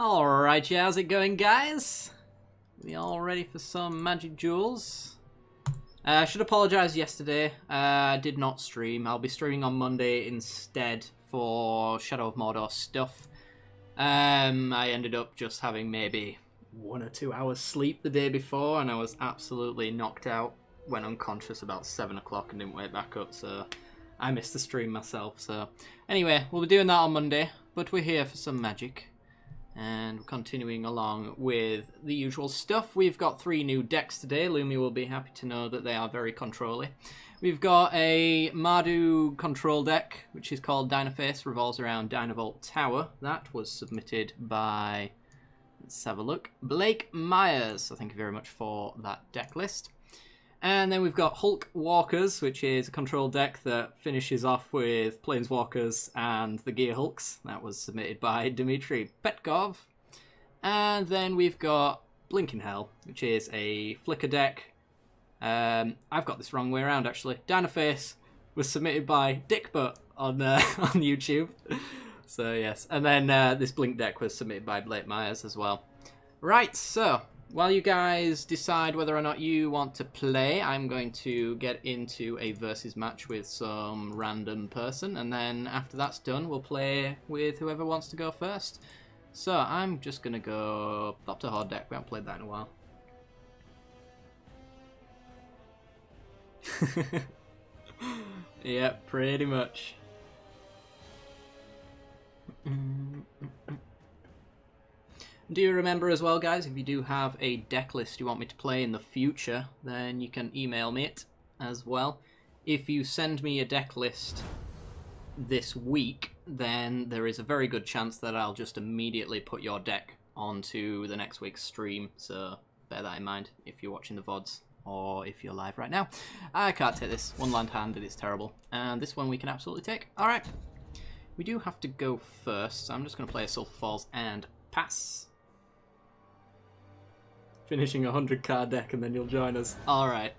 Alright, how's it going, guys? We all ready for some Magic Duels? I should apologise yesterday. I did not stream. I'll be streaming on Monday instead for Shadow of Mordor stuff. I ended up just having maybe 1 or 2 hours sleep the day before, and I was absolutely knocked out. Went unconscious about 7 o'clock and didn't wake back up, so I missed the stream myself. So anyway, we'll be doing that on Monday, but we're here for some Magic. And continuing along with the usual stuff, we've got 3 new decks today. Lumi will be happy to know that they are very control-y. We've got a Mardu control deck, which is called Dynaface, revolves around Dynavolt Tower. That was submitted by, let's have a look, Blake Myers. So thank you very much for that deck list. And then we've got Hulk Walkers, which is a control deck that finishes off with Planeswalkers and the Gear Hulks. That was submitted by Dmitry Petkov. And then we've got Blinking Hell, which is a Flicker deck. I've got this wrong way around, actually. Dynaface was submitted by Dickbutt on YouTube. So, yes. And then this Blink deck was submitted by Blake Myers as well. Right, so while you guys decide whether or not you want to play, I'm going to get into a versus match with some random person, and then after that's done, we'll play with whoever wants to go first. So I'm just going to go Thopter Horde deck. We haven't played that in a while. Yeah, pretty much. Do you remember as well, guys, if you do have a deck list you want me to play in the future, then you can email me it as well. If you send me a deck list this week, then there is a very good chance that I'll just immediately put your deck onto the next week's stream, so bear that in mind if you're watching the VODs or if you're live right now. I can't take this. 1 land hand, it is terrible. And this one we can absolutely take. Alright, we do have to go first, so I'm just going to play a Sulphur Falls and pass. Finishing a 100-card deck and then you'll join us. Alright.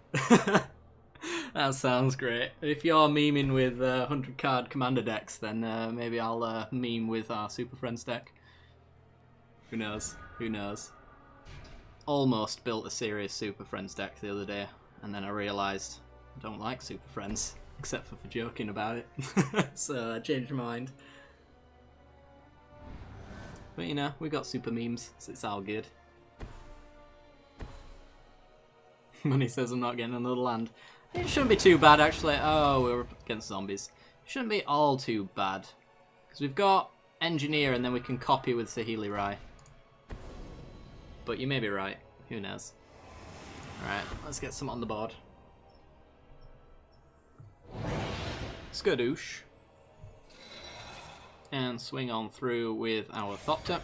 That sounds great. If you're memeing with 100-card commander decks, then maybe I'll meme with our Super Friends deck. Who knows? Who knows? Almost built a serious Super Friends deck the other day, and then I realised I don't like Super Friends, except for joking about it. So I changed my mind. But you know, we got super memes, so it's all good. Money says I'm not getting another land. It shouldn't be too bad, actually. Oh, we're up against zombies. Shouldn't be all too bad. Because we've got Engineer, and then we can copy with Saheeli Rai. But you may be right. Who knows? Alright, let's get some on the board. Skadoosh. And swing on through with our Thopter.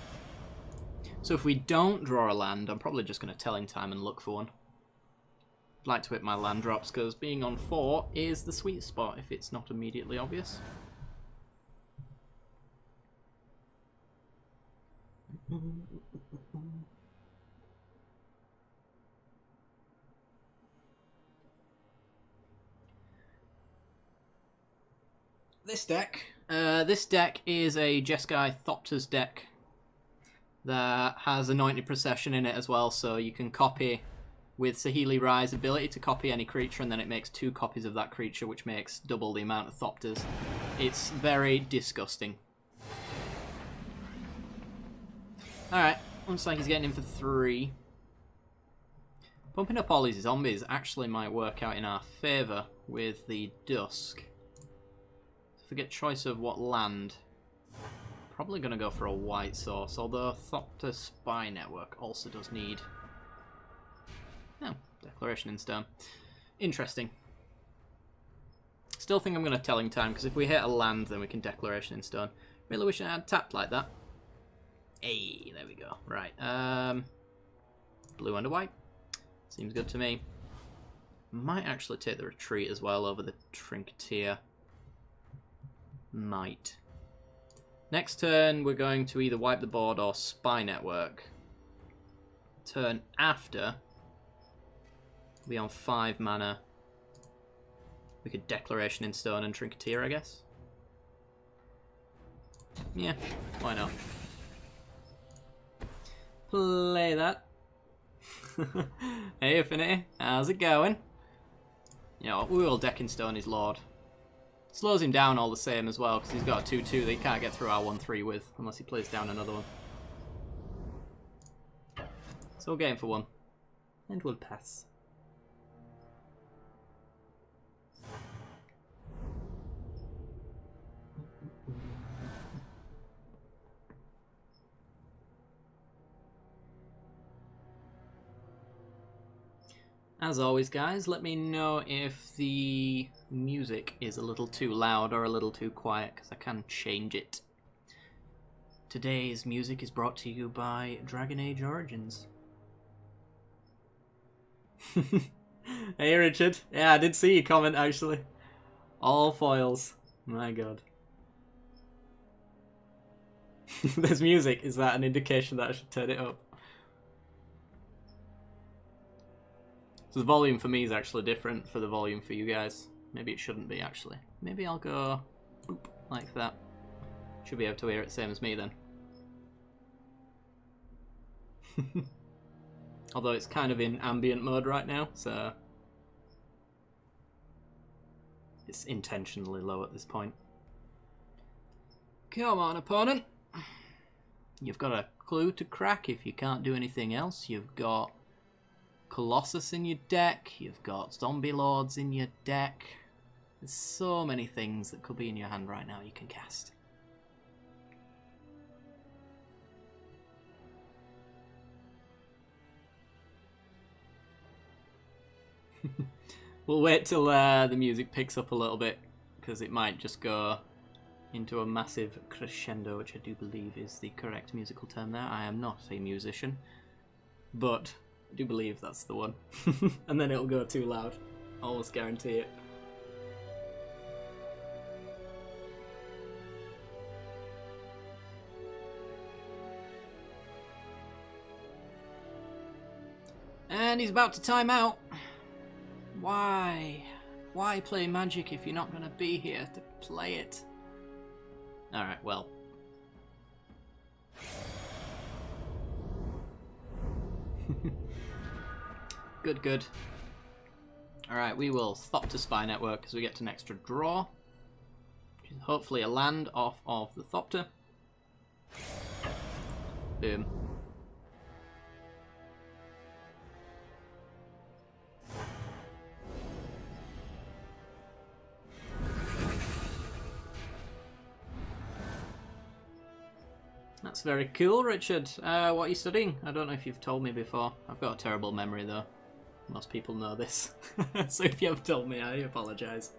So if we don't draw a land, I'm probably just going to tell in time and look for one. I'd like to hit my land drops because being on 4 is the sweet spot if it's not immediately obvious. This deck is a Jeskai Thopter's deck that has Anointed Procession in it as well, so you can copy with Saheeli Rai's ability to copy any creature, and then it makes 2 copies of that creature, which makes double the amount of Thopters. It's very disgusting. Alright, looks like he's getting in for 3. Pumping up all these zombies actually might work out in our favour with the Dusk. Forget choice of what land. Probably going to go for a white source, although Thopter Spy Network also does need... Oh, Declaration in Stone. Interesting. Still think I'm going to Telling Time, because if we hit a land, then we can Declaration in Stone. Really wish I had tapped like that. Hey, there we go. Right. Blue under white. Seems good to me. Might actually take the retreat as well over the Trinketeer. Might. Next turn, we're going to either wipe the board or Spy Network. Turn after, be on 5 mana. We could Declaration in Stone and Trinketeer, I guess. Yeah, why not? play that. Hey, Affinity, how's it going? You know, we will deck in stone his lord. Slows him down all the same as well, because he's got a 2-2 that he can't get through our 1-3 with, unless he plays down another one. So we'll get him for 1. And we'll pass. As always, guys, let me know if the music is a little too loud or a little too quiet, because I can change it. Today's music is brought to you by Dragon Age Origins. Hey, Richard. Yeah, I did see your comment, actually. All foils. My god. There's music. Is that an indication that I should turn it up? So the volume for me is actually different for the volume for you guys. Maybe it shouldn't be, actually. Maybe I'll go boop, like that. Should be able to hear it same as me then. Although it's kind of in ambient mode right now, so it's intentionally low at this point. Come on, opponent. You've got a clue to crack if you can't do anything else. You've got Colossus in your deck, you've got Zombie Lords in your deck. There's so many things that could be in your hand right now you can cast. We'll wait till the music picks up a little bit, because it might just go into a massive crescendo, which I do believe is the correct musical term there. I am not a musician, but I do believe that's the one. And then it'll go too loud. Almost guarantee it. And he's about to time out. Why? Why play Magic if you're not going to be here to play it? Alright, well. Good, good. Alright, we will stop to Spy Network because we get an extra draw. Which is hopefully a land off of the Thopter. Boom. That's very cool, Richard. What are you studying? I don't know if you've told me before. I've got a terrible memory, though. Most people know this. So if you have told me, I apologise.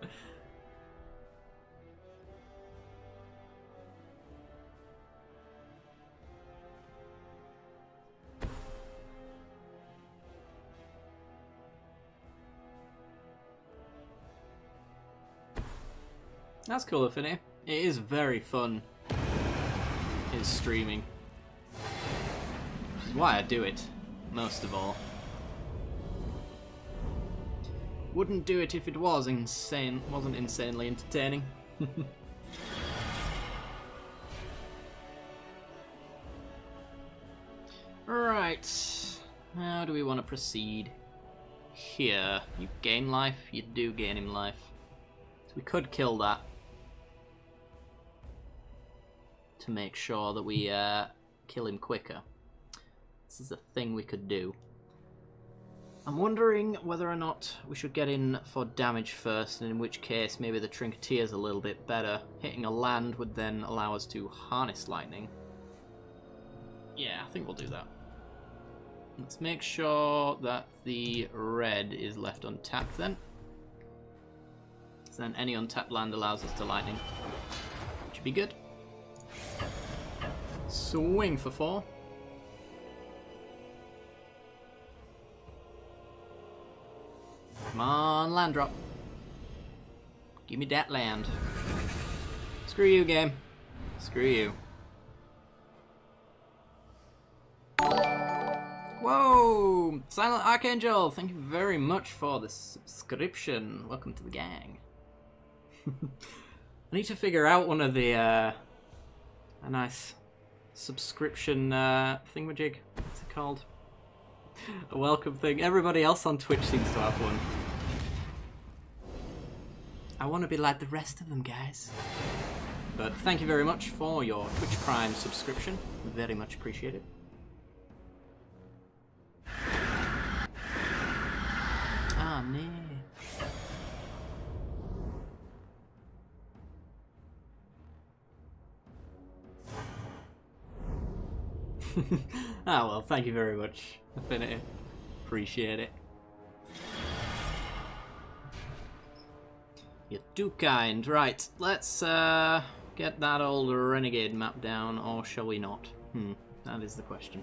That's cool, Affinity. It is very fun. Is streaming, which is why I do it most of all. Wouldn't do it if it was wasn't insanely entertaining. Right, how do we want to proceed here? You gain life, you do gain him life, so we could kill that to make sure that we kill him quicker. This is a thing we could do. I'm wondering whether or not we should get in for damage first, and in which case maybe the Trinketeer's a little bit better. Hitting a land would then allow us to harness lightning. Yeah, I think we'll do that. Let's make sure that the red is left untapped then. So then any untapped land allows us to lightning. Which would be good. Swing for 4. Come on, land drop. Give me that land. Screw you, game. Screw you. Whoa! Silent Archangel, thank you very much for the subscription. Welcome to the gang. I need to figure out one of the a nice subscription thingamajig. What's it called a welcome thing. Everybody else on Twitch seems to have one. I want to be like the rest of them, guys. But thank you very much for your Twitch Prime subscription. Very much appreciated. Ah, no. Ah, well, thank you very much, Affinity. Appreciate it. You're too kind. Right, let's get that old renegade map down, or shall we not? That is the question.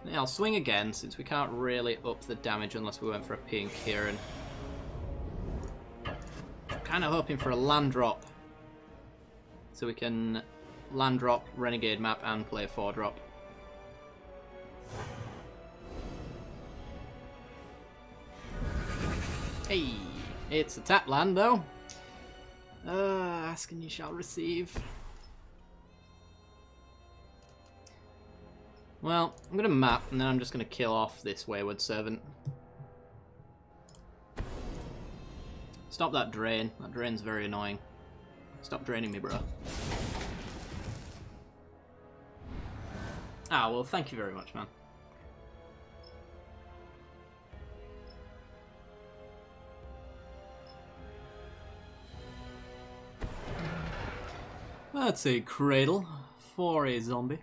Yeah, I'll swing again, since we can't really up the damage unless we went for a P and Kieran. Kind of hoping for a land drop, so we can land drop renegade map and play 4-drop. Hey, it's a tap land though. Ask and you shall receive. Well, I'm gonna map and then I'm just gonna kill off this wayward servant. Stop that drain. That drain's very annoying. Stop draining me, bro. Ah, well, thank you very much, man. That's a cradle for a zombie.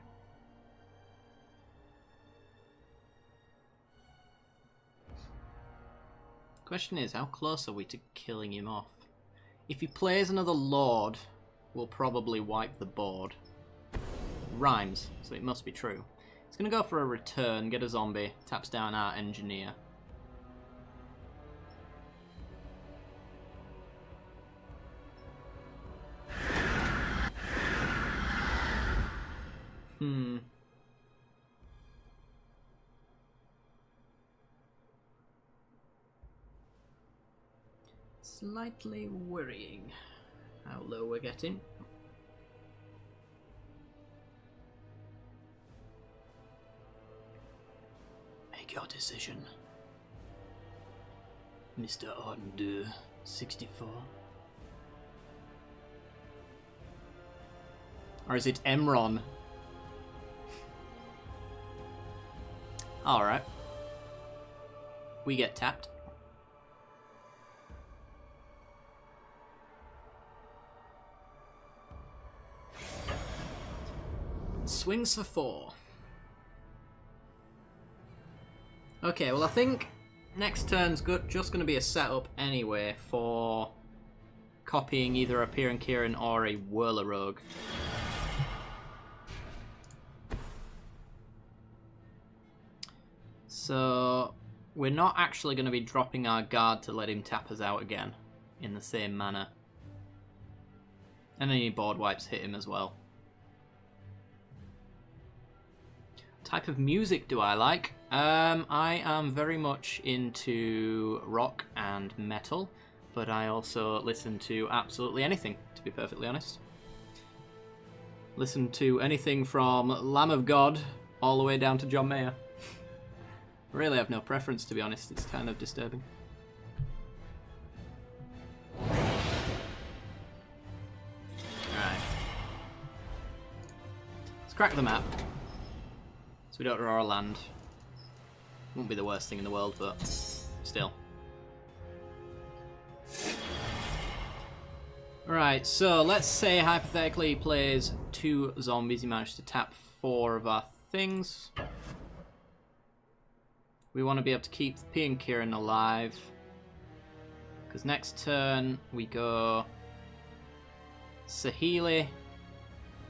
Question is, how close are we to killing him off? If he plays another lord, we'll probably wipe the board. Rhymes, so it must be true. He's gonna go for a return, get a zombie, taps down our engineer. Slightly worrying how low we're getting. Make your decision, Mr. Ardendur 64. Or is it Emron? Alright. We get tapped. Swings for 4. Okay, well I think next turn's just going to be a setup anyway for copying either a Pier and Kieran or a Whirler Rogue. So we're not actually going to be dropping our guard to let him tap us out again in the same manner. And any board wipes hit him as well. Type of music do I like? I am very much into rock and metal, but I also listen to absolutely anything, to be perfectly honest. Listen to anything from Lamb of God all the way down to John Mayer. Really have no preference, to be honest. It's kind of disturbing. Alright. Let's crack the map. We don't draw a land. Won't be the worst thing in the world, but still. Right, so let's say hypothetically he plays 2 zombies. He managed to tap 4 of our things. We want to be able to keep P and Kieran alive. Because next turn we go Saheeli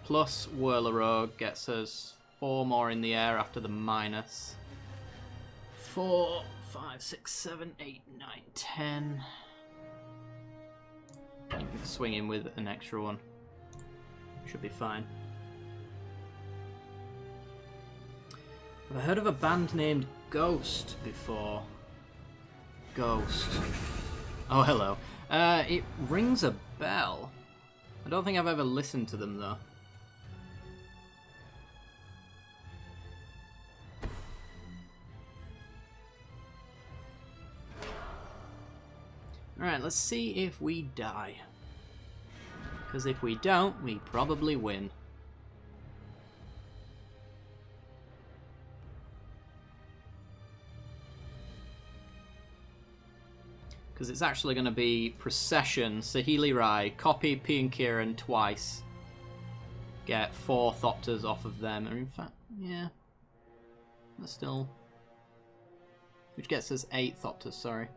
plus Whirler Rogue gets us 4 more in the air after the minus. 4, 5, 6, 7, 8, 9, 10. You can swing in with an extra one. Should be fine. Have I heard of a band named Ghost before? Ghost. Oh, hello. It rings a bell. I don't think I've ever listened to them though. Alright, let's see if we die. Because if we don't, we probably win. Because it's actually going to be Procession, Sahili Rai, copy P and Kieran twice. Get 4 Thopters off of them. Or in fact, yeah. That's still... Which gets us 8 Thopters, sorry.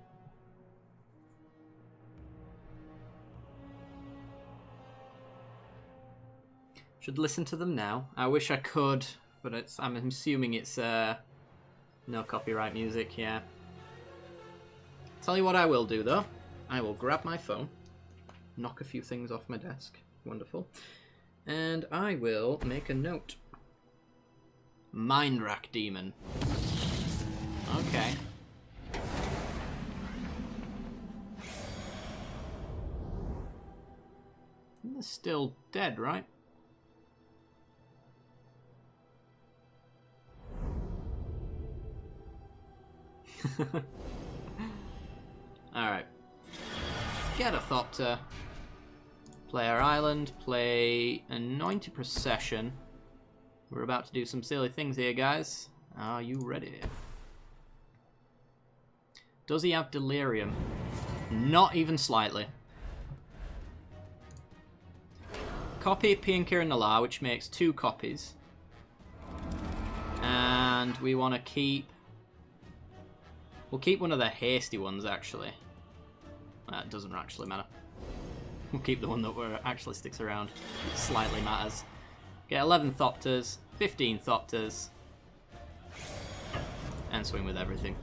Should listen to them now. I wish I could, but I'm assuming it's no copyright music, yeah. Tell you what I will do, though. I will grab my phone, knock a few things off my desk. Wonderful. And I will make a note. Mind Rack Demon. Okay. They're still dead, right? Alright. Get a Thopter. Play our island. Play Anointed Procession. We're about to do some silly things here, guys. Are you ready? Does he have Delirium? Not even slightly. Copy P and Kieran Nala, which makes 2 copies. And we want to keep... We'll keep one of the hasty ones, actually. That doesn't actually matter. We'll keep the one that actually sticks around. It slightly matters. Get 11 Thopters, 15 Thopters, and swing with everything.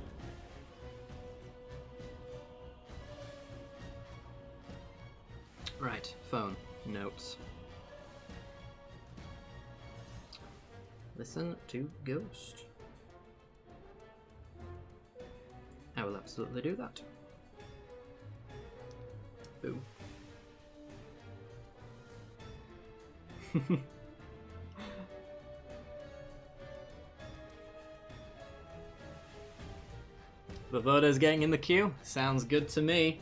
Right, phone, notes. Listen to Ghost. I will absolutely do that. Boom. Vavoda's getting in the queue. Sounds good to me.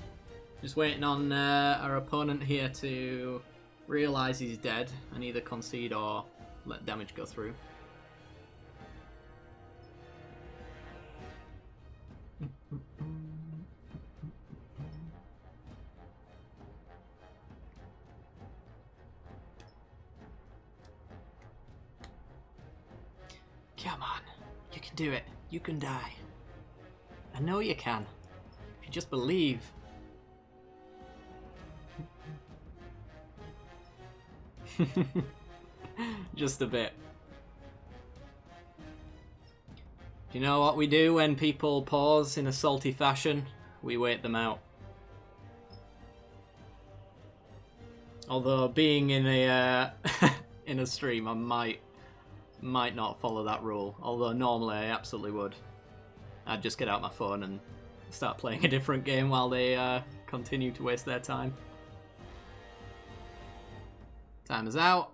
Just waiting on our opponent here to realise he's dead and either concede or let damage go through. Come on, you can do it. You can die. I know you can. If you just believe. Just a bit. Do you know what we do when people pause in a salty fashion? We wait them out. Although being in a in a stream, I might not follow that rule. Although normally I absolutely would. I'd just get out my phone and start playing a different game while they continue to waste their time. Time is out.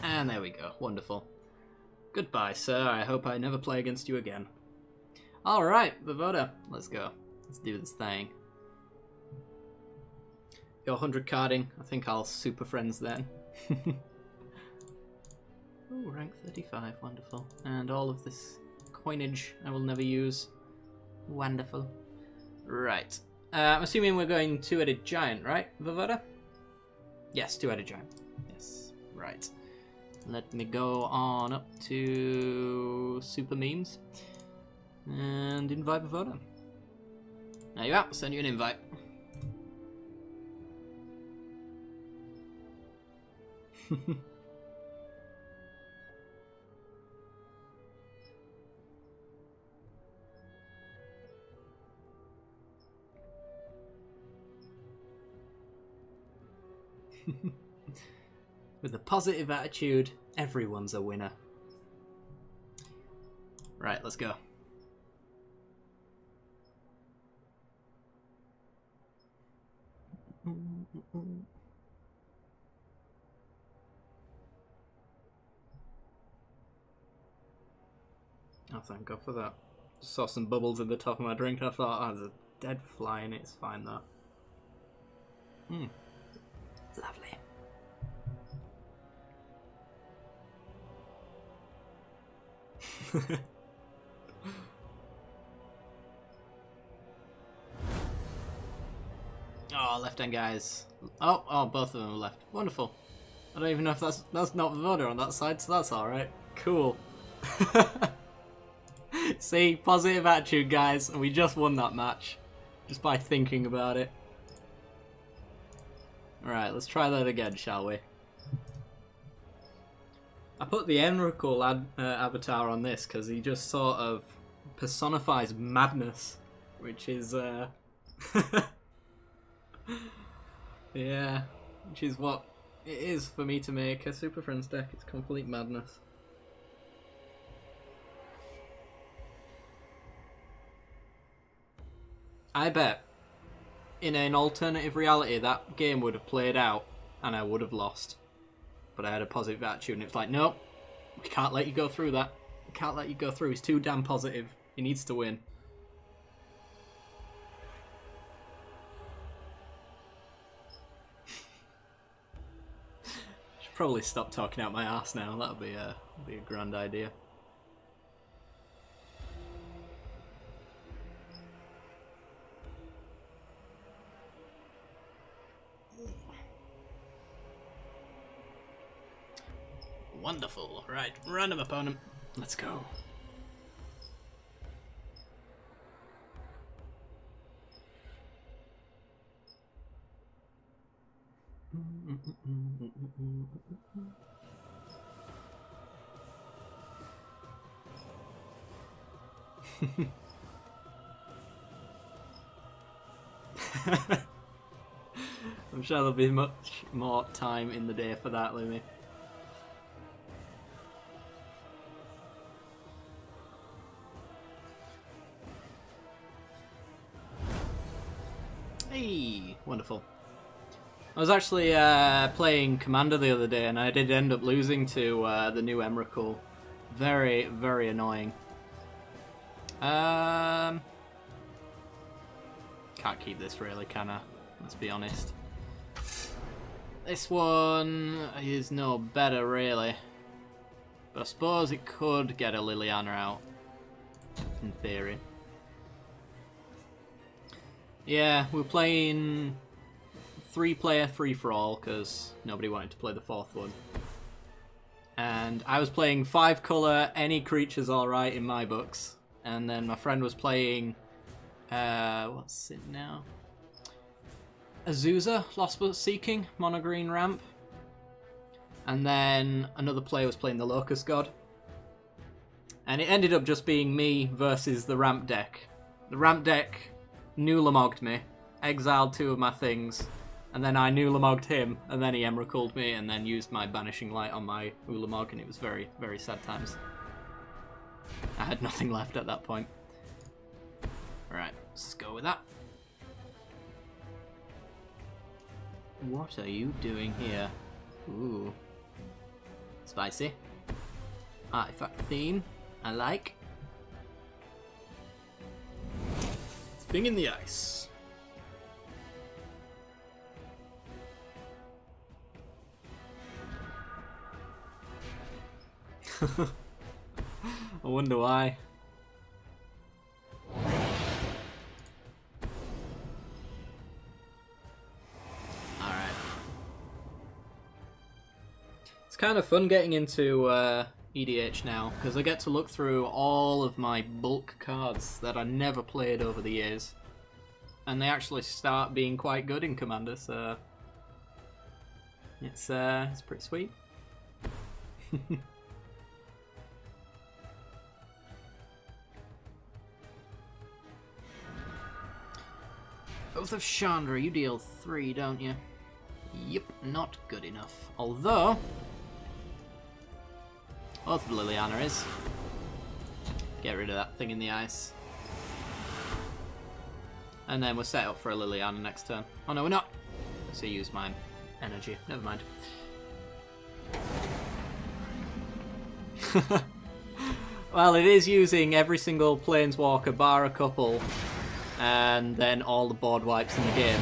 And there we go. Wonderful. Goodbye, sir. I hope I never play against you again. Alright, Vavoda. Let's go. Let's do this thing. You're 100 carding. I think I'll super friends then. Ooh, rank 35. Wonderful. And all of this coinage I will never use. Wonderful. Right. I'm assuming we're going 2-headed giant, right, Vavoda? Yes, 2-headed giant. Yes. Right. Let me go on up to Super Memes and invite Vavoda. There you are. I'll send you an invite. With a positive attitude, everyone's a winner. Right, let's go. Oh, thank God for that. Just saw some bubbles in the top of my drink and I thought, oh, there's a dead flying. It's fine though. Lovely. Oh, left hand guys. Oh, both of them are left. Wonderful. I don't even know if that's not Voda on that side, so that's alright. Cool. See, positive attitude, guys, and we just won that match. Just by thinking about it. Alright, let's try that again, shall we? I put the Enrical avatar on this because he just sort of personifies madness, which is, yeah, which is what it is for me to make a Super Friends deck. It's complete madness. I bet in an alternative reality that game would have played out and I would have lost. But I had a positive attitude and it's like, nope, we can't let you go through that. We can't let you go through. He's too damn positive. He needs to win. Should probably stop talking out my ass now. That would be a grand idea. Wonderful. Right, random opponent. Let's go. I'm sure there'll be much more time in the day for that, Lumi. Hey, wonderful. I was actually playing Commander the other day and I did end up losing to the new Emrakul. Very, very annoying. Can't keep this really, can I? Let's be honest. This one is no better really. But I suppose it could get a Liliana out. In theory. Yeah, we're playing 3-player free-for-all because nobody wanted to play the 4th one. And I was playing 5-colour, any creature's alright in my books. And then my friend was playing, what's it now? Azusa, Lost but Seeking, mono-green ramp. And then another player was playing the Locust God. And it ended up just being me versus the ramp deck. The ramp deck Nulamogged me, exiled 2 of my things, and then I Nulamogged him, and then he Emrakul'd me, and then used my Banishing Light on my Ulamog, and it was very, very sad times. I had nothing left at that point. Alright, let's go with that. What are you doing here? Ooh. Spicy. Artifact theme. I like. Thing in the ice. I wonder why. Alright. It's kind of fun getting into EDH now, because I get to look through all of my bulk cards that I never played over the years. And they actually start being quite good in Commander, so it's pretty sweet. Oath of Chandra, you deal 3, don't you? Yep, not good enough. Although Oath of Liliana is. Get rid of that thing in the ice. And then we're set up for a Liliana next turn. Oh no, we're not! So use my energy. Never mind. Well, it is using every single Planeswalker bar a couple and then all the board wipes in the game.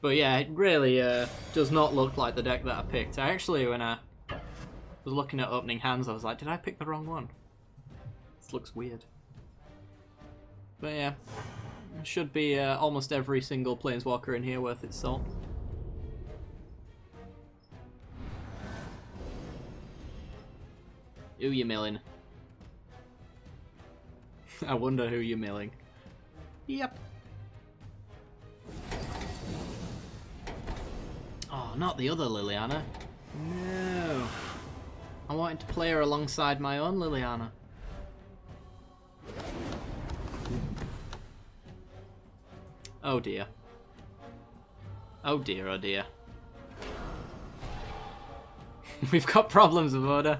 But yeah, it really does not look like the deck that I picked. I actually, when I was looking at opening hands, I was like, did I pick the wrong one? This looks weird. But yeah, should be almost every single Planeswalker in here worth its salt. Who you milling? I wonder who you're milling. Yep. Oh, not the other Liliana. No. I wanted to play her alongside my own Liliana. Oh dear. Oh dear, oh dear. We've got problems with order.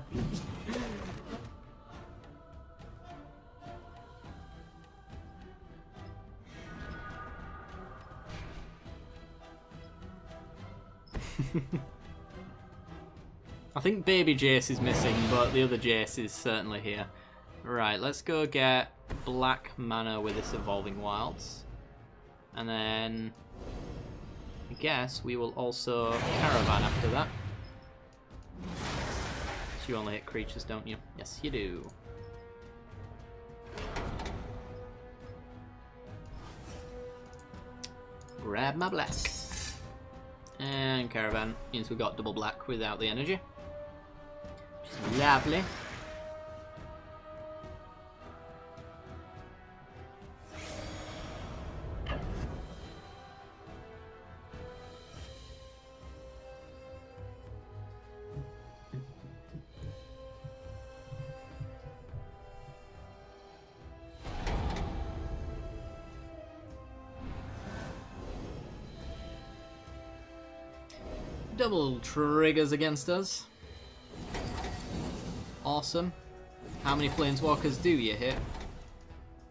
I think baby Jace is missing, but the other Jace is certainly here. Right, let's go get black mana with this Evolving Wilds. And then I guess we will also Caravan after that. So you only hit creatures, don't you? Yes, you do. Grab my black. And Caravan means we got double black without the energy. Which is lovely. Double triggers against us. Awesome. How many Planeswalkers do you hit?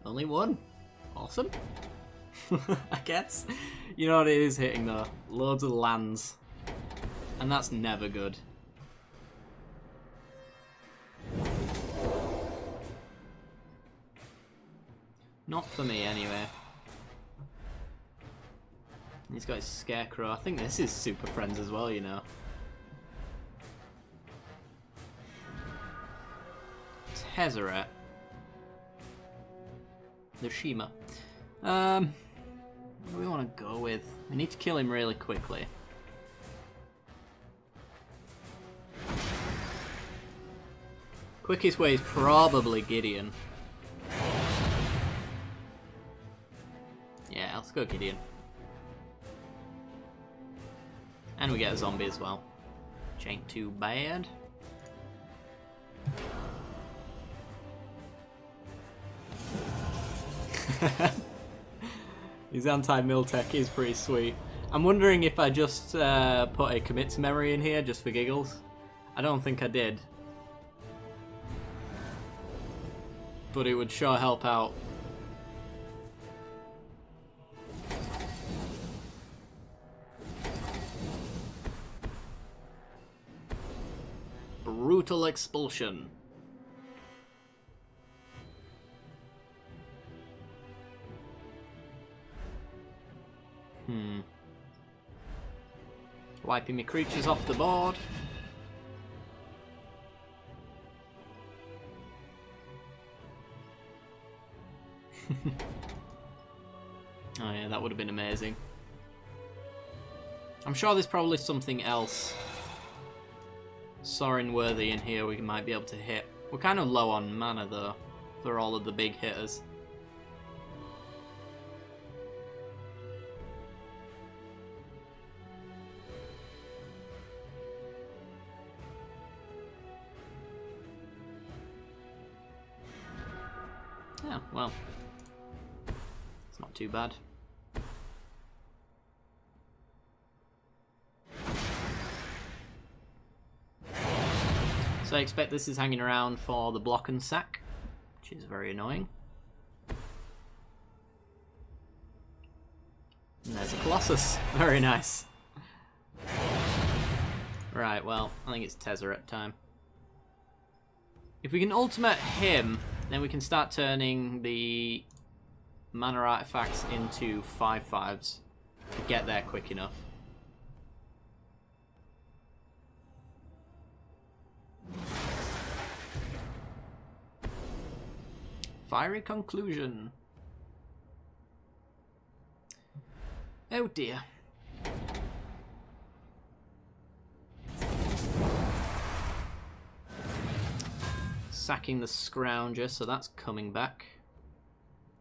Only one. Awesome. I guess. You know what it is hitting though? Loads of lands. And that's never good. Not for me anyway. He's got his Scarecrow. I think this is Super Friends as well, you know. Tezzeret. The Shima. What do we want to go with? We need to kill him really quickly. Quickest way is probably Gideon. Yeah, let's go Gideon. And we get a zombie as well. Which ain't too bad. His anti-Miltech is pretty sweet. I'm wondering if I just put a commit to memory in here just for giggles. I don't think I did. But it would sure help out. Brutal Expulsion. Wiping my creatures off the board. Oh yeah, that would have been amazing. I'm sure there's probably something else Sorin worthy in here we might be able to hit. We're kind of low on mana though, for all of the big hitters. Yeah, well, it's not too bad. So I expect this is hanging around for the block and sack, which is very annoying. And there's a Colossus. Very nice. Right, well, I think it's Tezzeret time. If we can ultimate him, then we can start turning the mana artifacts into 5/5s to get there quick enough. Fiery conclusion. Oh dear. Sacking the Scrounger, so that's coming back.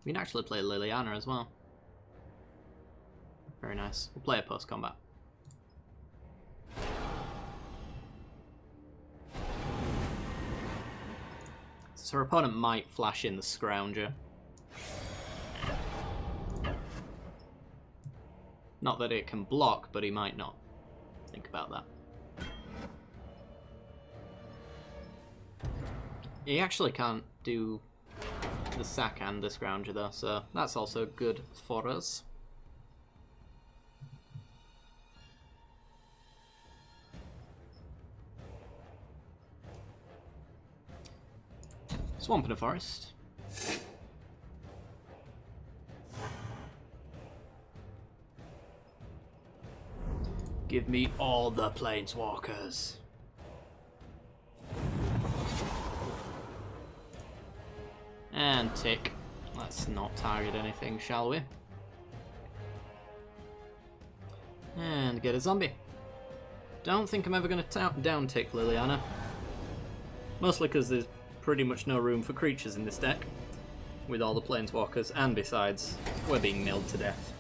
We can actually play Liliana as well. Very nice. We'll play a post-combat. So our opponent might flash in the Scrounger. Not that it can block, but he might not. Think about that. He actually can't do the sack and the Scrounger though, so that's also good for us. Swamp in a forest. Give me all the planeswalkers. And tick. Let's not target anything, shall we? And get a zombie. Don't think I'm ever going to down tick Liliana. Mostly because there's pretty much no room for creatures in this deck. With all the planeswalkers, and besides, we're being milled to death.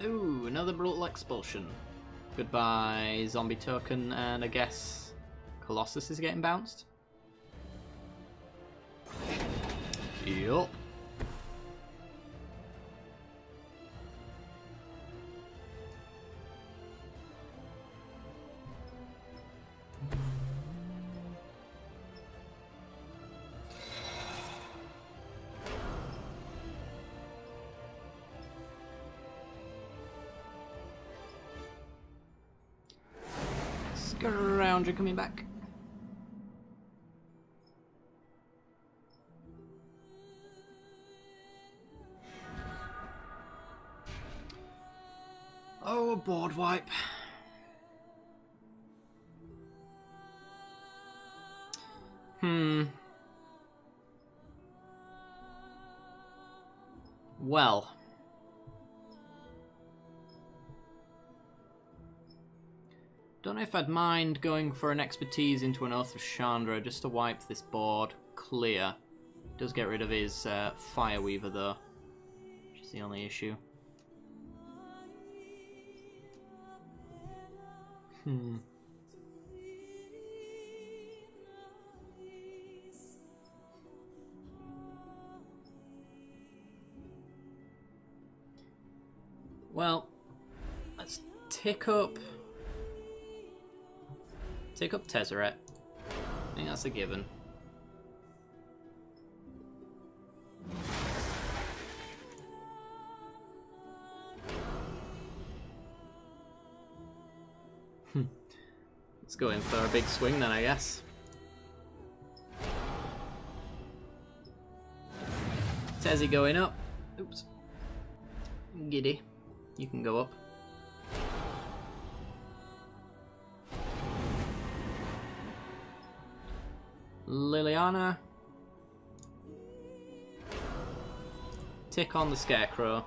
Ooh, another brutal expulsion. Goodbye, zombie token, and I guess Colossus is getting bounced. Yup. Scrounger coming back. Oh, a board wipe. Well. Don't know if I'd mind going for an expertise into an Oath of Chandra just to wipe this board clear. Does get rid of his Fireweaver though, which is the only issue. Well, let's take up Tezzeret. I think that's a given. Let's go in for a big swing then, I guess. Tezzy going up. Oops. Giddy. You can go up. Liliana. Tick on the Scarecrow.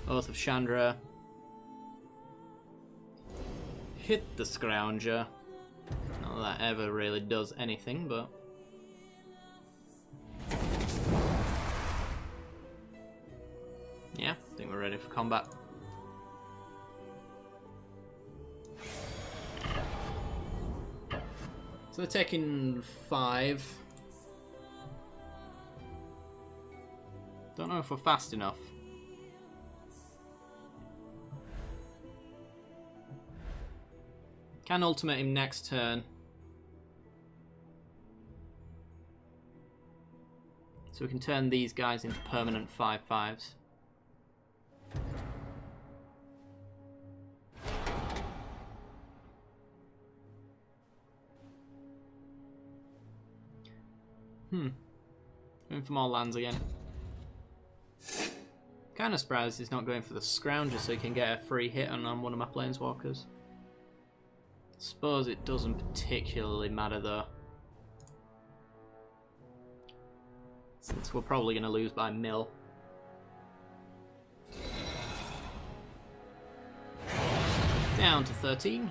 Oath of Chandra. Hit the Scrounger. Not that ever really does anything, but... yeah, I think we're ready for combat. So we're taking 5. Don't know if we're fast enough. Can ultimate him next turn. So we can turn these guys into permanent 5/5s. Going for more lands again. Kind of surprised he's not going for the Scrounger so he can get a free hit on one of my Planeswalkers. Suppose it doesn't particularly matter though, since we're probably going to lose by mill. Down to 13.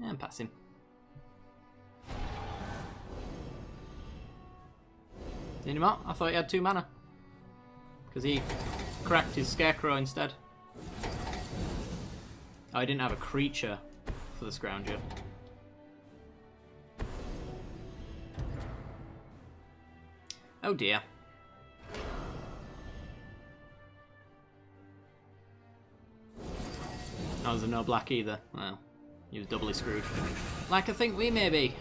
And pass him. Need him out? I thought he had 2 mana. Because he cracked his Scarecrow instead. Oh, I didn't have a creature for the Scrounger. Oh dear. Oh, there's no black either. Well, he was doubly screwed. Like I think we may be.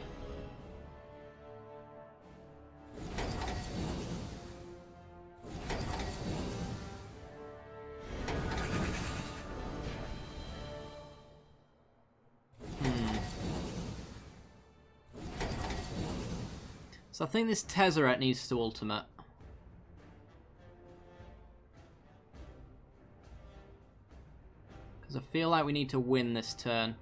So I think this Tezzeret needs to ultimate. Because I feel like we need to win this turn.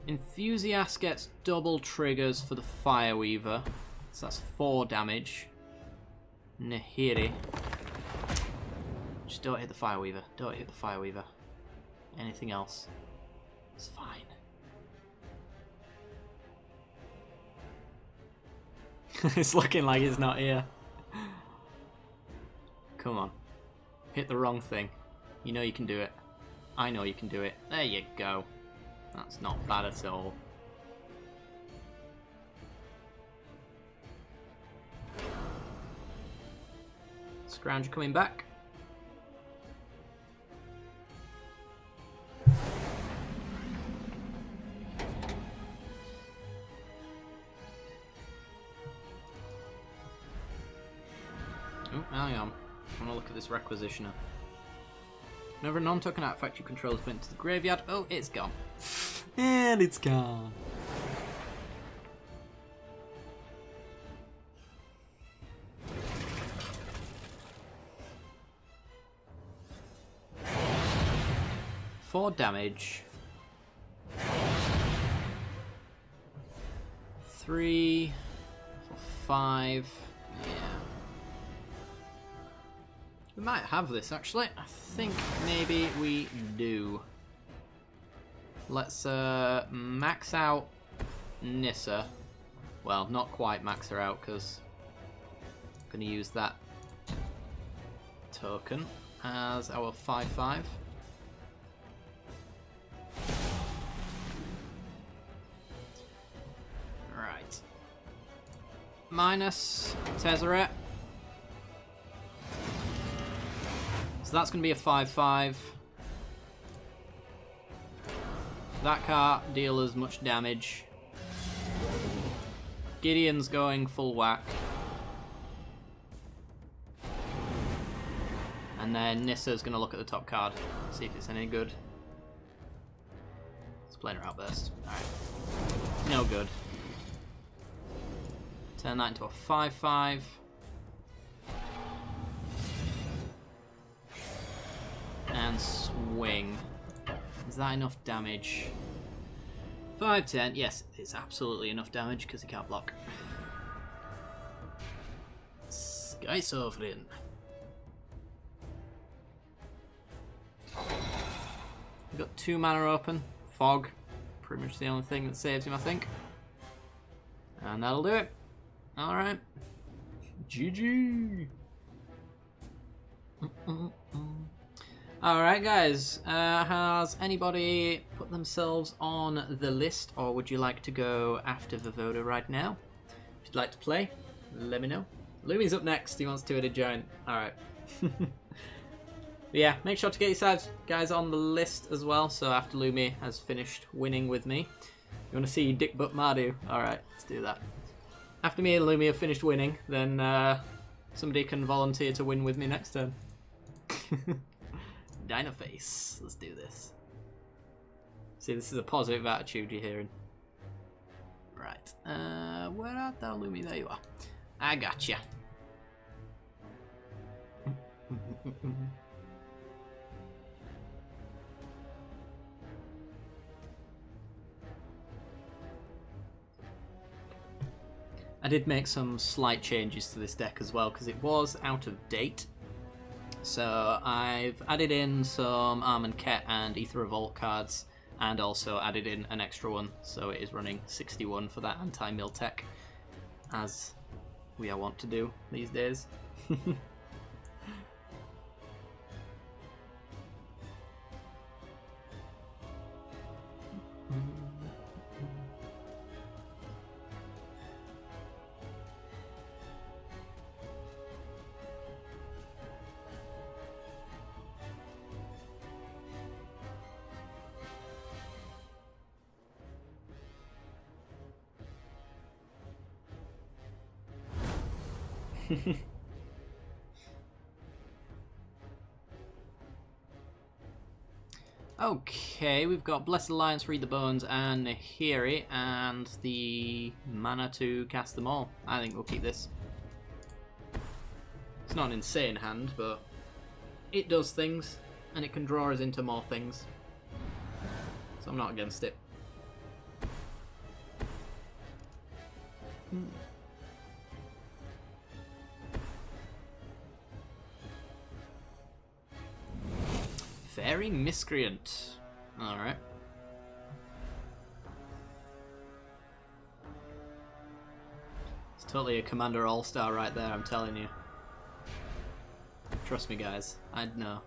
Enthusiast gets double triggers for the Fireweaver. So that's 4 damage. Nahiri. Just don't hit the Fireweaver. Don't hit the Fireweaver. Anything else. It's fine. It's looking like it's not here. Come on. Hit the wrong thing. You know you can do it. I know you can do it. There you go. That's not bad at all. Scrounger coming back. Oh, hang on. I want to look at this Requisitioner. Whenever a non-token artifact you control is put into the graveyard, oh, it's gone. And it's gone. Four damage. 3, 4, 5. Yeah. We might have this actually. I think maybe we do. Let's max out Nissa. Well, not quite max her out because I'm going to use that token as our 5/5. Right. Minus Tezzeret. So that's going to be a 5/5. That can't deal as much damage. Gideon's going full whack. And then Nissa's going to look at the top card, see if it's any good. Let's play her Outburst. Alright. No good. Turn that into a 5/5. And swing. Is that enough damage? 5/10. Yes, it's absolutely enough damage because he can't block. Sky Sovereign. We've got 2 mana open. Fog. Pretty much the only thing that saves him, I think. And that'll do it. Alright. GG. Alright guys, has anybody put themselves on the list, or would you like to go after Vivoda right now? If you'd like to play, let me know. Lumi's up next, he wants two-headed giant. Alright. Yeah, make sure to get yourselves guys on the list as well, so after Lumi has finished winning with me. You want to see Dick Butt Mardu? Alright, let's do that. After me and Lumi have finished winning, then somebody can volunteer to win with me next turn. Dynaface. Let's do this. See, this is a positive attitude you're hearing. Right. Where art thou, Lumi? There you are. I gotcha. I did make some slight changes to this deck as well because it was out of date. So I've added in some Armand Ket and Ether Revolt cards and also added in an extra one. So it is running 61 for that anti-mill tech, as we are wont to do these days. Okay, we've got Blessed Alliance, Read the Bones, and Nahiri, and the mana to cast them all. I think we'll keep this. It's not an insane hand, but it does things, and it can draw us into more things. So I'm not against it. Fairy Miscreant. Alright. It's totally a Commander All-Star right there, I'm telling you. Trust me, guys. I'd know.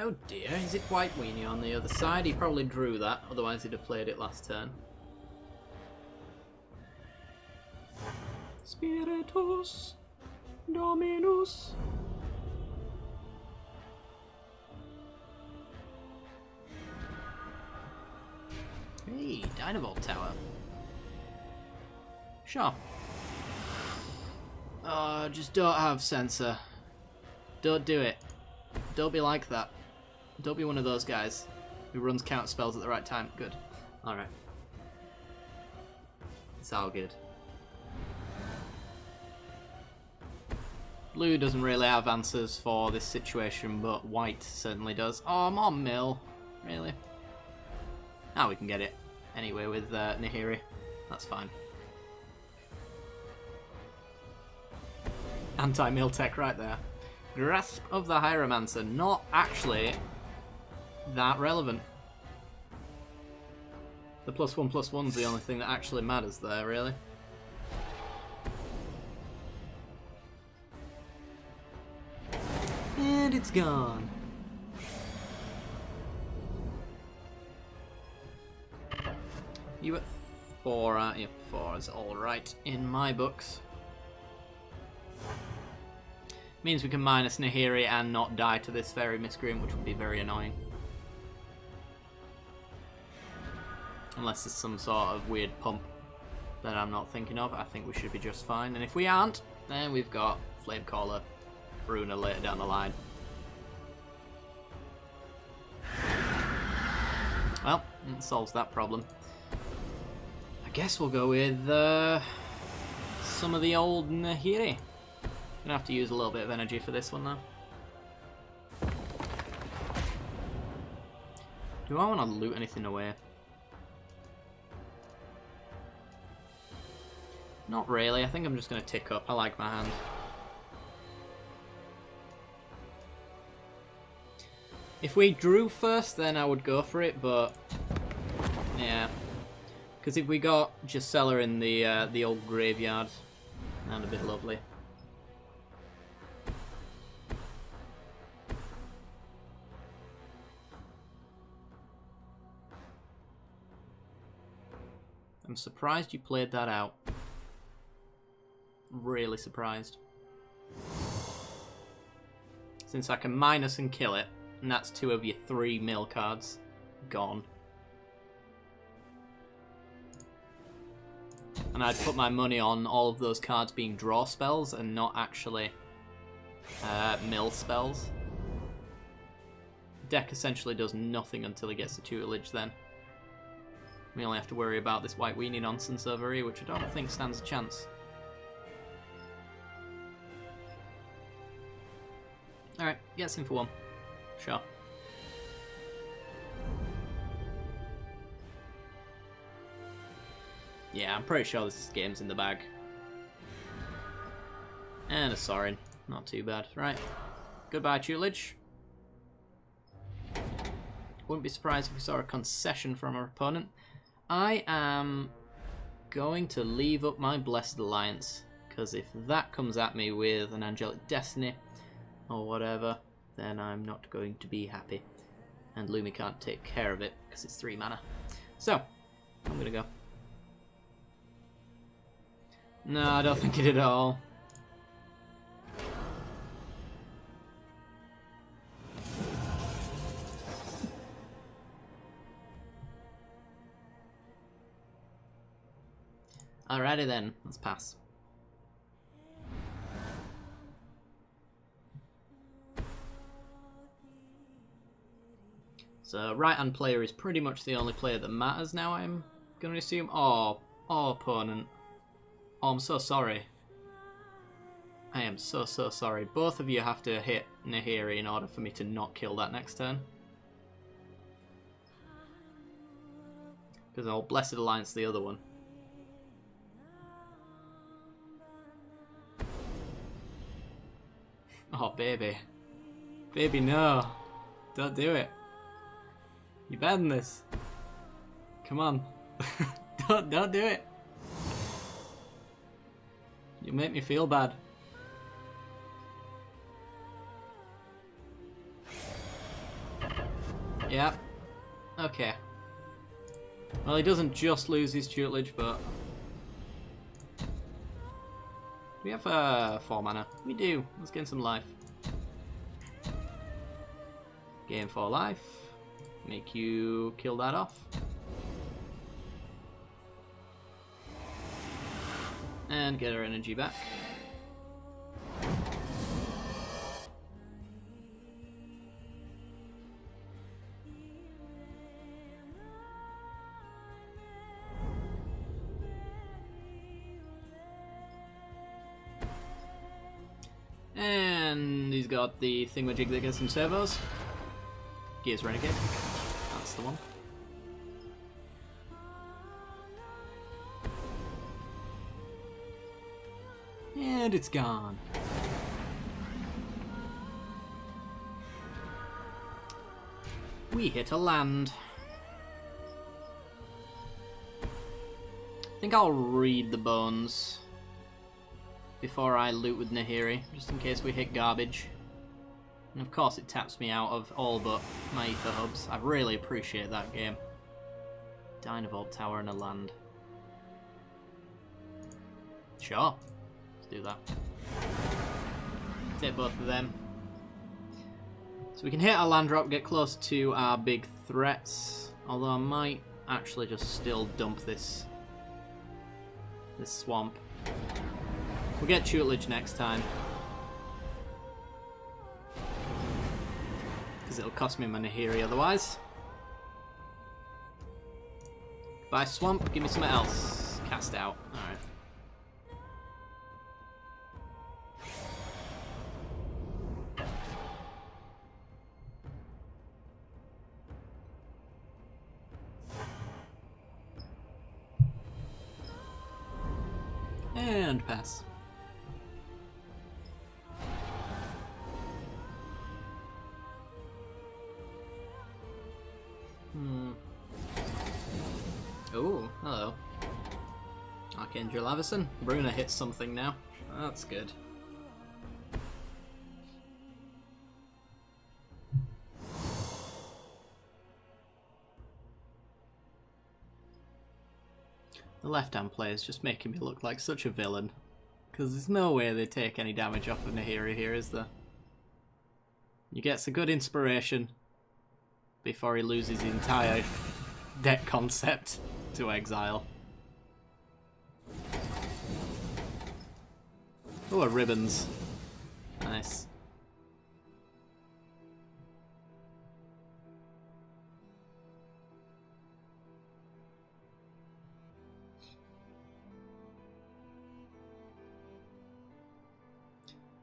Oh dear, is it White Weenie on the other side? He probably drew that, otherwise he'd have played it last turn. Spiritus Dominus. Hey, Dynavolt Tower. Sure. Just don't have Sensor. Don't do it. Don't be like that. Don't be one of those guys who runs counter spells at the right time. Good. Alright. It's all good. Blue doesn't really have answers for this situation, but white certainly does. Oh, more mill. Really? Now we can get it. Anyway, with Nahiri. That's fine. Anti-mill tech right there. Grasp of the Hieromancer. Not actually that relevant. The +1/+1's the only thing that actually matters there, really. And it's gone. You at 4, aren't you? 4 is alright in my books. Means we can minus Nahiri and not die to this Fairy Miscreant, which would be very annoying. Unless there's some sort of weird pump that I'm not thinking of, I think we should be just fine. And if we aren't, then we've got Flamecaller, Bruna later down the line. Well, it solves that problem. I guess we'll go with some of the old Nahiri. Gonna have to use a little bit of energy for this one, though. Do I want to loot anything away? Not really. I think I'm just going to tick up. I like my hand. If we drew first, then I would go for it, but yeah. Because if we got Gisela in the old graveyard, that'd be lovely. I'm surprised you played that out. Really surprised. Since I can minus and kill it, and that's 2 of your 3 mill cards gone. And I'd put my money on all of those cards being draw spells and not actually mill spells. Deck essentially does nothing until he gets the tutelage then. We only have to worry about this white weenie nonsense over here, which I don't think stands a chance. Alright, gets in for one. Sure. Yeah, I'm pretty sure this game's in the bag. And a Sorin. Not too bad. Right. Goodbye, tutelage. Wouldn't be surprised if we saw a concession from our opponent. I am going to leave up my Blessed Alliance, because if that comes at me with an Angelic Destiny or whatever, then I'm not going to be happy. And Lumi can't take care of it because it's 3 mana. So, I'm going to go. No, I don't think it did at all. Alrighty then, let's pass. So right-hand player is pretty much the only player that matters now, I'm going to assume. Oh, opponent. Oh, I'm so sorry. I am so sorry. Both of you have to hit Nahiri in order for me to not kill that next turn. Because I'll Blessed Alliance the other one. Oh, baby. Baby, no. Don't do it. You're bad in this. Come on. Don't do it. You make me feel bad. Yep. Okay. Well, he doesn't just lose his tutelage, but... We have 4 mana. We do. Let's gain some life. Gain 4 life. Make you kill that off. And get our energy back. And he's got the thingamajig that gets some servos. Gears Renegade. That's the one. And it's gone. We hit a land. I think I'll read the bones before I loot with Nahiri, just in case we hit garbage. And of course it taps me out of all but my ether hubs. I really appreciate that game. Dynavolt Tower and a land. Sure. Let's do that. Take both of them. So we can hit our land drop, get close to our big threats. Although I might actually just still dump this swamp. We'll get tutelage next time. Because it'll cost me my Nahiri otherwise. Buy swamp, give me something else. Cast out. Alright. And pass. Oh, hello. Archangel Avison. We're gonna hit something now. That's good. The left-hand player is just making me look like such a villain. Because there's no way they take any damage off of Nahiri here, is there? He gets a good inspiration before he loses the entire deck concept to exile. Oh, ribbons. Nice.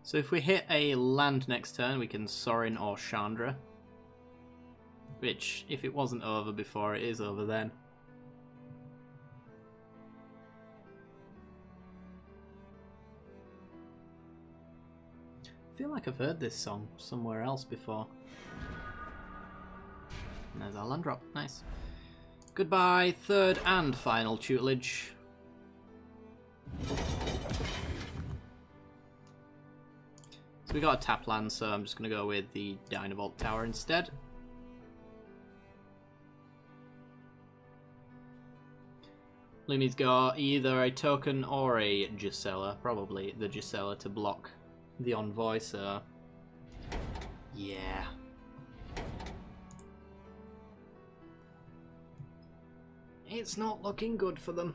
So if we hit a land next turn, we can Sorin or Chandra. Which, if it wasn't over before, it is over then. I feel like I've heard this song somewhere else before. And there's our land drop. Nice. Goodbye, third and final tutelage. So we got a tap land, so I'm just going to go with the Dynavolt Tower instead. Lumi's got either a token or a Gisela. Probably the Gisela to block the Envoy, so... yeah. It's not looking good for them.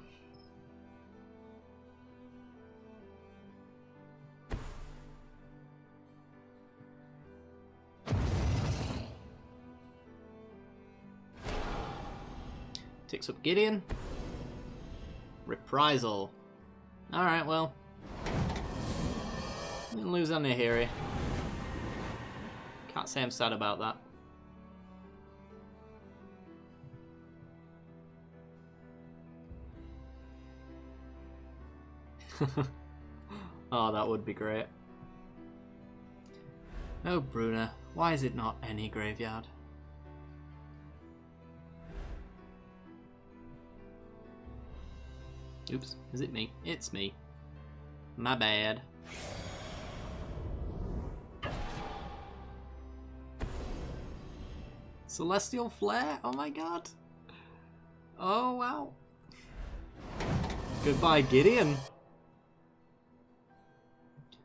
Ticks up Gideon. Reprisal. Alright, well. We didn't lose on Nahiri. Can't say I'm sad about that. Oh, that would be great. Oh, Bruna, why is it not any graveyard? Oops, is it me? It's me. My bad. Celestial Flare? Oh my god. Oh wow. Goodbye, Gideon.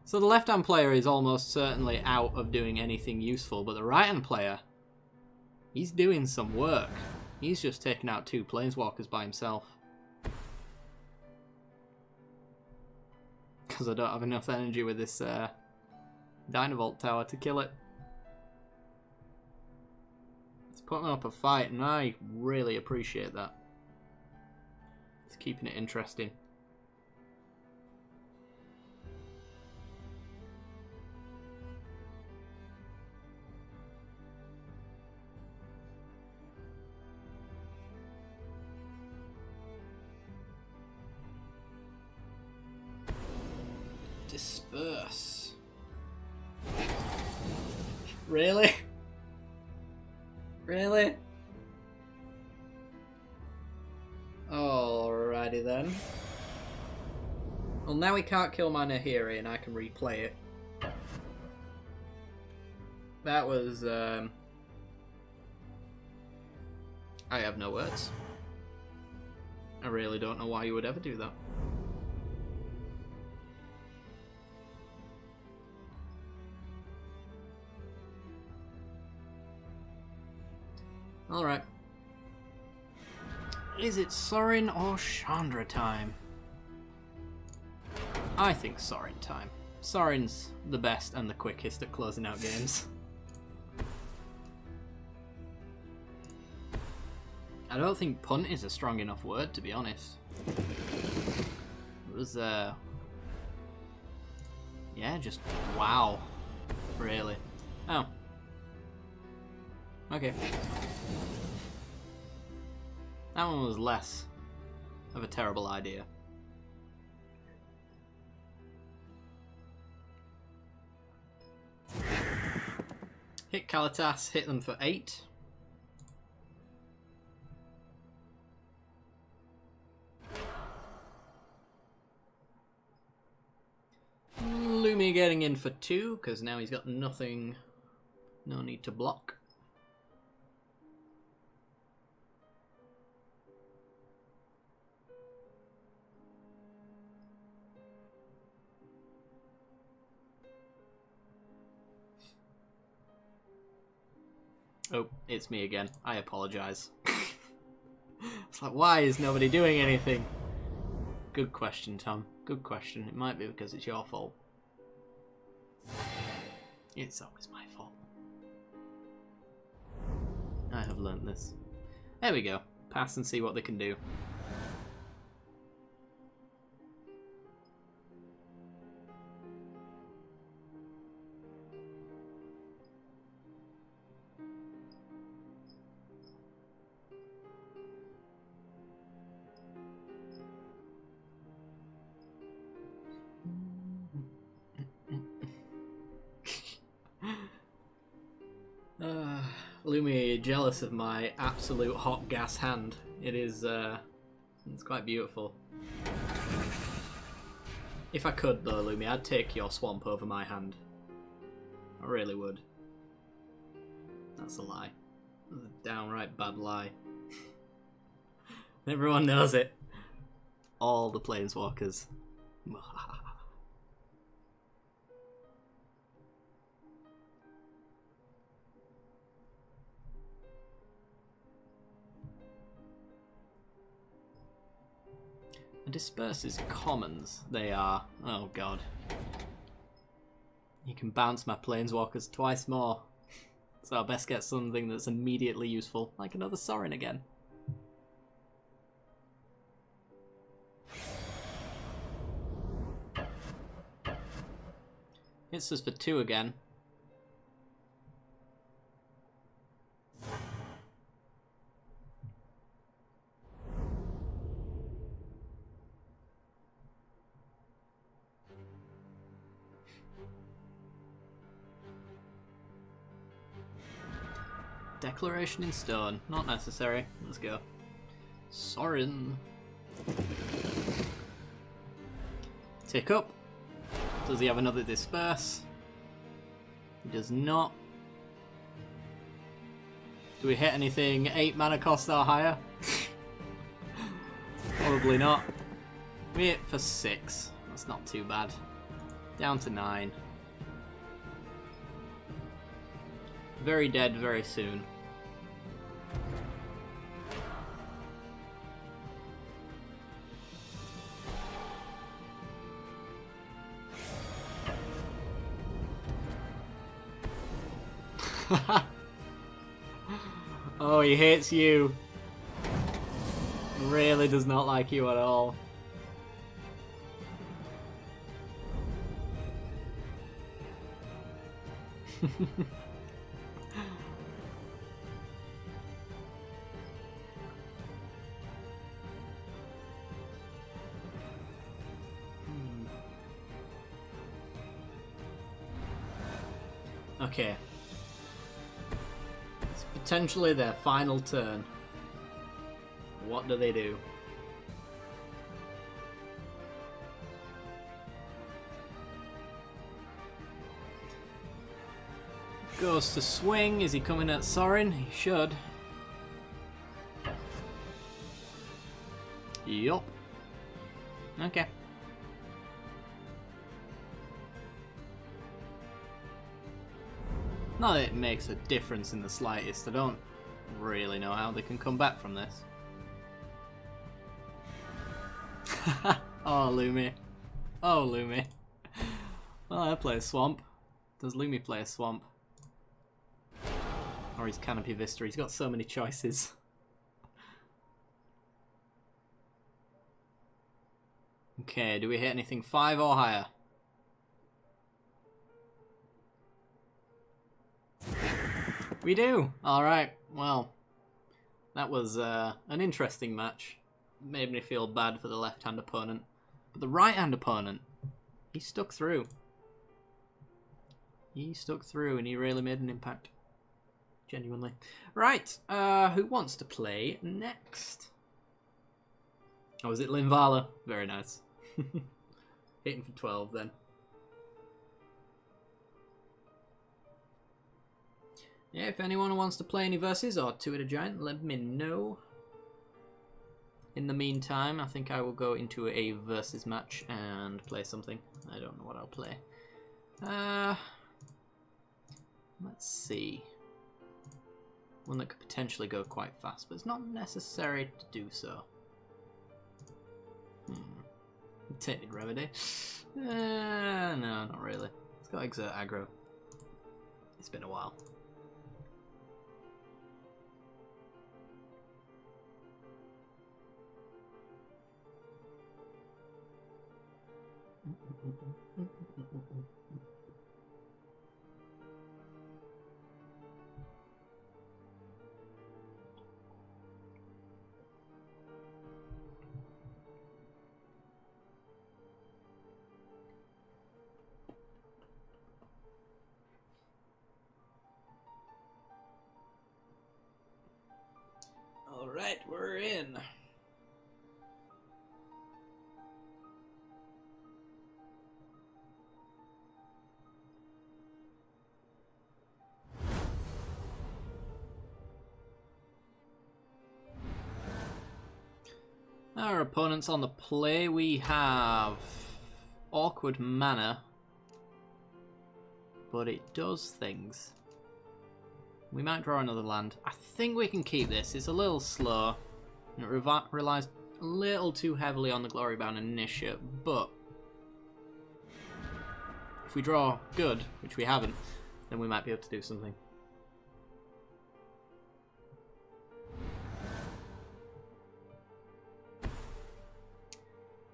So the left-hand player is almost certainly out of doing anything useful, but the right-hand player, he's doing some work. He's just taken out 2 Planeswalkers by himself. Because I don't have enough energy with this Dynavolt Tower to kill it. It's putting up a fight, and I really appreciate that. It's keeping it interesting. Disperse. Really? Really? Alrighty then. Well, now we can't kill my Nahiri and I can replay it. That was, I have no words. I really don't know why you would ever do that. Alright. Is it Sorin or Chandra time? I think Sorin time. Sorin's the best and the quickest at closing out games. I don't think punt is a strong enough word, to be honest. It was, yeah, just wow. Really. Oh. Okay. That one was less of a terrible idea. Hit Kalitas, hit them for 8. Lumi getting in for 2, because now he's got nothing, no need to block. Oh, it's me again. I apologize. It's like, why is nobody doing anything? Good question, Tom. Good question. It might be because it's your fault. It's always my fault. I have learnt this. There we go. Pass and see what they can do. Lumi, jealous of my absolute hot gas hand. It is, it's quite beautiful. If I could though, Lumi, I'd take your swamp over my hand. I really would. That's a lie. That's a downright bad lie. Everyone knows it. All the planeswalkers. Disperses commons. They are. Oh god. You can bounce my planeswalkers twice more. So I best get something that's immediately useful, like another Sorin again. Hits us for 2 again. Declaration in stone. Not necessary. Let's go. Sorin. Tick up. Does he have another disperse? He does not. Do we hit anything 8 mana cost or higher? Probably not. We hit for 6. That's not too bad. Down to 9. Very dead very soon. Oh, he hates you. Really does not like you at all. Okay. It's potentially their final turn. What do they do? Goes to swing. Is he coming at Sorin? He should. Yup. Okay. Not that it makes a difference in the slightest. I don't really know how they can come back from this. Oh, Lumi. Oh, Lumi. Well, I play a swamp. Does Lumi play a swamp? Or his Canopy Vista? He's got so many choices. Okay, do we hit anything 5 or higher? We do! Alright, well, that was an interesting match. Made me feel bad for the left-hand opponent. But the right-hand opponent, he stuck through. He stuck through and he really made an impact. Genuinely. Right, who wants to play next? Oh, is it Linvala? Very nice. Hitting for 12 then. Yeah, if anyone wants to play any verses or two at a giant, let me know. In the meantime, I think I will go into a versus match and play something. I don't know what I'll play. Let's see. One that could potentially go quite fast, but it's not necessary to do so. Tainted Remedy? No, not really. It's got Exert Aggro. It's been a while. All right, we're in. Our opponents on the play, we have awkward mana, but it does things. We might draw another land. I think we can keep this. It's a little slow, and it relies a little too heavily on the Glorybound Initiate, but if we draw good, which we haven't, then we might be able to do something.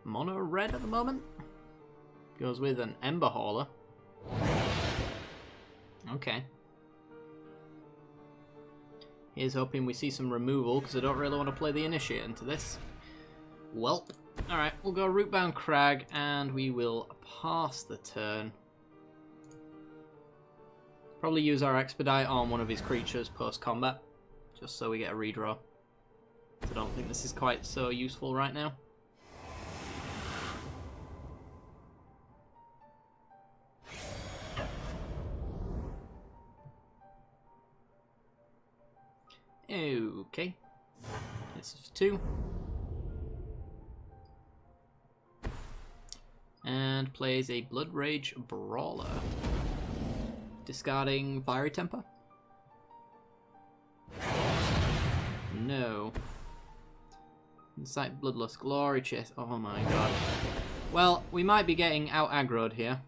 Mono red at the moment. Goes with an Ember Hauler. Okay. Here's hoping we see some removal, because I don't really want to play the Initiate into this. Welp. Alright, we'll go Rootbound Crag, and we will pass the turn. Probably use our Expedite on one of his creatures post-combat, just so we get a redraw. I don't think this is quite so useful right now. Okay, this is 2. And plays a Blood Rage Brawler. Discarding Fiery Temper? No. Incite Bloodlust, Glory Chase. Oh my god. Well, we might be getting out aggroed here.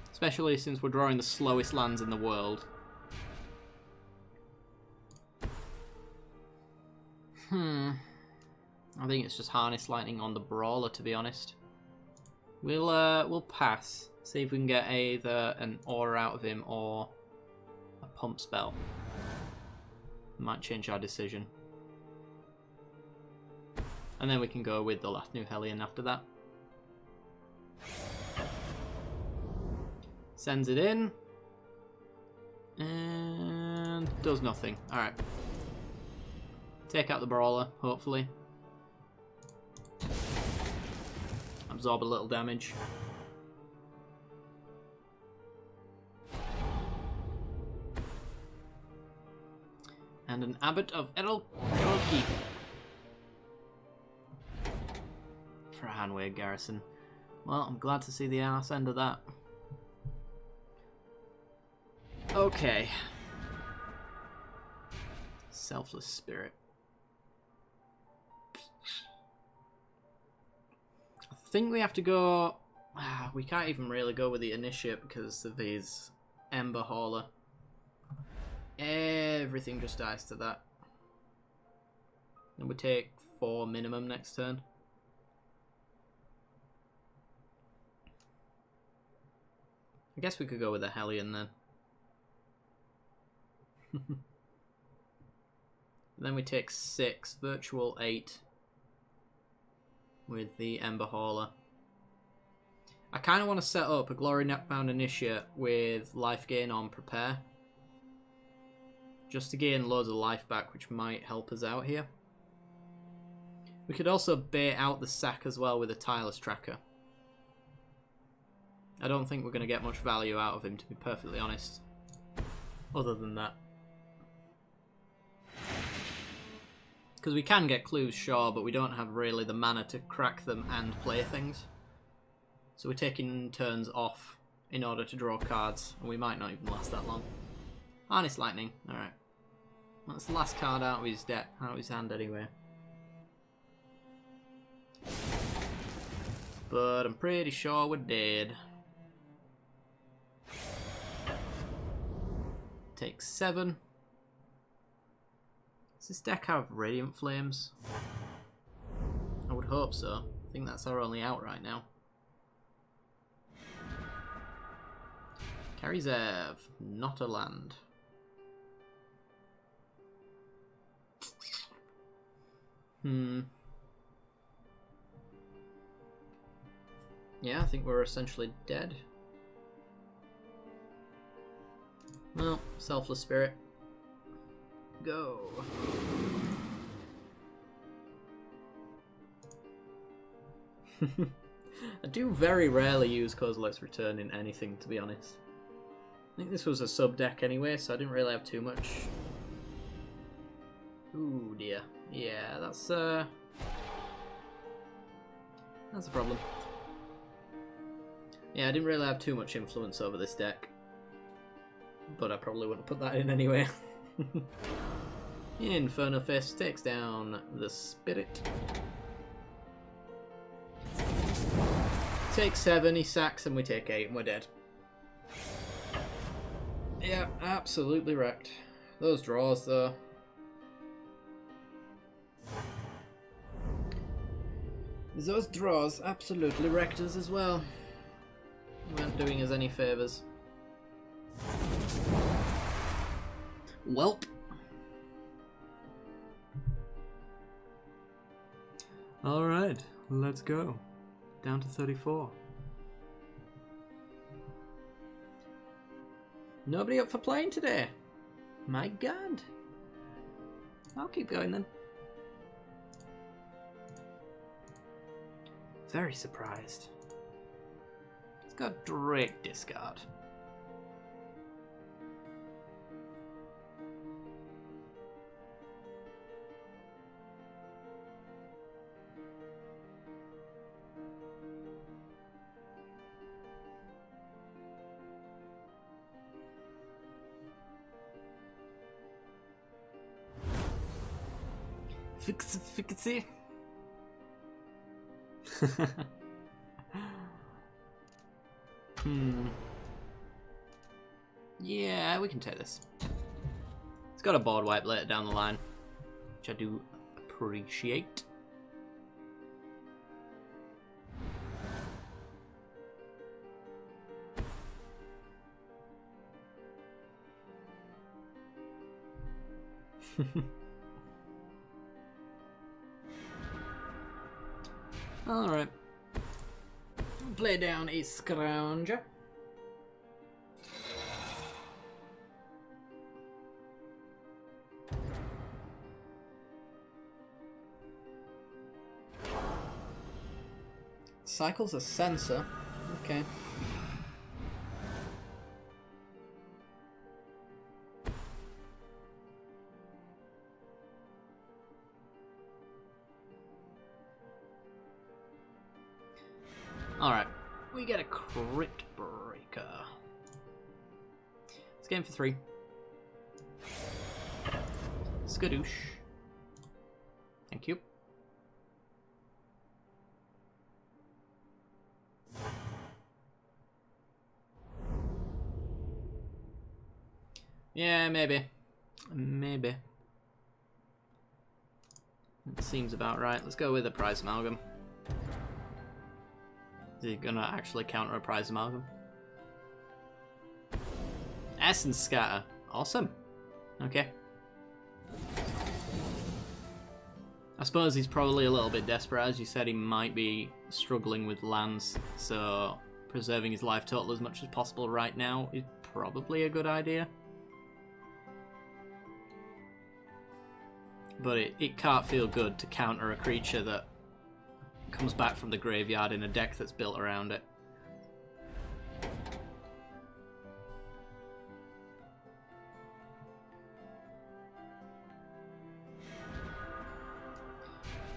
Especially since we're drawing the slowest lands in the world. I think it's just Harness Lightning on the Brawler, to be honest. We'll pass. See if we can get either an Aura out of him or a Pump Spell. Might change our decision. And then we can go with the last new Hellion after that. Sends it in. And does nothing. Alright. Take out the Brawler, hopefully. Absorb a little damage. And an Abbot of Errol-Keep. For a Hanway Garrison. Well, I'm glad to see the arse end of that. Okay. Selfless Spirit. I think we have to go... we can't even really go with the Initiate because of his Ember Hauler. Everything just dies to that. And we take 4 minimum next turn. I guess we could go with a Hellion then. Then we take 6, virtual 8 with the Ember Hauler. I kind of want to set up a Glorybound Initiate with life gain on Prepare. Just to gain loads of life back, which might help us out here. We could also bait out the sack as well with a Tireless Tracker. I don't think we're going to get much value out of him, to be perfectly honest. Other than that. Because we can get clues, sure, but we don't have really the mana to crack them and play things. So we're taking turns off in order to draw cards, and we might not even last that long. Harness Lightning, alright. That's the last card out of his deck, out of his hand anyway. But I'm pretty sure we're dead. Take 7. Does this deck have Radiant Flames? I would hope so. I think that's our only out right now. Carries Ev, not a land. Yeah, I think we're essentially dead. Well, Selfless Spirit. Go. I do very rarely use Kozilek's Return in anything, to be honest. I think this was a sub deck anyway, so I didn't really have too much. Ooh dear. Yeah, that's a problem. Yeah, I didn't really have too much influence over this deck. But I probably wouldn't put that in anyway. Inferno Fist takes down the Spirit. Take 7, he sacks, and we take 8, and we're dead. Yeah, absolutely wrecked. Those draws, though. Those draws absolutely wrecked us as well. Weren't doing us any favours. Welp. Alright, let's go. Down to 34. Nobody up for playing today. My god. I'll keep going then. Very surprised. It's got Drake discard. Fix it. Yeah, we can take this. It's got a board wipe later down the line, which I do appreciate. Alright. Play down a Scrounger. Cycles a sensor. Okay. Alright, we get a Crypt Breaker. It's game for 3. Skadoosh. Thank you. Yeah, maybe. Maybe. That seems about right. Let's go with a Prize Amalgam. Is he gonna actually counter a Prize Amalgam? Essence Scatter. Awesome. Okay. I suppose he's probably a little bit desperate. As you said, he might be struggling with lands, so preserving his life total as much as possible right now is probably a good idea. But it can't feel good to counter a creature that comes back from the graveyard in a deck that's built around it.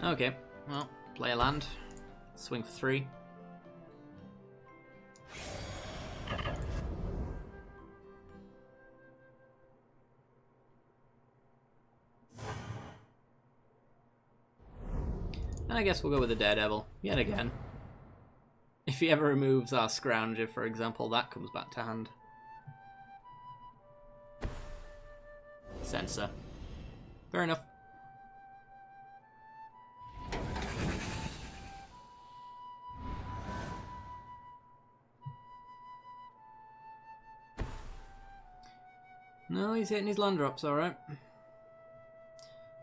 Okay, well, play a land. Swing for 3. And I guess we'll go with the Daredevil, yet again. If he ever removes our Scrounger, for example, that comes back to hand. Censor. Fair enough. No, he's hitting his land drops, alright.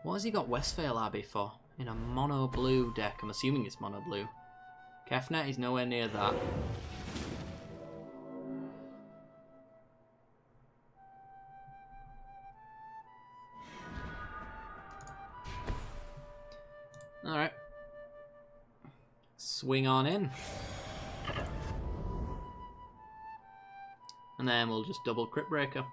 What has he got Westphale Abbey for? In a mono blue deck. I'm assuming it's mono blue. Kefnet, he's nowhere near that. Alright. Swing on in. And then we'll just double Crypt Breaker.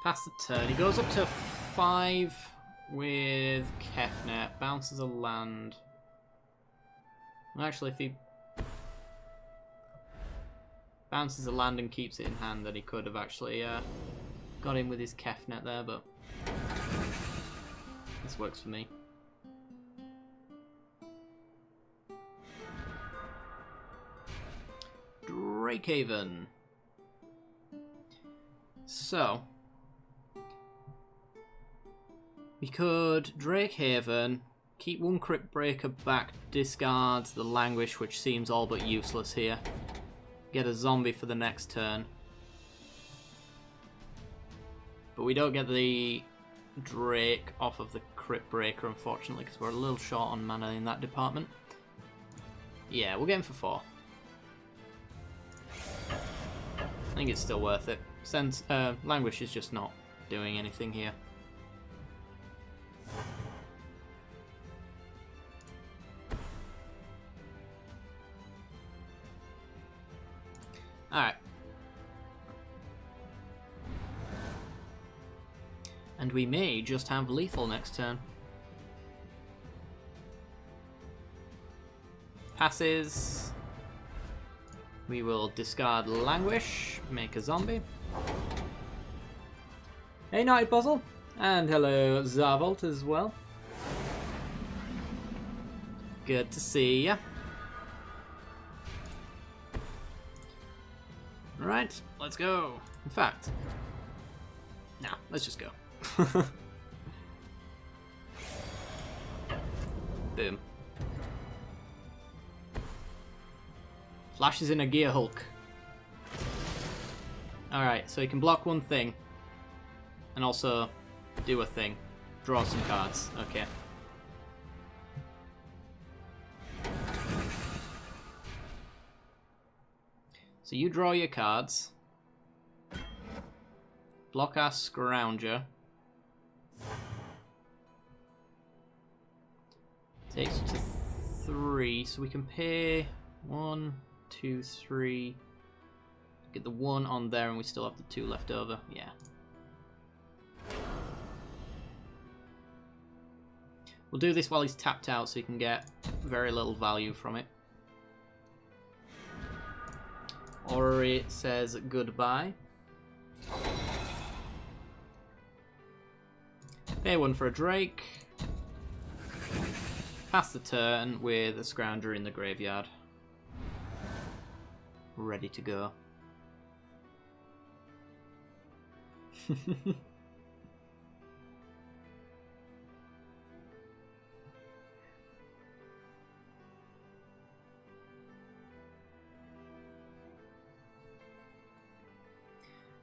Pass the turn. He goes up to 5 with Kefnet. Bounces a land. Actually, if he bounces a land and keeps it in hand, then he could have actually got in with his Kefnet there, but this works for me. Drakehaven. So we could Drakehaven, keep 1 Crypt Breaker back, discards the Languish, which seems all but useless here. Get a zombie for the next turn. But we don't get the Drake off of the Crypt Breaker, unfortunately, because we're a little short on mana in that department. Yeah, we'll get him for 4. I think it's still worth it. Since Languish is just not doing anything here. Alright. And we may just have lethal next turn. Passes. We will discard Languish, make a zombie. Hey, Night Puzzle. And hello, Zarvolt as well. Good to see ya. Alright, let's go. In fact, nah, let's just go. Boom. Flashes in a Gear Hulk. Alright, so he can block 1 thing. And also do a thing. Draw some cards. Okay. So you draw your cards. Block our Scrounger. Takes you to 3, so we can pay 1, 2, 3. Get the 1 on there, and we still have the 2 left over. Yeah. We'll do this while he's tapped out, so you can get very little value from it. Ori says goodbye. Pay 1 for a Drake. Pass the turn with a Scrounger in the graveyard. Ready to go.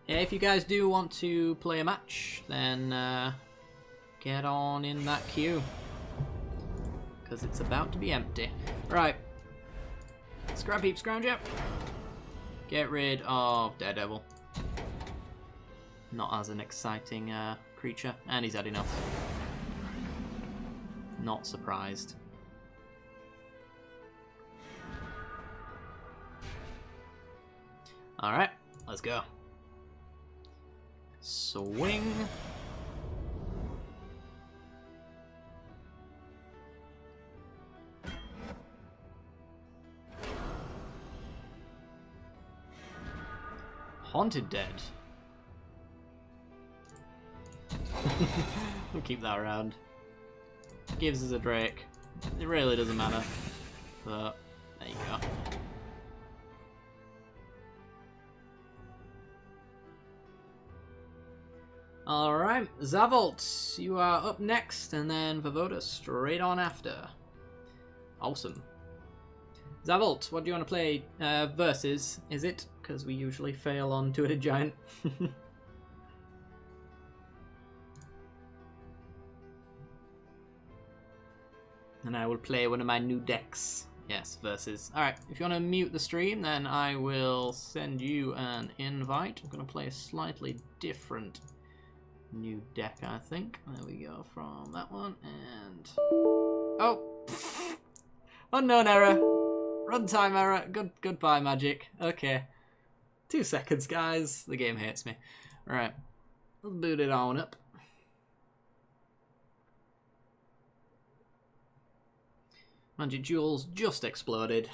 Yeah, if you guys do want to play a match, then get on in that queue. Because it's about to be empty. Right. Scrap Heap Scrounger. Get rid of Daredevil. Not as an exciting creature. And he's had enough. Not surprised. Alright, let's go. Swing. Haunted Dead. We'll keep that around. Gives us a Drake. It really doesn't matter. But there you go. Alright, Zavolt, you are up next, and then Vavoda straight on after. Awesome. Zavolt, what do you want to play versus, is it? Because we usually fail on Two-Headed Giant. And I will play one of my new decks. Yes, versus. Alright, if you want to mute the stream, then I will send you an invite. I'm going to play a slightly different new deck, I think. There we go from that one, and... Oh! Unknown error! Runtime error! Goodbye, Magic. Okay. 2 seconds, guys. The game hates me. Alright. Let's boot it on up. Magic Duels just exploded.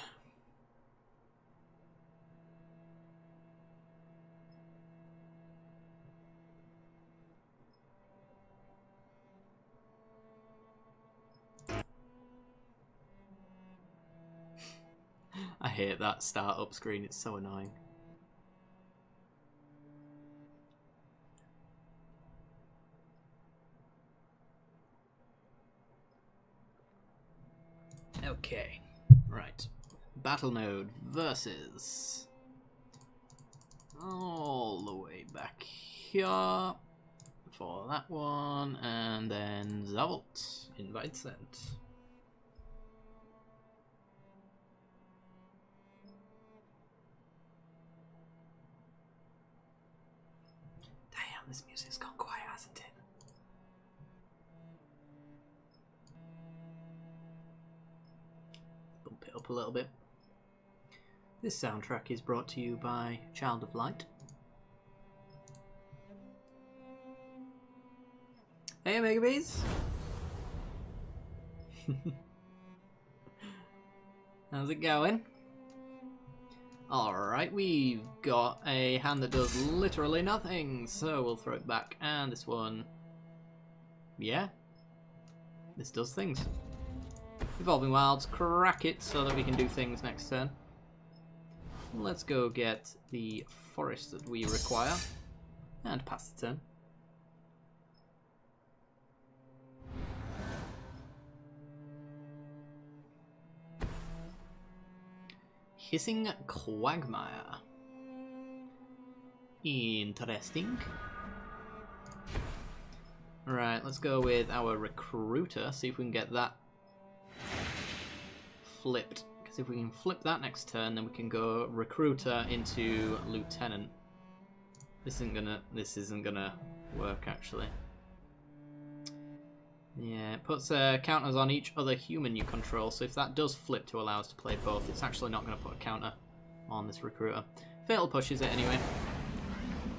I hate that start-up screen, it's so annoying. Okay, right. Battle mode versus... all the way back here for that one, and then Zavolt, invite sent. Damn, this music's gone quiet, hasn't it? Bump it up a little bit. This soundtrack is brought to you by Child of Light. Hey, Omega Bees! How's it going? Alright, we've got a hand that does literally nothing, so we'll throw it back. And this one... yeah. This does things. Evolving Wilds, crack it so that we can do things next turn. Let's go get the forest that we require. And pass the turn. Hissing Quagmire. Interesting. Right, let's go with our Recruiter, see if we can get that flipped. Because if we can flip that next turn, then we can go Recruiter into Lieutenant. This isn't gonna work, actually. Yeah, it puts counters on each other human you control, so if that does flip to allow us to play both, it's actually not going to put a counter on this Recruiter. Fatal pushes it anyway.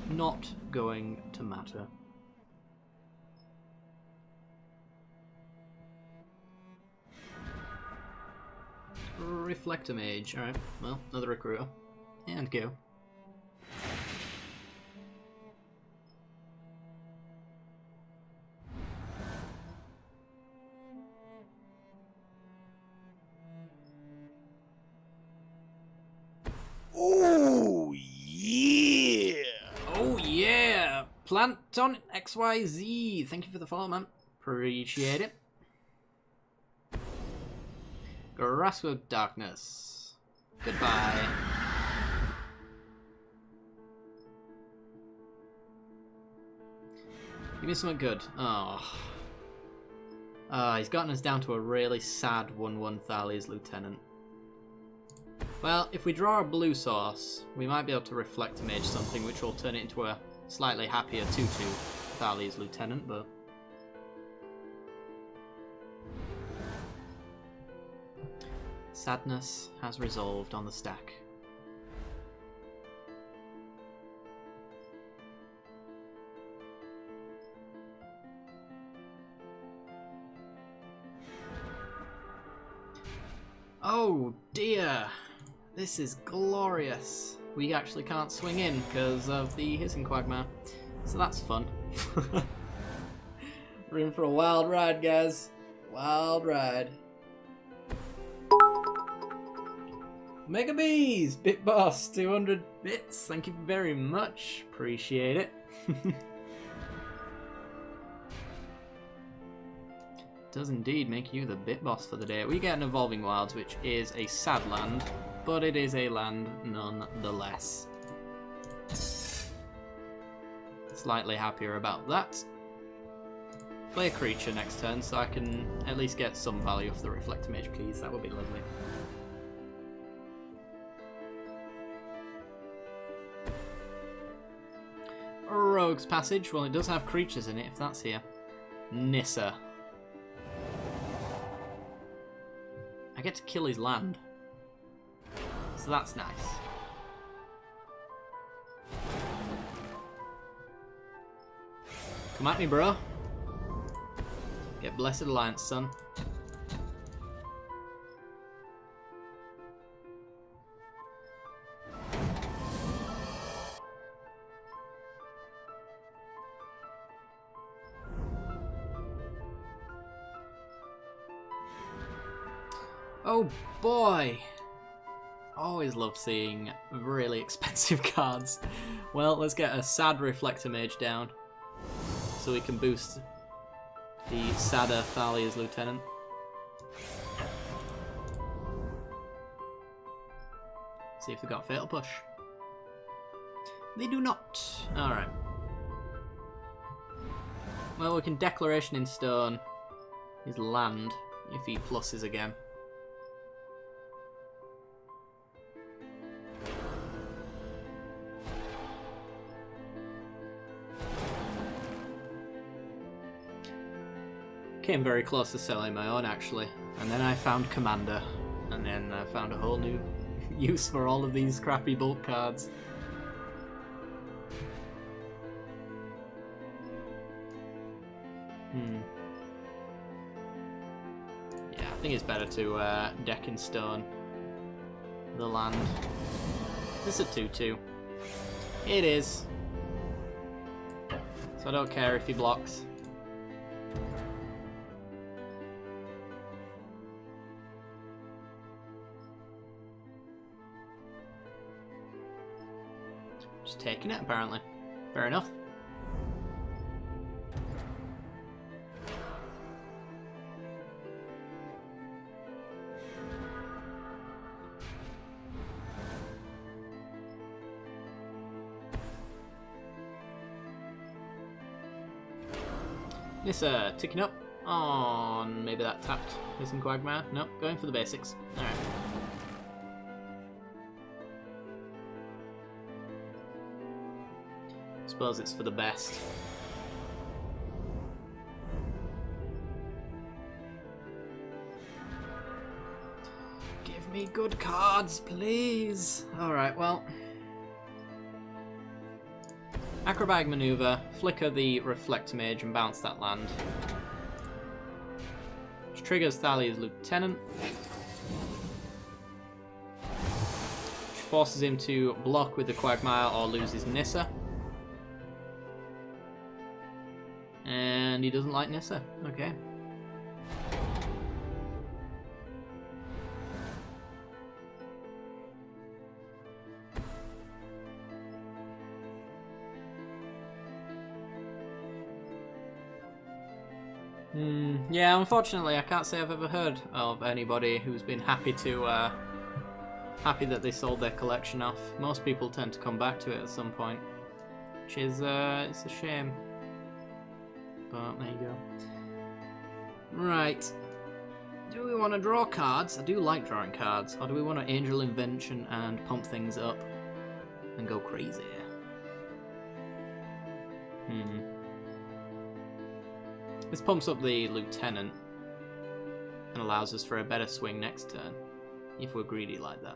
Not going to matter. Reflector Mage. Alright, well, another Recruiter. And go. Oh yeah! Oh yeah! Planton XYZ. Thank you for the follow, man. Appreciate it. Grasp of Darkness. Goodbye. Give me something good. Oh. He's gotten us down to a really sad 1/1 Thalia's Lieutenant. Well, if we draw a blue source, we might be able to Reflect Mage something, which will turn it into a slightly happier 2/2 Thalia's Lieutenant, but... sadness has resolved on the stack. Oh dear! This is glorious. We actually can't swing in because of the Hissing Quagmire. So that's fun. We're in for a wild ride, guys. Wild ride. Mega Bees! Bit Boss, 200 bits. Thank you very much. Appreciate it. Does indeed make you the Bit Boss for the day. We get an Evolving Wilds, which is a sad land, but it is a land nonetheless. Slightly happier about that. Play a creature next turn so I can at least get some value off the Reflector Mage, please. That would be lovely. Rogue's Passage. Well, it does have creatures in it, if that's here. Nissa. I get to kill his land. So that's nice. Come at me, bro. Get Blessed Alliance, son. Oh boy! Always love seeing really expensive cards. Well, let's get a sad Reflector Mage down so we can boost the sadder Thalia's Lieutenant. See if they've got Fatal Push. They do not. Alright. Well, we can Declaration in Stone his land if he pluses again. Came very close to selling my own, actually, and then I found Commander, and then I found a whole new use for all of these crappy bulk cards. Yeah, I think it's better to deck in stone the land. This is a 2/2. It is. So I don't care if he blocks. Just taking it, apparently. Fair enough. Nissa, ticking up on maybe that tapped missing Quagmire. Nope, going for the basics. Alright. Suppose it's for the best. Give me good cards, please. Alright, well. Acrobatic Maneuver, flicker the Reflector Mage and bounce that land. Which triggers Thalia's Lieutenant. Which forces him to block with the Quagmire or lose his Nissa. And he doesn't like Nissa. Okay. Yeah, unfortunately, I can't say I've ever heard of anybody who's been happy to happy that they sold their collection off. Most people tend to come back to it at some point, which is it's a shame. But there you go. Right. Do we want to draw cards? I do like drawing cards. Or do we want to Angel Invention and pump things up and go crazy? This pumps up the Lieutenant and allows us for a better swing next turn, if we're greedy like that.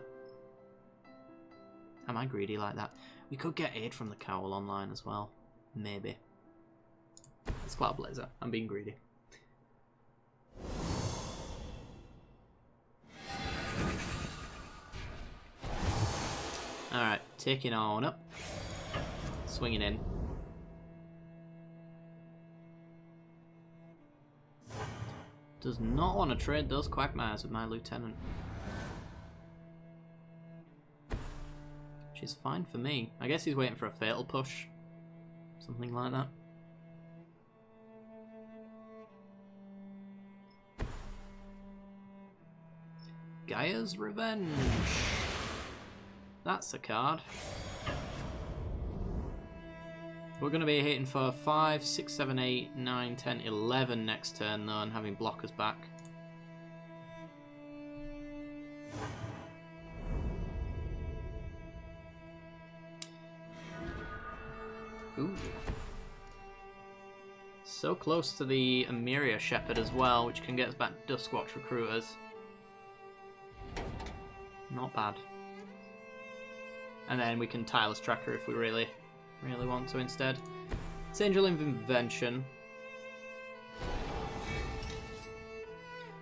Am I greedy like that? We could get aid from the Cowl online as well. Maybe. It's Cloud Blazer. I'm being greedy. Alright, taking on up. Swinging in. Does not want to trade those Quagmires with my Lieutenant. which is fine for me. I guess he's waiting for a fatal push. Something like that. Gaia's Revenge. That's a card. We're going to be hitting for 5, 6, 7, 8, 9, 10, 11 next turn though, and having blockers back. Ooh. So close to the Emiria Shepherd as well, which can get us back Duskwatch Recruiters. Not bad. And then we can Tireless Tracker if we really want to instead. It's Angel of Invention.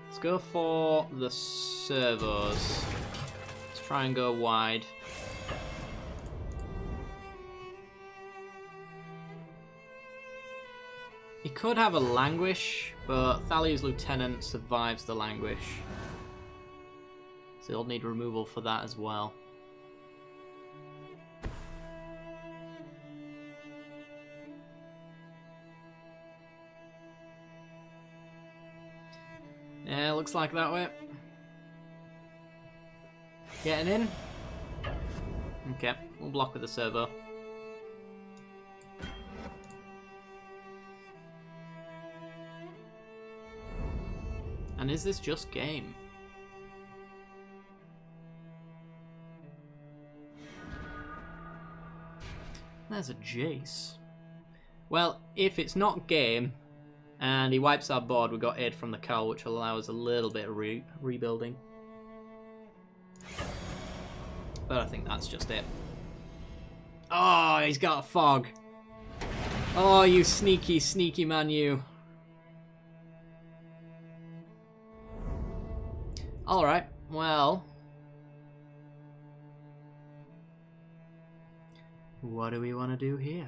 Let's go for the servos. Let's try and go wide. He could have a Languish, but Thalia's Lieutenant survives the Languish. So he'll need removal for that as well. Yeah, looks like that way. Getting in. Okay, we'll block with the servo. And is this just game? There's a Jace. Well, if it's not game, and he wipes our board, we got aid from the cowl, which will allow us a little bit of rebuilding. But I think that's just it. Oh, he's got a fog. Oh, you sneaky, sneaky man, you. Alright, well. What do we want to do here?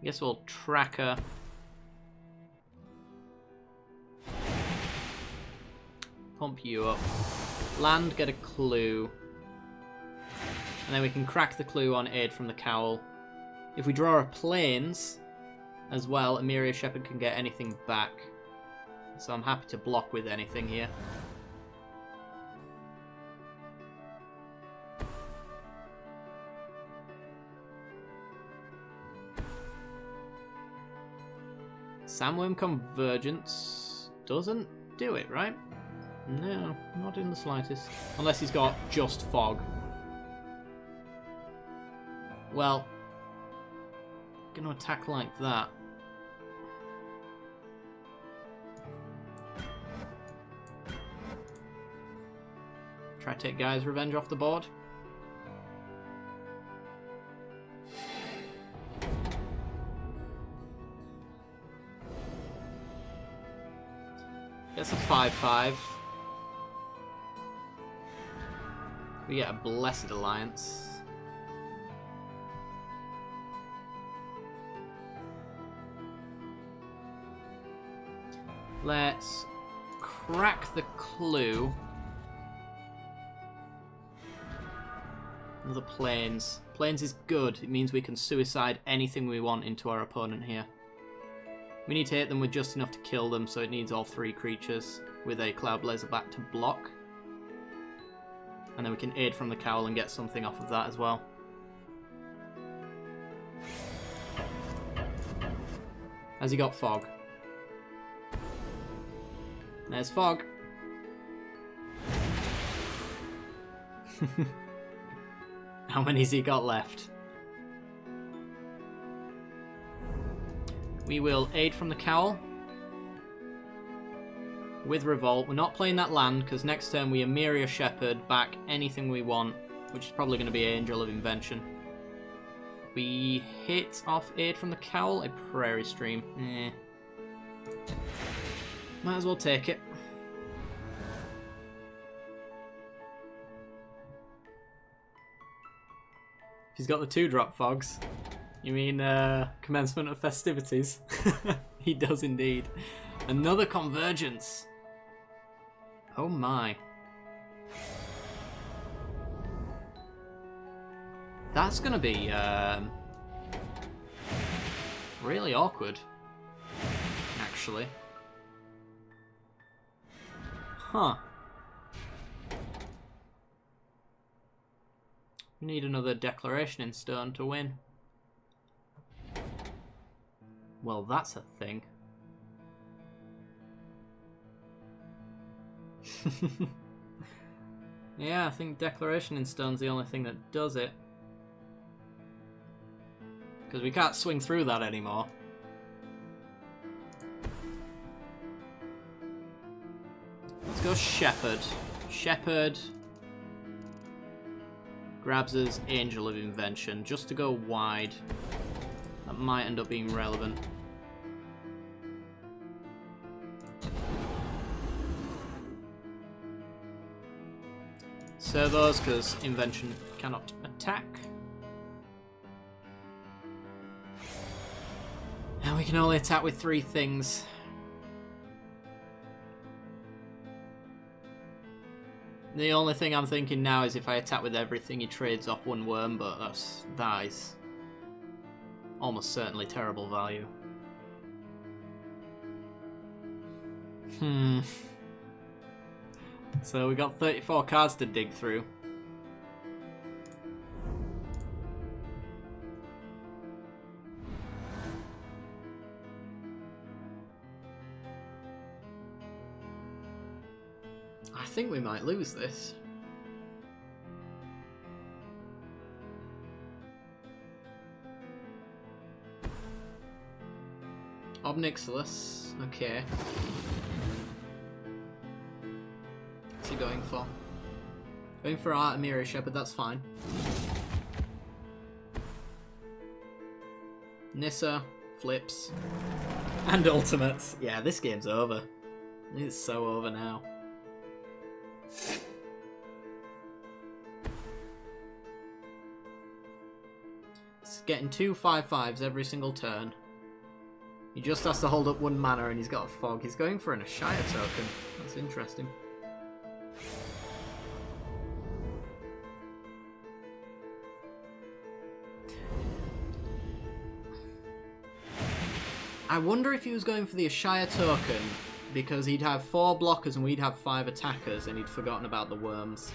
I guess we'll Tracker. Pump you up. Land, get a clue. And then we can crack the clue on aid from the cowl. If we draw a plains as well, Emiria Shepherd can get anything back. So I'm happy to block with anything here. Sandworm Convergence doesn't do it, right? No, not in the slightest. Unless he's got just fog. Well, gonna attack like that. Try to take Gaia's Revenge off the board. It's a 5/5. We get a Blessed Alliance. Let's crack the clue. Another Plains. Plains is good. It means we can suicide anything we want into our opponent here. We need to hit them with just enough to kill them, so it needs all 3 creatures with a Cloud Blazer back to block. And then we can aid from the cowl and get something off of that as well. Has he got fog? There's fog. How many's he got left? We will aid from the cowl with Revolt. We're not playing that land because next turn we Emiria Shepherd back anything we want, which is probably going to be Angel of Invention. We hit off aid from the cowl, a Prairie Stream. Might as well take it. He's got the 2-drop fogs. You mean commencement of festivities? He does indeed. Another Convergence. Oh my. That's gonna be really awkward, actually. Huh. We need another declaration in stone to win. Well, that's a thing. Yeah, I think declaration in stone's the only thing that does it. Because we can't swing through that anymore. Let's go Shepherd. Shepherd grabs us Angel of Invention just to go wide. That might end up being relevant. Servos, because Invention cannot attack. And we can only attack with 3 things. The only thing I'm thinking now is if I attack with everything, he trades off 1 worm, but that is almost certainly terrible value. So we got 34 cards to dig through. I think we might lose this. Obnixilis, okay. What's he going for? Going for Artemira Shepherd, that's fine. Nissa, flips, and ultimates. Yeah, this game's over. It's so over now. It's getting 2 5/5s every single turn. He just has to hold up 1 mana and he's got a fog. He's going for an Ashaya token. That's interesting. I wonder if he was going for the Ashaya token because he'd have 4 blockers and we'd have 5 attackers and he'd forgotten about the worms.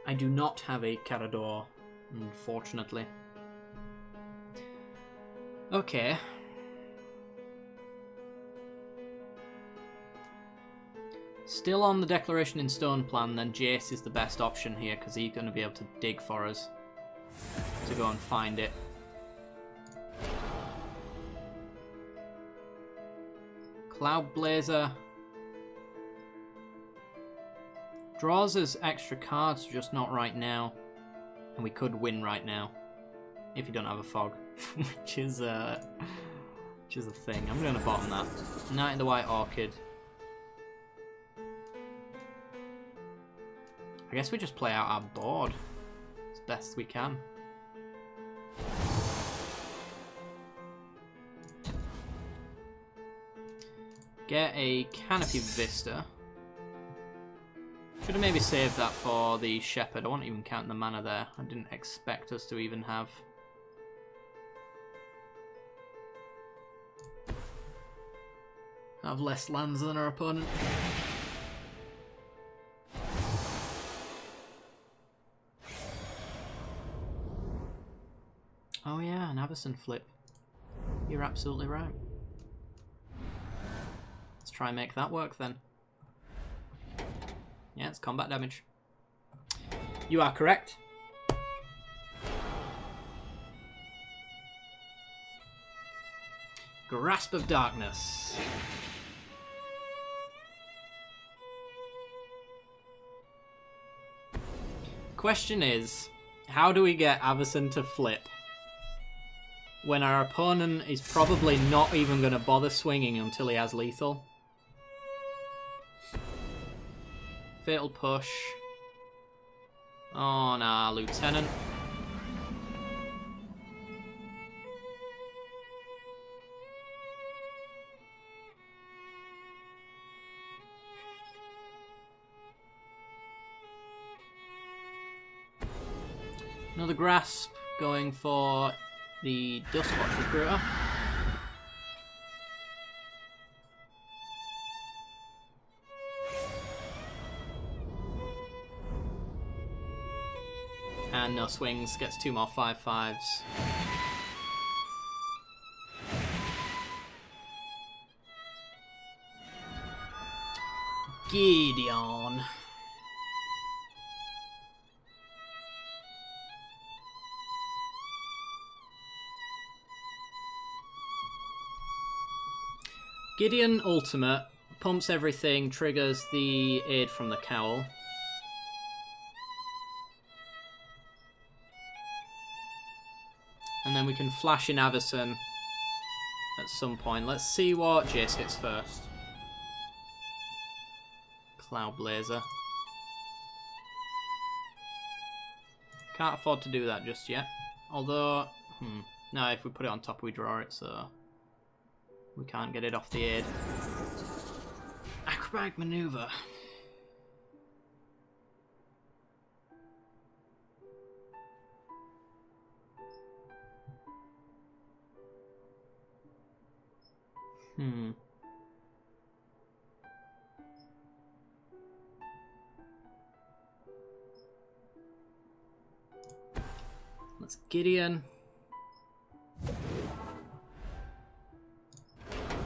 I do not have a Carador, unfortunately. Okay. Still on the Declaration in Stone plan, then Jace is the best option here because he's going to be able to dig for us to go and find it. Cloud Blazer draws us extra cards, just not right now. And we could win right now if you don't have a fog, which is a thing. I'm going to bottom that. Knight in the White Orchid. I guess we just play out our board as best we can. Get a Canopy Vista. Should have maybe saved that for the Shepherd. I wasn't even counting the mana there. I didn't expect us to even have... less lands than our opponent. Oh yeah, an Avacyn flip. You're absolutely right. Let's try and make that work then. Yeah, it's combat damage. You are correct. Grasp of Darkness. Question is, how do we get Avacyn to flip when our opponent is probably not even going to bother swinging until he has lethal? Fatal Push. Oh nah, Lieutenant. Another grasp going for the Dustwatch Recruiter. And no swings, gets 2 more 5/5s. Gideon. Gideon Ultimate pumps everything, triggers the aid from the cowl. And then we can flash in Avison at some point. Let's see what Jace hits first. Cloud Blazer. Can't afford to do that just yet. Although, no, if we put it on top we draw it, so we can't get it off the aid. Acrobatic Maneuver. Let's Gideon.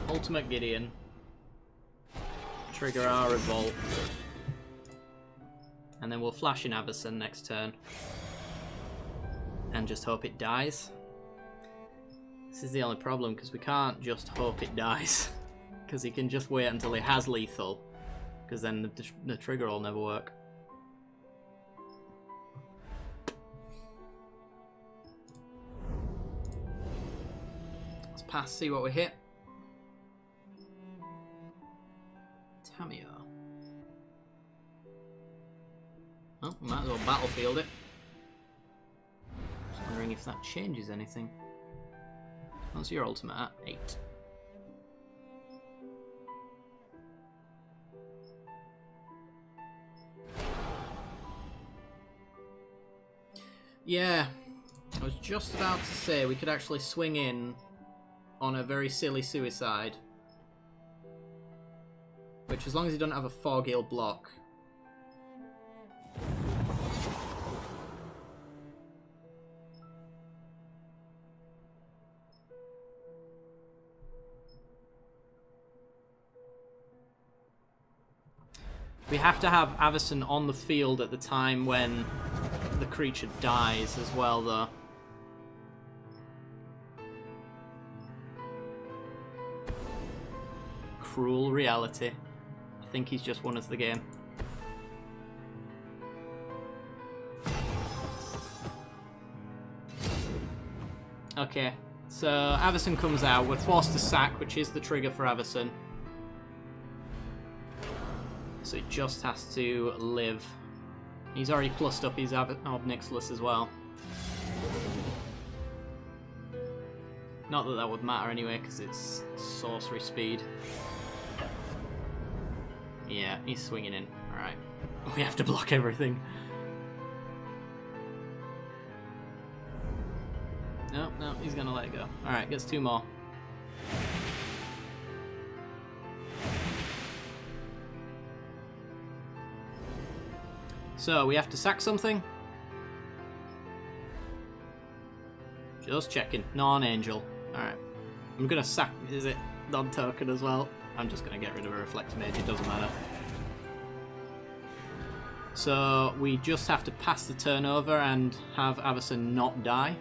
Ultimate Gideon. Trigger our Revolt. And then we'll flash in Avison next turn. And just hope it dies. This is the only problem, because we can't just hope it dies. Because he can just wait until he has lethal. Because then the trigger will never work. Let's pass, see what we hit. Tamio. Oh, we might as well battlefield it. Just wondering if that changes anything. What's your ultimate at? 8. Yeah, I was just about to say we could actually swing in on a very silly suicide. Which, as long as you don't have a 4-gale block. We have to have Avison on the field at the time when the creature dies as well, though. Cruel reality. I think he's just won us the game. Okay, so Avison comes out. We're forced to sack, which is the trigger for Avison. So it just has to live. He's already plussed up his Obnixilis as well. Not that that would matter anyway, because it's sorcery speed. Yeah, he's swinging in. Alright. We have to block everything. No, no, he's going to let it go. Alright, gets 2 more. So, we have to sack something. Just checking. Non-angel. Alright. I'm going to sack... Is it non-token as well? I'm just going to get rid of a Reflector Mage. It doesn't matter. So, we just have to pass the turn over and have Avison not die.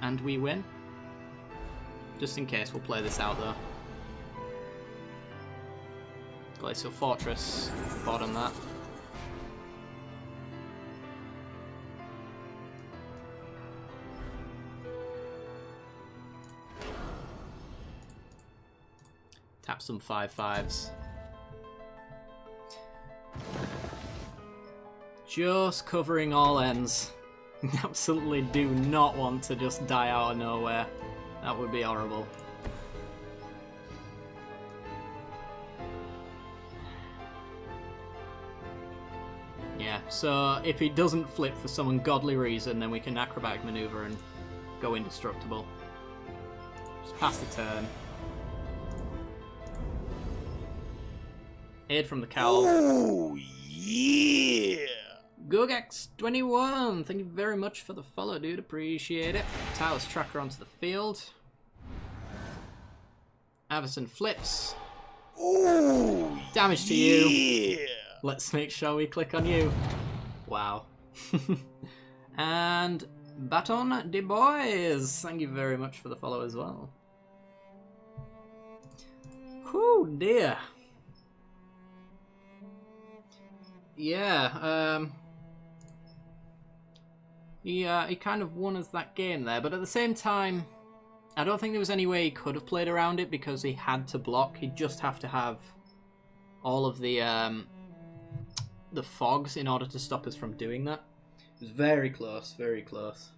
And we win. Just in case, we'll play this out though. Glacial Fortress. Bottom that. Tap some 5/5s. Just covering all ends. Absolutely do not want to just die out of nowhere. That would be horrible. Yeah, so if he doesn't flip for some ungodly reason, then we can acrobatic maneuver and go indestructible. Just pass the turn. Aid from the cowl. Oh, yeah! Gogex21, thank you very much for the follow, dude. Appreciate it. Talos tracker onto the field. Avison flips. Oh, Damage to yeah! you. Let's make sure we click on you. Wow. And Baton de Boys, thank you very much for the follow as well. Whew, dear. Yeah, he kind of won us that game there, but at the same time, I don't think there was any way he could have played around it because he had to block. He'd just have to have all of the fogs in order to stop us from doing that. It was very close, very close.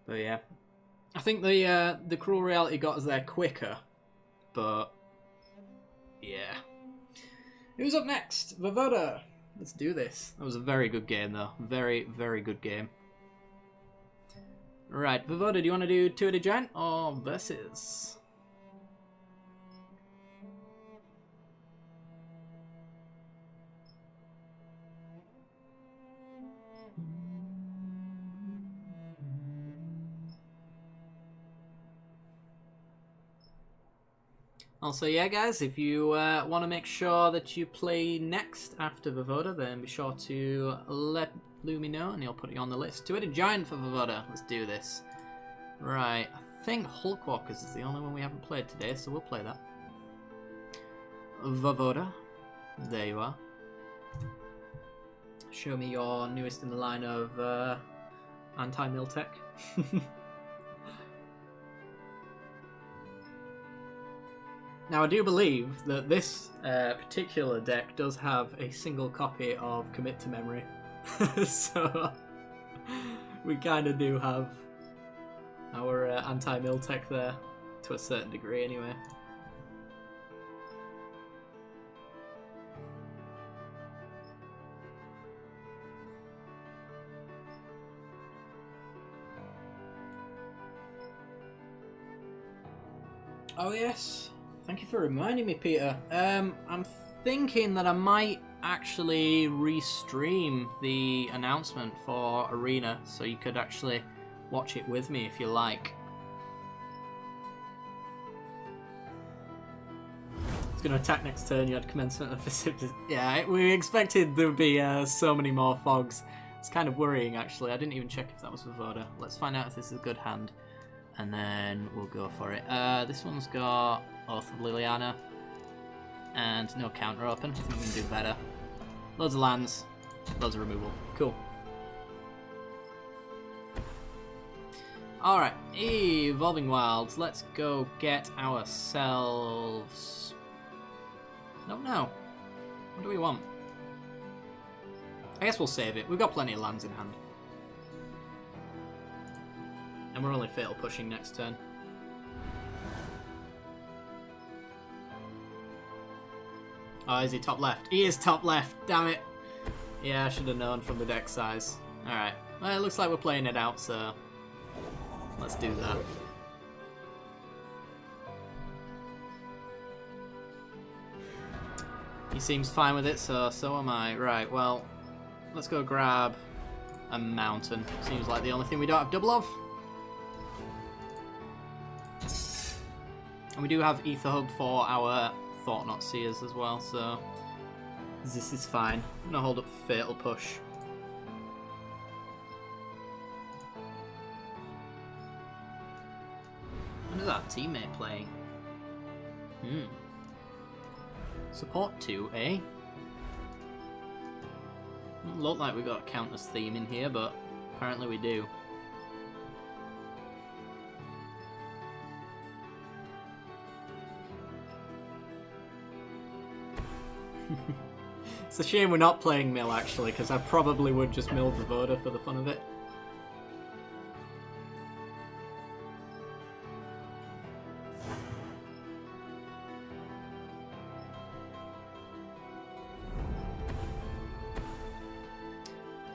But yeah, I think the cruel reality got us there quicker, but yeah. Who's up next? Vovoda. Let's do this. That was a very good game, though. Very, very good game. Right, Vovoda, do you want to do Two-Headed Giant or Versus? Also, yeah, guys, if you want to make sure that you play next after Vovoda, then be sure to let Lumi know, and he'll put you on the list. Two-Headed Giant for Vovoda. Let's do this. Right, I think Hulkwalkers is the only one we haven't played today, so we'll play that. Vovoda. There you are. Show me your newest in the line of anti-Miltech. Now, I do believe that this particular deck does have a single copy of Commit to Memory. So, we kind of do have our anti-Miltech there, to a certain degree anyway. Oh yes. Thank you for reminding me, Peter. I'm thinking that I might actually restream the announcement for Arena, so you could actually watch it with me if you like. It's going to attack next turn. You had commencement of the yeah, we expected there would be so many more fogs. It's kind of worrying, actually. I didn't even check if that was Vovoda. Let's find out if this is a good hand, and then we'll go for it. This one's got Oath of Liliana, and no counter open. I think we can do better. Loads of lands, loads of removal. Cool. Alright, Evolving Wilds. Let's go get ourselves... Don't know. What do we want? I guess we'll save it. We've got plenty of lands in hand. And we're only fatal pushing next turn. Oh, is he top left? He is top left, damn it. Yeah, I should have known from the deck size. Alright, well, it looks like we're playing it out, so let's do that. He seems fine with it, so am I. Right, well, let's go grab a mountain. Seems like the only thing we don't have double of. And we do have Ether Hub for our Thought Not Seers as well, so this is fine. I'm gonna hold up Fatal Push. What is our teammate playing? Support 2, eh? Doesn't look like we got a Countess theme in here, but apparently we do. It's a shame we're not playing Mill, actually, because I probably would just mill Vovoda for the fun of it.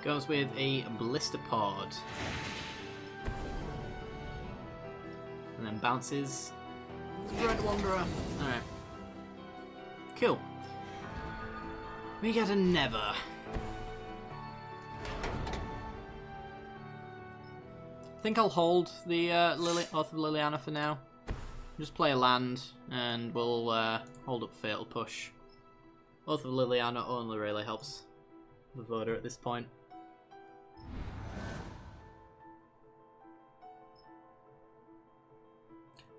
Goes with a Blister Pod. And then bounces. Red Wanderer. Alright. Cool. We get a Never. I think I'll hold the Oath of Liliana for now. Just play a land, and we'll hold up Fatal Push. Oath of Liliana only really helps the voter at this point.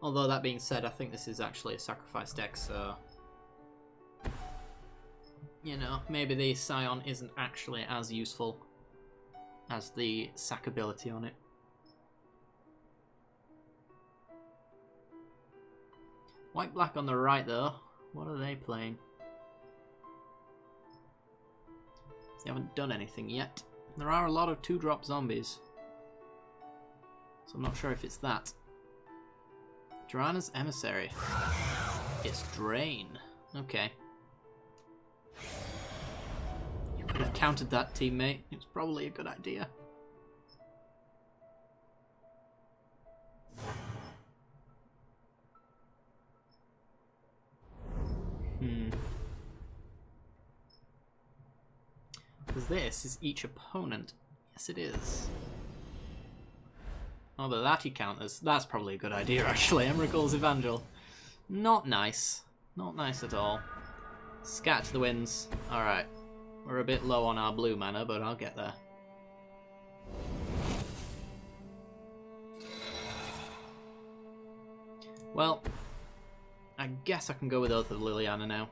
Although that being said, I think this is actually a sacrifice deck, so... You know, maybe the Scion isn't actually as useful as the sack ability on it. White-black on the right, though. What are they playing? They haven't done anything yet. There are a lot of 2-drop zombies. So I'm not sure if it's that. Drana's Emissary. It's Drain. Okay. You could have countered that, teammate. It's probably a good idea. Because this is each opponent. Yes, it is. Although that he counters. That's probably a good idea, actually. Emrakul's Evangel. Not nice. Not nice at all. Scat to the winds. Alright. We're a bit low on our blue mana, but I'll get there. Well, I guess I can go with Oath of Liliana now.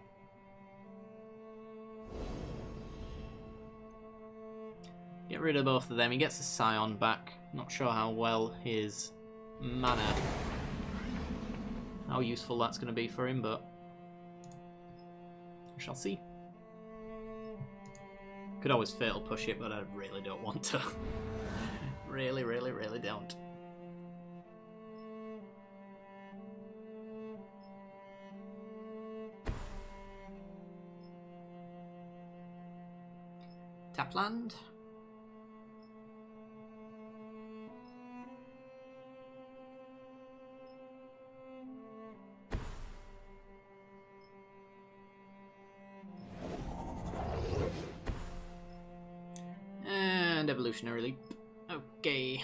Get rid of both of them. He gets a Scion back. Not sure how well his mana, how useful that's going to be for him, but we shall see. Could always Fatal Push it, but I really don't want to. Really don't. Tap land. And Evolutionary Leap. Okay.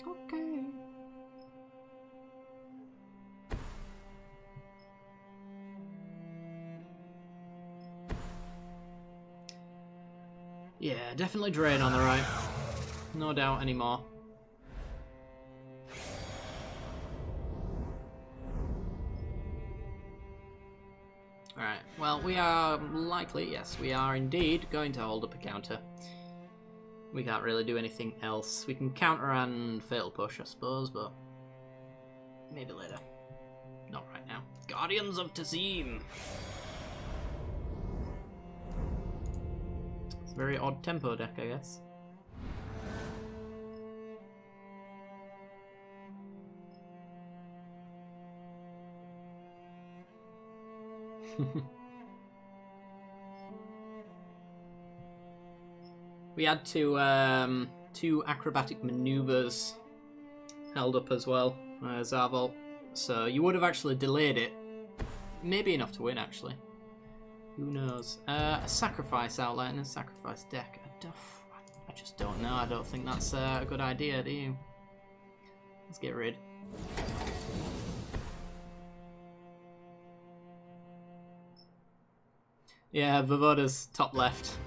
Okay. Yeah, definitely Drain on the right. No doubt anymore. Alright, well, we are likely, yes, we are indeed going to hold up a counter. We can't really do anything else. We can counter and Fatal Push, I suppose, but maybe later. Not right now. Guardians of Tazim! It's a very odd tempo deck, I guess. We had two acrobatic maneuvers held up as well, Zarvol. So you would have actually delayed it. Maybe enough to win, actually. Who knows? A sacrifice outlet and a sacrifice deck. I just don't know. I don't think that's a good idea, do you? Let's get rid. Yeah, Vavoda's top left.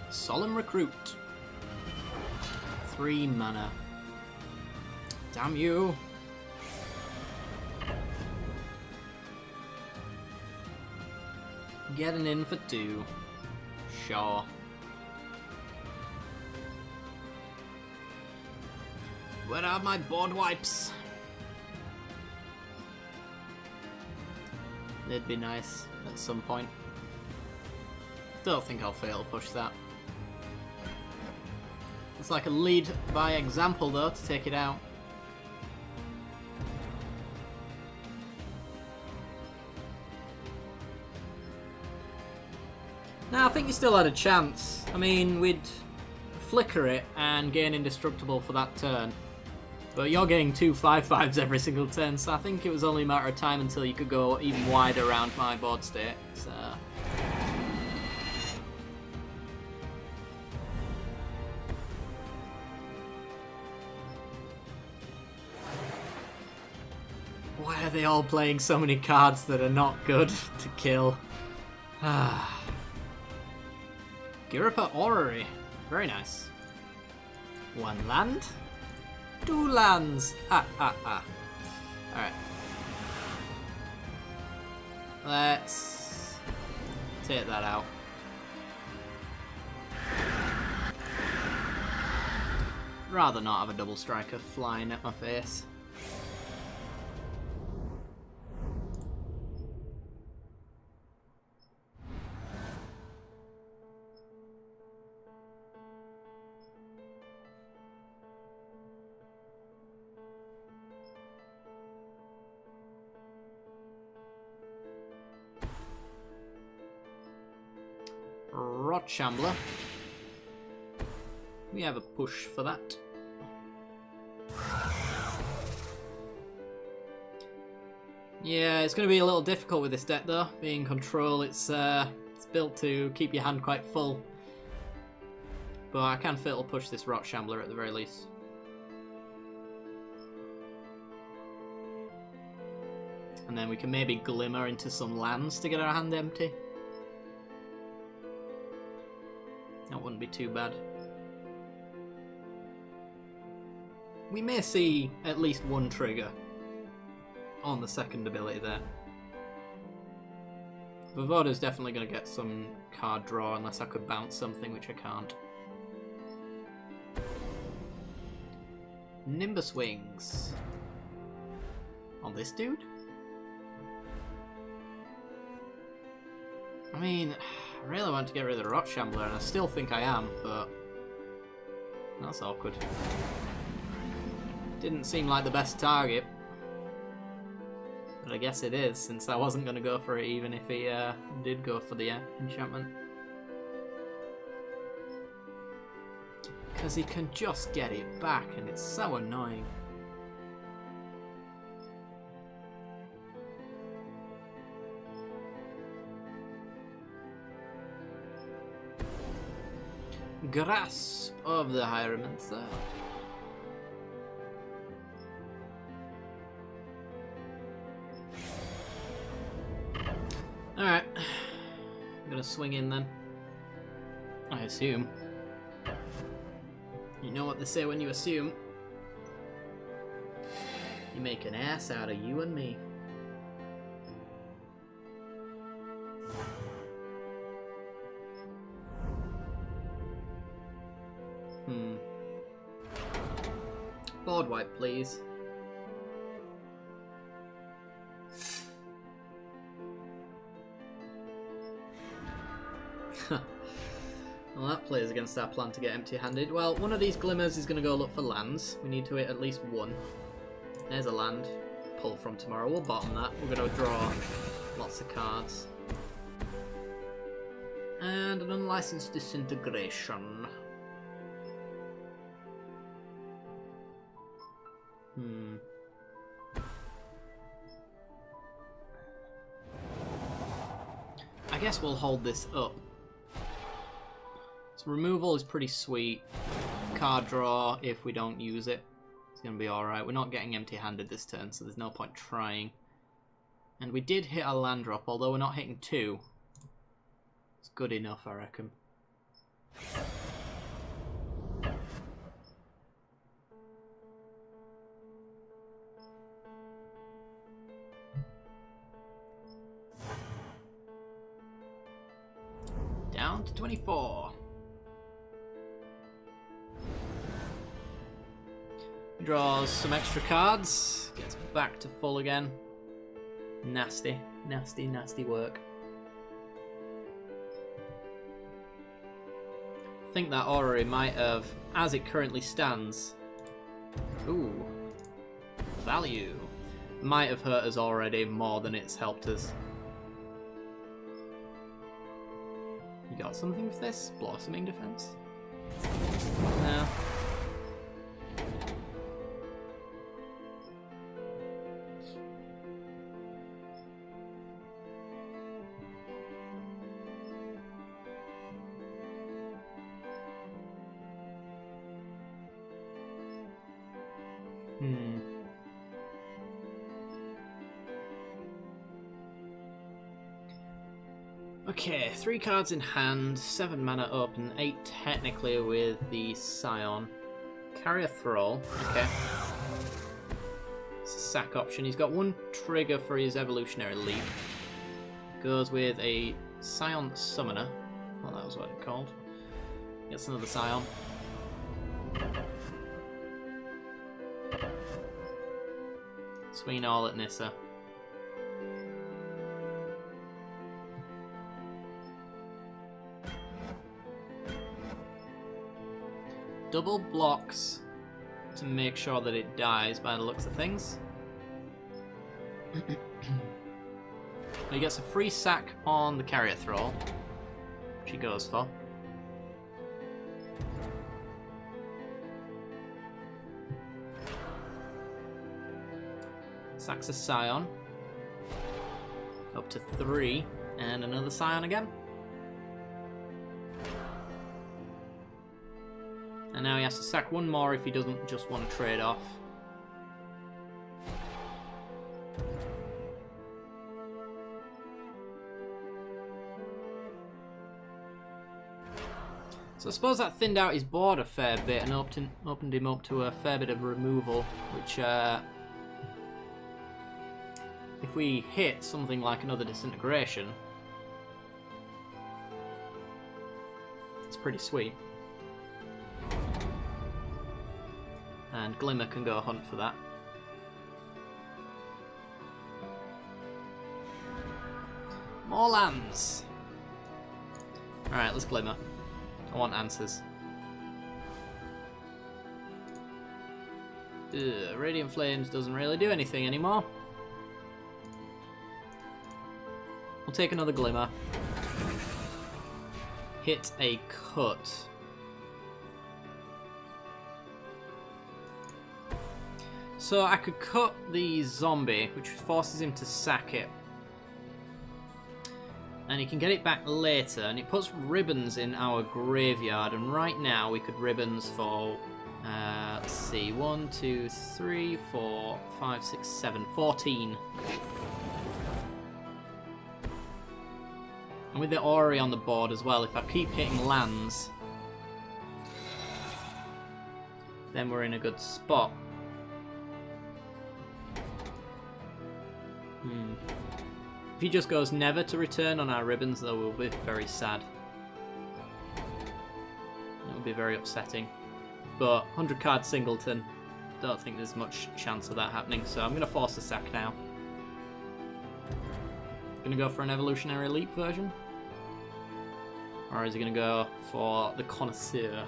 Solemn Recruit. 3 mana. Damn you. Getting in for 2. Sure. Where are my board wipes? It'd be nice at some point. Don't think I'll fail to push that. It's like a lead by example though to take it out. Now I think you still had a chance. I mean, we'd flicker it and gain indestructible for that turn. But you're getting 2 5/5s every single turn, so I think it was only a matter of time until you could go even wider around my board state. So why are they all playing so many cards that are not good to kill? Giripa Orrery. Very nice. 1 land. 2 lands. Alright. Let's take that out. Rather not have a double striker flying at my face. Shambler. We have a push for that. Yeah, it's going to be a little difficult with this deck though. Being control, it's built to keep your hand quite full. But I can fatal push this Rot Shambler at the very least. And then we can maybe glimmer into some lands to get our hand empty. That wouldn't be too bad. We may see at least 1 trigger on the second ability there. Vavoda's definitely going to get some card draw unless I could bounce something, which I can't. Nimbus Wings. On this dude? I mean, I really want to get rid of the Rot Shambler, and I still think I am, but that's awkward. Didn't seem like the best target, but I guess it is, since I wasn't going to go for it even if he did go for the enchantment. Because he can just get it back, and it's so annoying. Grasp of the Hieromancer. Alright. I'm gonna swing in then. I assume. You know what they say when you assume. You make an ass out of you and me. Board wipe, please. Well, that plays against our plan to get empty-handed. Well, one of these glimmers is going to go look for lands. We need to hit at least 1. There's a land. Pull from tomorrow. We'll bottom that. We're going to draw lots of cards. And an unlicensed disintegration. I guess we'll hold this up. So removal is pretty sweet. Card draw if we don't use it. It's going to be alright. We're not getting empty-handed this turn, so there's no point trying. And we did hit a land drop, although we're not hitting 2. It's good enough, I reckon. Down to 24. Draws some extra cards. Gets back to full again. Nasty, nasty, nasty work. I think that orrery might have, as it currently stands, ooh, value, might have hurt us already more than it's helped us. You got something for this? Blossoming defense? No. Okay, 3 cards in hand, 7 mana open, 8 technically with the Scion. Carrier Thrall, okay. It's a sack option. He's got 1 trigger for his evolutionary leap. Goes with a Scion Summoner. Well, that was what it called. Gets another Scion. Swing all at Nissa. Double blocks to make sure that it dies by the looks of things. He gets a free sack on the Carrier Thrall, which he goes for. Sacks a Scion. Up to 3, and another Scion again. And now he has to sack 1 more if he doesn't just want to trade off. So I suppose that thinned out his board a fair bit and opened him up to a fair bit of removal, which if we hit something like another Disintegration, it's pretty sweet. And Glimmer can go hunt for that. More lands! Alright, let's Glimmer. I want answers. Ugh, Radiant Flames doesn't really do anything anymore. We'll take another Glimmer. Hit a cut. So I could cut the zombie, which forces him to sack it. And he can get it back later, and it puts ribbons in our graveyard. And right now we could ribbons for, let's see, 1, 2, 3, 4, 5, 6, 7, 14. And with the Ori on the board as well, if I keep hitting lands, then we're in a good spot. If he just goes never to return on our ribbons, though, we'll be very sad. It will be very upsetting. But 100 card singleton, don't think there's much chance of that happening, so I'm going to force a sack now. Going to go for an evolutionary leap version? Or is he going to go for the connoisseur?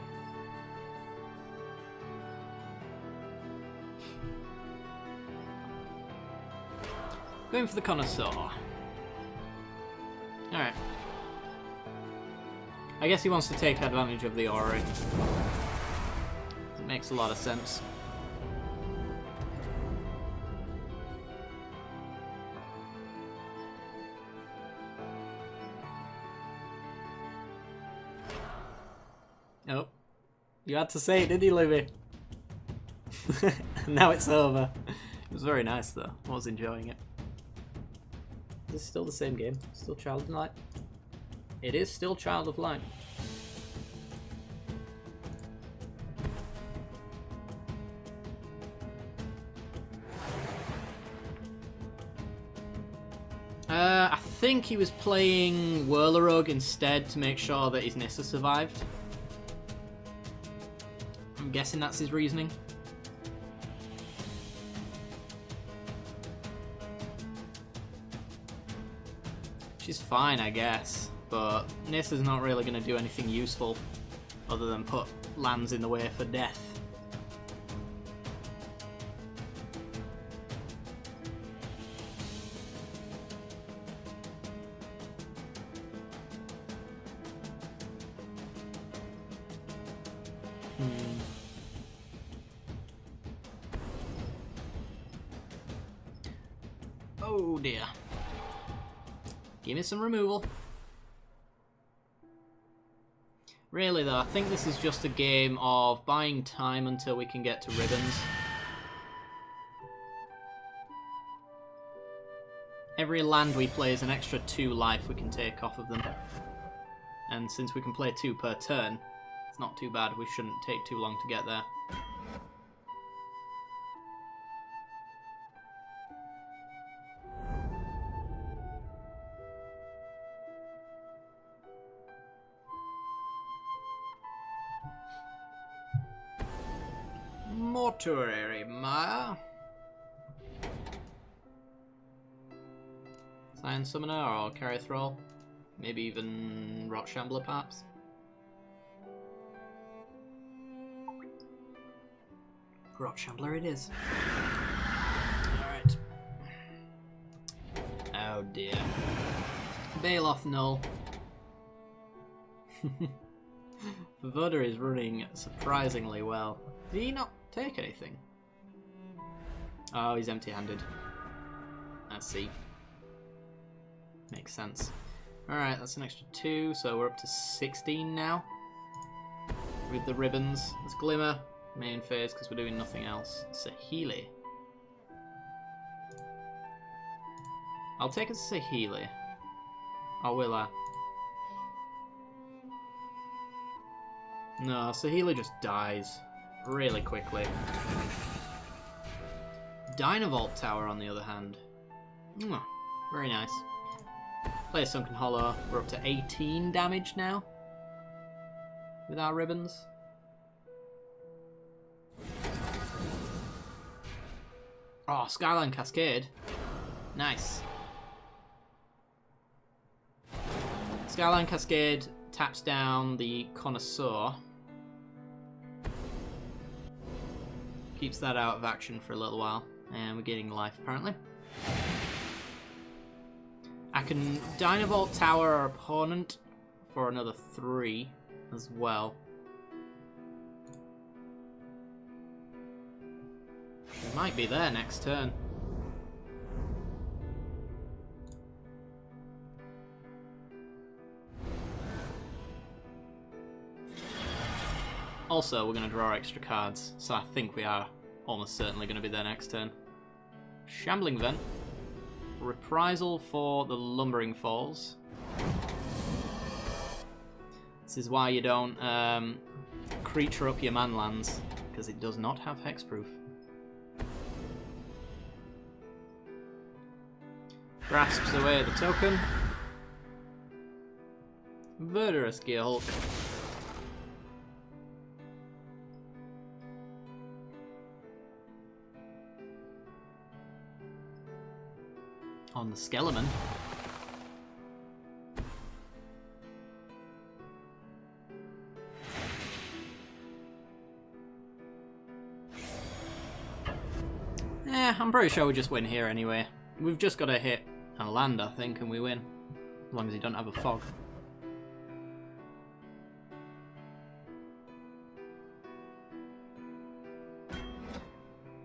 Going for the connoisseur. Alright. I guess he wants to take advantage of the Ori. It makes a lot of sense. Oh. You had to say it, did you, Libby? Now it's over. It was very nice, though. I was enjoying it. Is this still the same game? Still Child of Light? It is still Child of Light. I think he was playing Whirlarogue instead to make sure that his Nissa survived. I'm guessing that's his reasoning. She's fine, I guess, but Nissa's not really going to do anything useful other than put lands in the way for death. Oh dear. Give me some removal. Really though, I think this is just a game of buying time until we can get to ribbons. Every land we play is an extra 2 life we can take off of them. And since we can play 2 per turn, it's not too bad. We shouldn't take too long to get there. Mortuary Mire. Science Summoner or Carry Thrall. Maybe even Rot Shambler perhaps. Rot Shambler it is. Alright. Oh dear. Bailoff null. Voda is running surprisingly well. Did he not take anything? Oh, he's empty-handed. I see. Makes sense. Alright, that's an extra 2, so we're up to 16 now. With the ribbons. There's Glimmer, main phase, because we're doing nothing else. Saheeli. I'll take a Saheeli. Or will I? No, Saheeli just dies really quickly. Dynavolt Tower, on the other hand. Very nice. Play a Sunken Hollow. We're up to 18 damage now. With our ribbons. Oh, Skyline Cascade. Nice. Skyline Cascade taps down the Connoisseur. Keeps that out of action for a little while. And we're getting life, apparently. I can Dynavolt Tower our opponent for another 3 as well. She might be there next turn. Also, we're going to draw extra cards, so I think we are almost certainly going to be there next turn. Shambling Vent. Reprisal for the Lumbering Falls. This is why you don't creature up your man lands, because it does not have hexproof. Grasps away the token. Verdurous Gearhulk. On the Skeleton. I'm pretty sure we just win here anyway. We've just got to hit a land, I think, and we win. As long as he don't have a fog.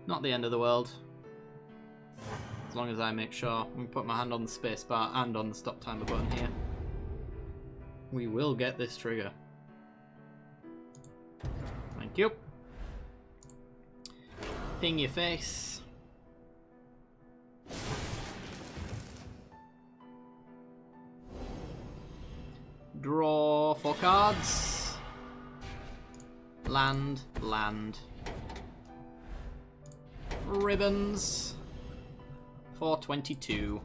Not the end of the world. As long as I make sure we put my hand on the spacebar and on the stop timer button here. We will get this trigger. Thank you. Ping your face. Draw 4 cards. Land, land. Ribbons. 422.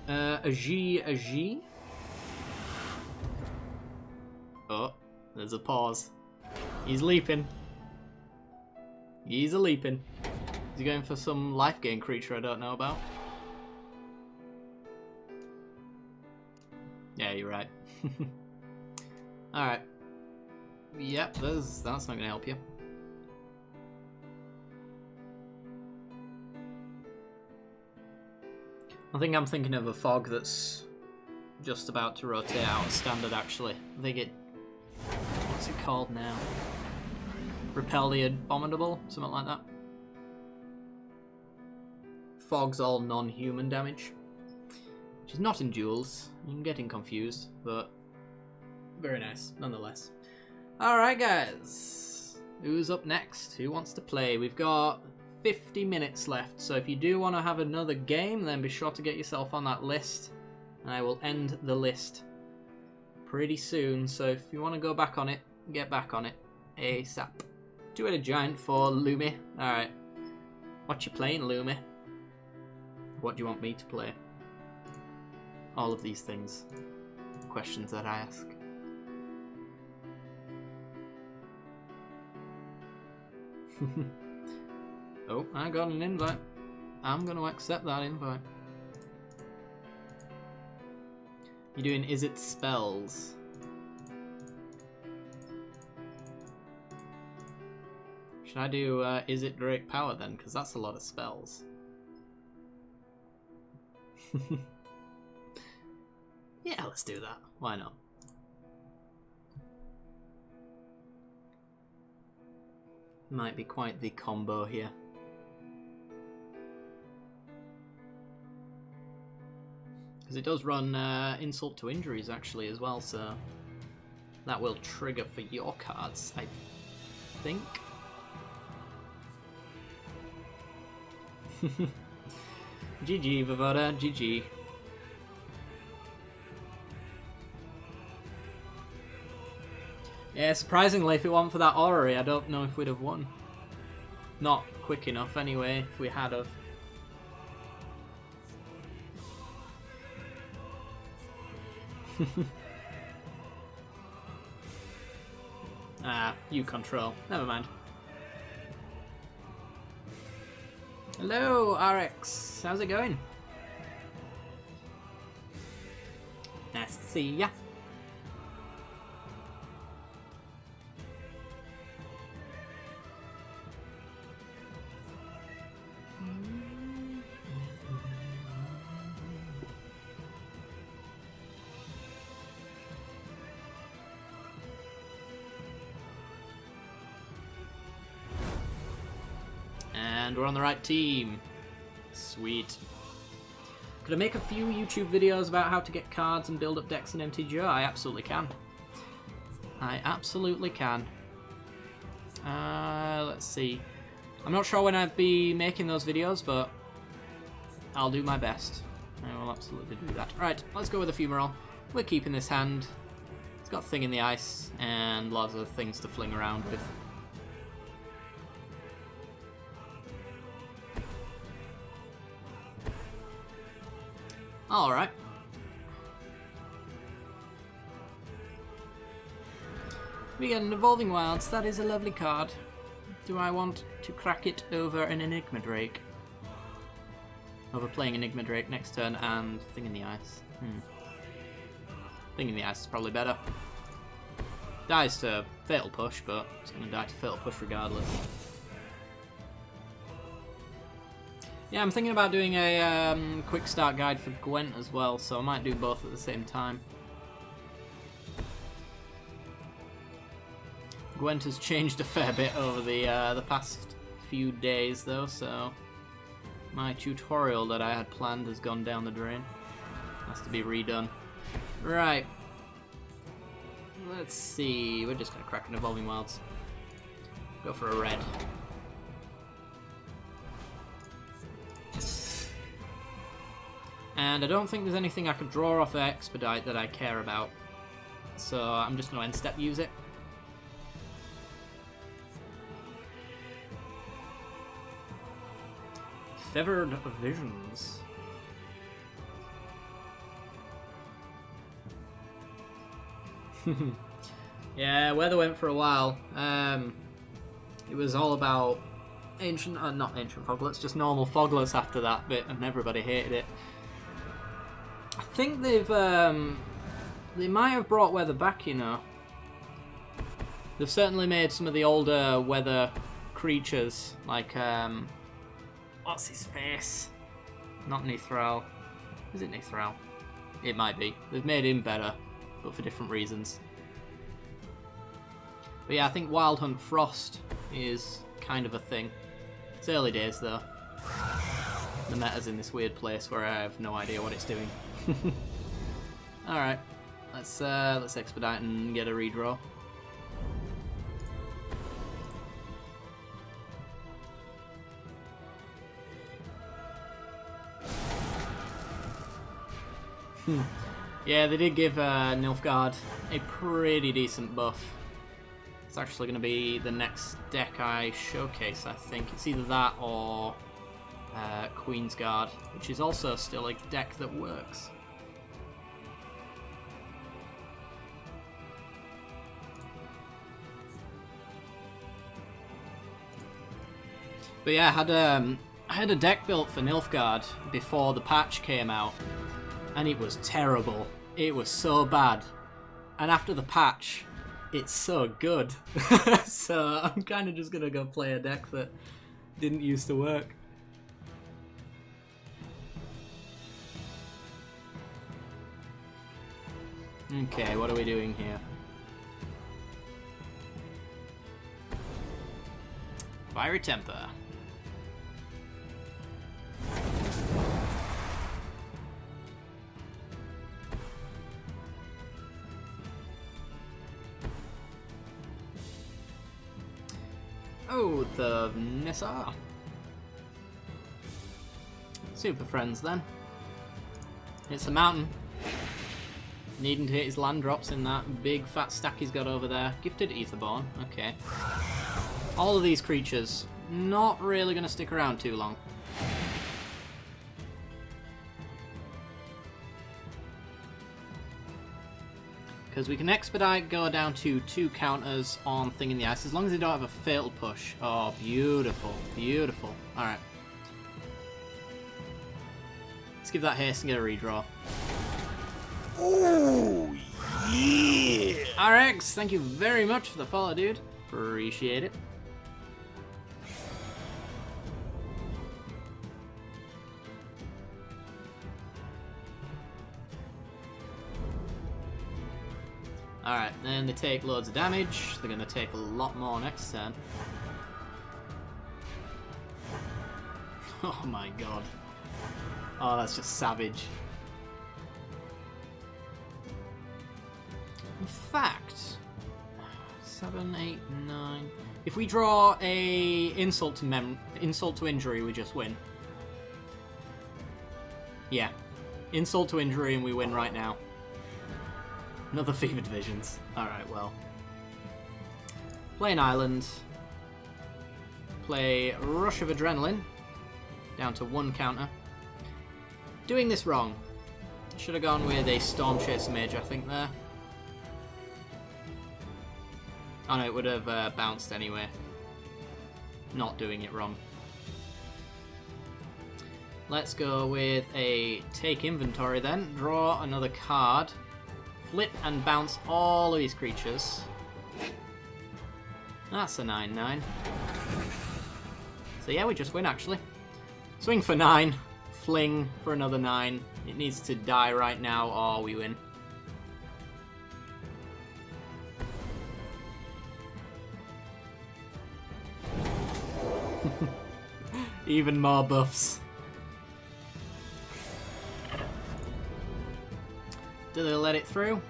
A G. Oh, there's a pause. He's leaping. He's a leaping. Is he going for some life gain creature I don't know about? Yeah, you're right. Alright. Yep, that's not going to help you. I think I'm thinking of a fog that's just about to rotate out of standard, actually. I think it... What's it called now? Repel the Abominable? Something like that. Fog's all non-human damage. Which is not in Duels. I'm getting confused, but... Very nice, nonetheless. Alright, guys. Who's up next? Who wants to play? We've got 50 minutes left, so if you do want to have another game, then be sure to get yourself on that list. And I will end the list pretty soon, so if you want to go back on it, get back on it ASAP. Two-headed giant for Lumi. Alright. What you playing, Lumi? What do you want me to play? All of these things. Questions that I ask. Oh, I got an invite. I'm going to accept that invite. You're doing Is It Spells? Should I do Is It Great Power then? Because that's a lot of spells. Yeah, let's do that. Why not? Might be quite the combo here. Because it does run insult to injuries actually as well, so that will trigger for your cards, I think. GG, Vavoda, GG. Yeah, surprisingly, if it wasn't for that orrery, I don't know if we'd have won. Not quick enough, anyway, if we had of. Ah, you control. Never mind. Hello, RX. How's it going? Nice to see ya. And we're on the right team. Sweet. Could I make a few YouTube videos about how to get cards and build up decks in MTGO? I absolutely can. I absolutely can. Let's see. I'm not sure when I'd be making those videos, but I'll do my best. I will absolutely do that. Right, let's go with Ephemeral. We're keeping this hand. It's got Thing in the Ice and lots of things to fling around with. Alright. We get an Evolving Wilds. That is a lovely card. Do I want to crack it over an Enigma Drake? Over playing Enigma Drake next turn and Thing in the Ice. Thing in the Ice is probably better. Dies to Fatal Push, but it's going to die to Fatal Push regardless. Yeah, I'm thinking about doing a quick start guide for Gwent as well, so I might do both at the same time. Gwent has changed a fair bit over the past few days though, so my tutorial that I had planned has gone down the drain. Has to be redone. Right. Let's see. We're just going to crack an Evolving Wilds. Go for a red. And I don't think there's anything I could draw off the Expedite that I care about. So I'm just going to end step use it. Feathered Visions. Yeah, weather went for a while. It was all about ancient, not ancient foglets, just normal foglets after that bit, and everybody hated it. I think they've They might have brought weather back, you know. They've certainly made some of the older weather creatures, like, what's his face? Not Nithral. Is it Nithral? It might be. They've made him better, but for different reasons. But yeah, I think Wild Hunt Frost is kind of a thing. It's early days, though. The meta's in this weird place where I have no idea what it's doing. Alright, let's expedite and get a redraw. Yeah, they did give Nilfgaard a pretty decent buff. It's actually going to be the next deck I showcase, I think. It's either that or Queensguard, which is also still a deck that works. But yeah, I had a deck built for Nilfgaard before the patch came out, and it was terrible. It was so bad. And after the patch, it's so good. So I'm kind of just going to go play a deck that didn't used to work. Okay, what are we doing here? Fiery Temper. Oh, the Nissa. Super friends then. It's a mountain. Needing to hit his land drops in that big fat stack he's got over there. Gifted Etherborn, okay. All of these creatures, not really going to stick around too long. Because we can expedite, go down to 2 counters on Thing in the Ice, as long as they don't have a fatal push. Oh, beautiful, beautiful. Alright. Let's give that haste and get a redraw. Oh, yeah! RX, thank you very much for the follow, dude. Appreciate it. Alright, then they take loads of damage. They're going to take a lot more next turn. Oh my god. Oh, that's just savage. In fact, 7, 8, 9. If we draw a insult to injury, we just win. Yeah, insult to injury, and we win right now. Another Fevered Visions. Alright, well. Play an island. Play Rush of Adrenaline. Down to 1 counter. Doing this wrong. Should have gone with a Storm Chaser Mage, I think, there. Oh no, it would have bounced anyway. Not doing it wrong. Let's go with a Take Inventory then. Draw another card. Flip and bounce all of these creatures. That's a 9/9. So yeah, we just win actually. Swing for 9. Fling for another 9. It needs to die right now or we win. Even more buffs. Do they let it through?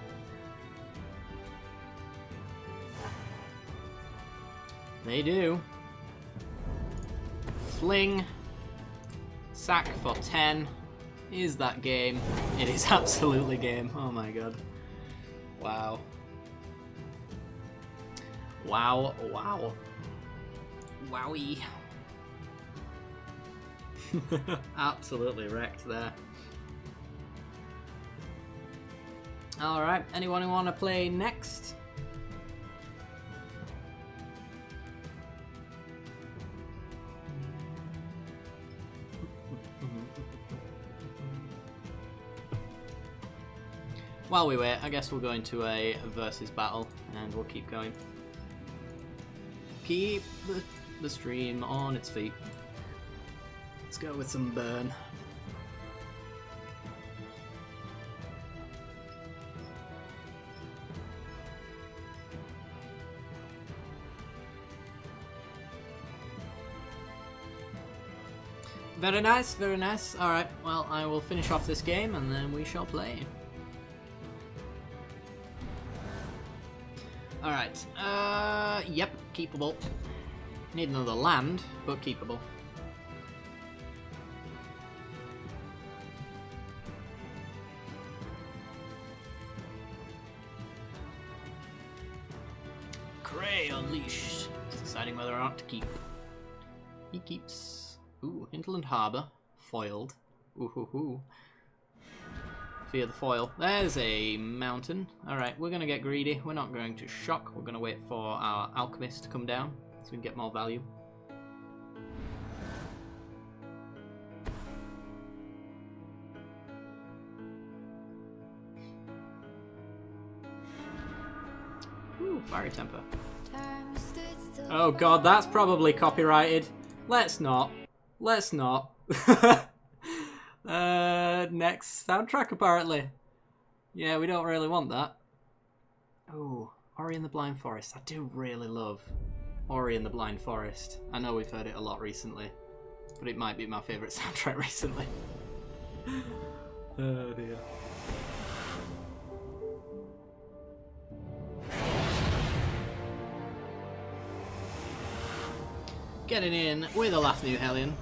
They do. Fling. Sack for 10. Is that game? It is absolutely game. Oh my god. Wow. Wow, wow. Wowie. Absolutely wrecked there. Alright, anyone who want to play next? while we wait, I guess we'll go into a versus battle and we'll keep going. Keep the stream on its feet. Let's go with some burn. Very nice, very nice. Alright, well, I will finish off this game and then we shall play. Alright, yep, keepable. Need another land, but keepable. Cray unleashed. It's deciding whether or not to keep. He keeps. Ooh, Hinterland Harbour. Foiled. Ooh hoo hoo. Fear the foil. There's a mountain. Alright, we're going to get greedy. We're not going to shock. We're going to wait for our alchemist to come down so we can get more value. Ooh, fiery temper. Oh god, that's probably copyrighted. Let's not. Let's not. Next soundtrack apparently. Yeah, we don't really want that. Oh, Ori and the Blind Forest. I do really love Ori and the Blind Forest. I know we've heard it a lot recently, but it might be my favourite soundtrack recently. Oh dear. Getting in with a Laugh New Hellion.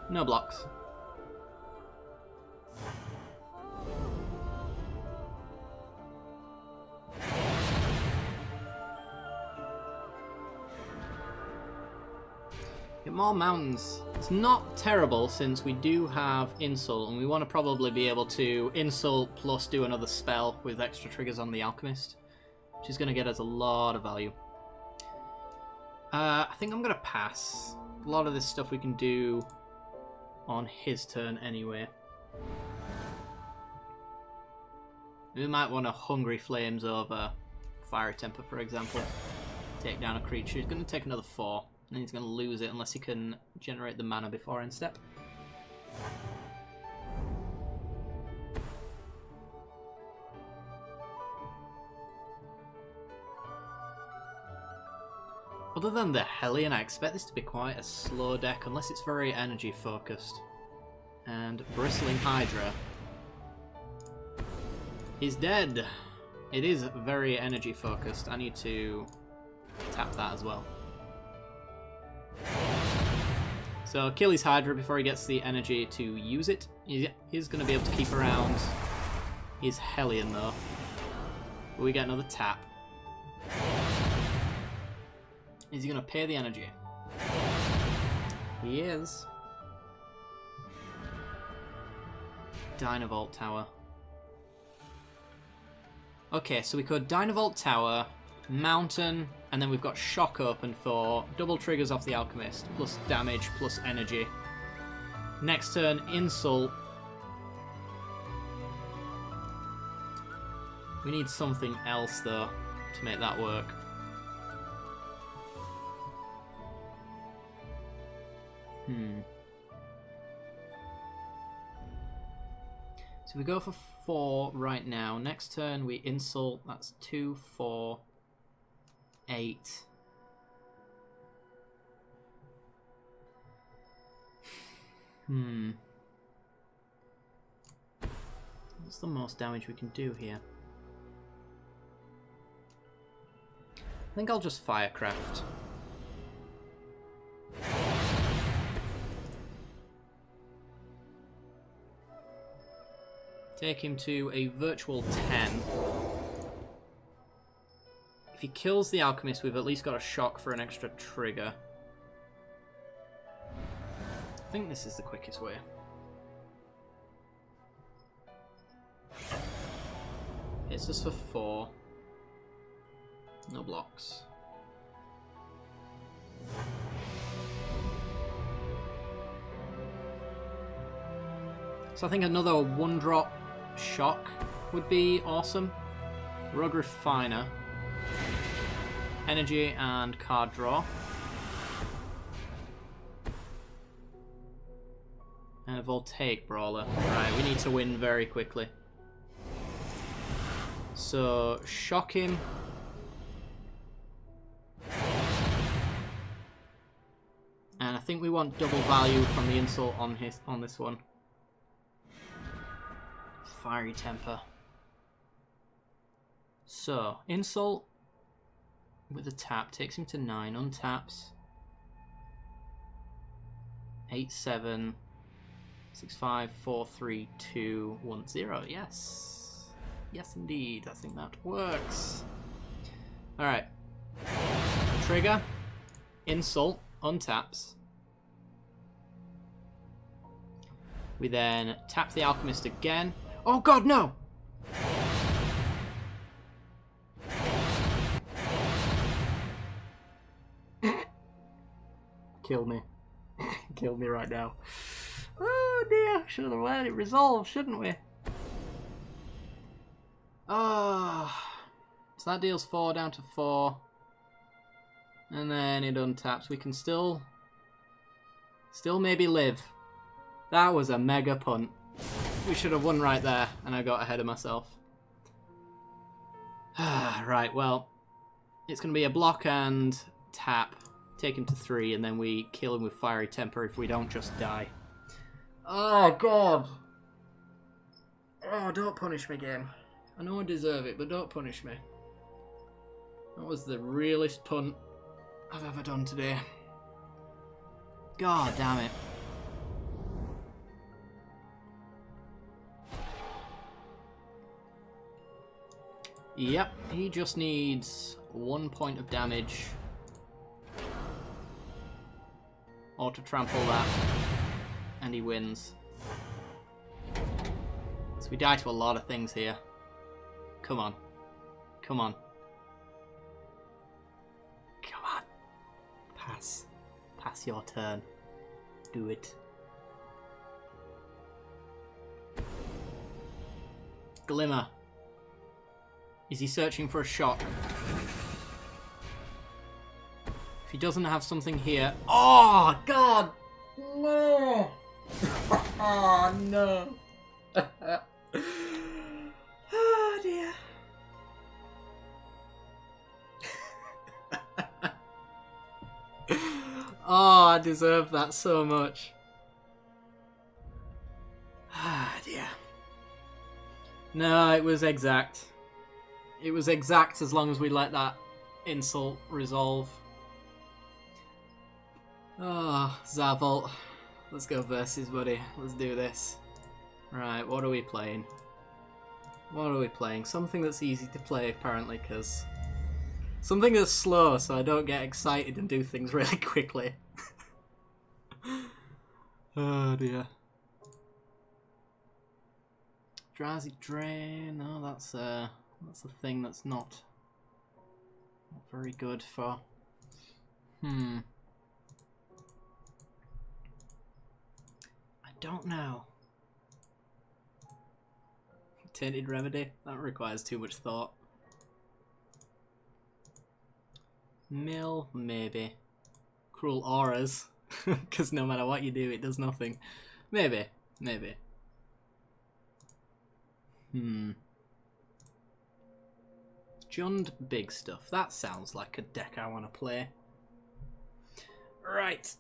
No blocks. Get more mountains. It's not terrible since we do have Insult and we want to probably be able to Insult plus do another spell with extra triggers on the Alchemist, which is going to get us a lot of value. I think I'm going to pass. A lot of this stuff we can do on his turn anyway. We might want to Hungry Flames over Fiery Temper, for example. Take down a creature. He's going to take another 4, and then he's going to lose it unless he can generate the mana before end step. Other than the Hellion, I expect this to be quite a slow deck unless it's very energy focused. And Bristling Hydra is dead. It is very energy focused. I need to tap that as well. So kill his Hydra before he gets the energy to use it. He's going to be able to keep around his Hellion though. But we get another tap. Is he going to pay the energy? He is. Dynavolt Tower. Okay, so we could Dynavolt Tower, Mountain, and then we've got Shock open for double triggers off the Alchemist, plus damage, plus energy. Next turn, Insult. We need something else, though, to make that work. So we go for 4 right now. Next turn we Insult. That's 2, 4, 8. What's the most damage we can do here? I think I'll just Firecraft. Take him to a virtual 10. If he kills the Alchemist, we've at least got a shock for an extra trigger. I think this is the quickest way. Hits us for 4. No blocks. So I think another 1-drop shock would be awesome. Rug Refiner. Energy and card draw. And a Voltaic Brawler. Right, we need to win very quickly. So, shock him. And I think we want double value from the insult on this one. Fiery Temper. So, insult with a tap takes him to 9, untaps. 8-7. 6-5, 4-3, 2, 1-0. Yes. Yes, indeed. I think that works. Alright. Trigger. Insult. Untaps. We then tap the Alchemist again. Oh god, no! Kill me. Kill me right now. Oh dear, should have let it resolve, shouldn't we? Ah, so that deals 4 down to 4. And then it untaps. We can still maybe live. That was a mega punt. We should have won right there, and I got ahead of myself. Right, well, it's going to be a block and tap. Take him to 3, and then we kill him with Fiery Temper if we don't just die. Oh, God. Oh, don't punish me, game. I know I deserve it, but don't punish me. That was the realest punt I've ever done today. God damn it. Yep, he just needs 1 point of damage. Or to trample that. And he wins. So we die to a lot of things here. Come on. Come on. Come on. Pass. Pass your turn. Do it. Glimmer. Is he searching for a shock? If he doesn't have something here... Oh, God! No! Oh, no! Oh, dear. Oh, I deserve that so much. Ah, dear. No, it was exact. It was exact as long as we let that insult resolve. Oh, Zavolt. Let's go versus, buddy. Let's do this. Right, what are we playing? What are we playing? Something that's easy to play, apparently, because... Something that's slow, so I don't get excited and do things really quickly. Oh, dear. Drowsy Drain. No, that's a thing that's not very good for... I don't know. Tainted Remedy? That requires too much thought. Mill, maybe. Cruel Auras, because no matter what you do, it does nothing. Maybe, maybe. Jund Big Stuff. That sounds like a deck I want to play. Right.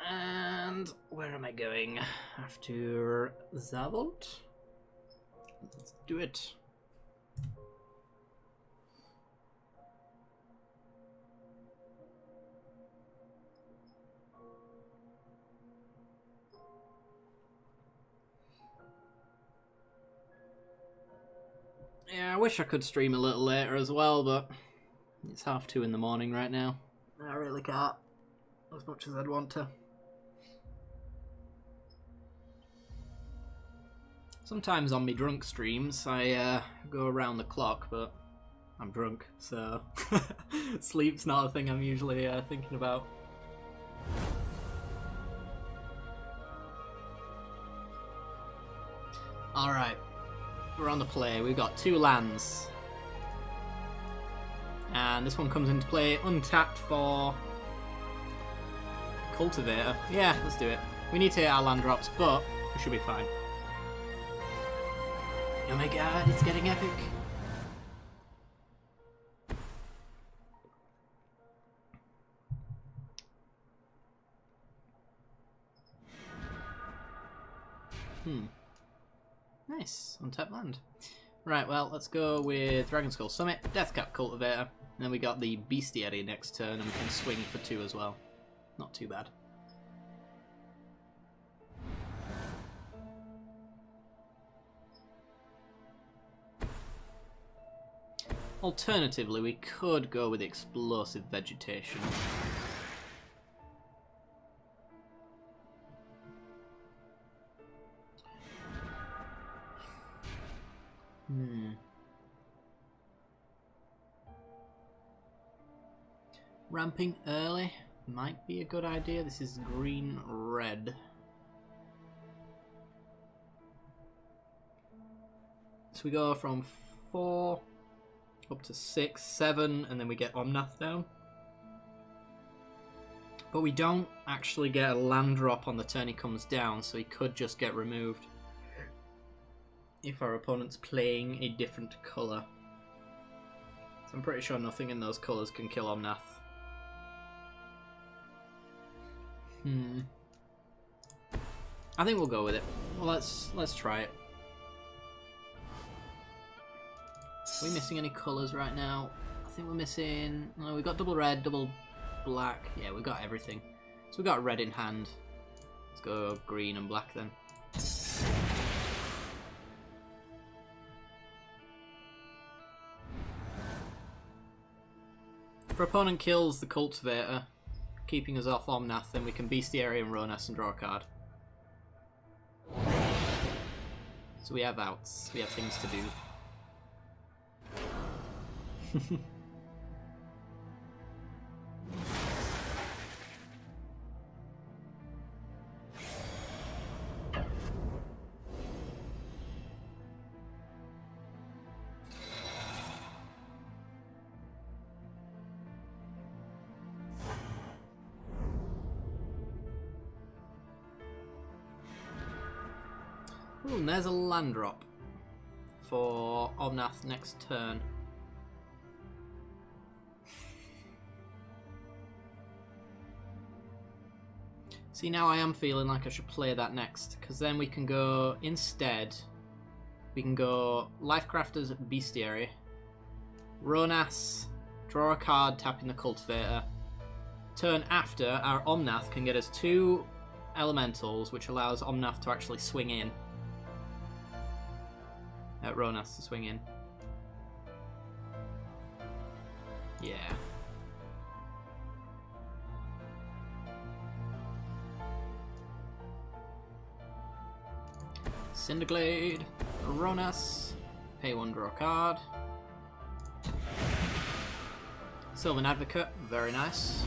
And where am I going? After Zavolt? Let's do it. Yeah, I wish I could stream a little later as well, but it's 2:30 in the morning right now. I really can't, as much as I'd want to. Sometimes on me drunk streams, I go around the clock, but I'm drunk, so sleep's not a thing I'm usually thinking about. Alright. We're on the play. We've got 2 lands. And this one comes into play untapped for Cultivator. Yeah, let's do it. We need to hit our land drops, but we should be fine. Oh my god, it's getting epic. Nice, untapped land. Right, well, let's go with Dragon Skull Summit, Deathcap Cultivator, and then we got the Bestiary next turn, and we can swing for 2 as well. Not too bad. Alternatively, we could go with Explosive Vegetation. Ramping early might be a good idea. This is green-red. So we go from 4 up to 6, 7, and then we get Omnath down. But we don't actually get a land drop on the turn he comes down, so he could just get removed if our opponent's playing a different colour. So I'm pretty sure nothing in those colours can kill Omnath. I think we'll go with it. Well, let's try it. Are we missing any colours right now? I think we're missing... No, we've got double red, double black. Yeah, we've got everything. So we've got red in hand. Let's go green and black then. If our opponent kills the Cultivator, keeping us off Omnath, then we can Bestiary and Ronas and draw a card. So we have outs. We have things to do. Ooh, and there's a land drop for Omnath next turn. See, now I am feeling like I should play that next, because then we can go, instead, we can go Lifecrafter's Bestiary, Ronas, draw a card tapping the Cultivator. Turn after, our Omnath can get us 2 elementals, which allows Omnath to actually swing in. Ronas to swing in. Yeah. Cinderglade, Ronas, pay 1, draw a card. Sylvan Advocate, very nice.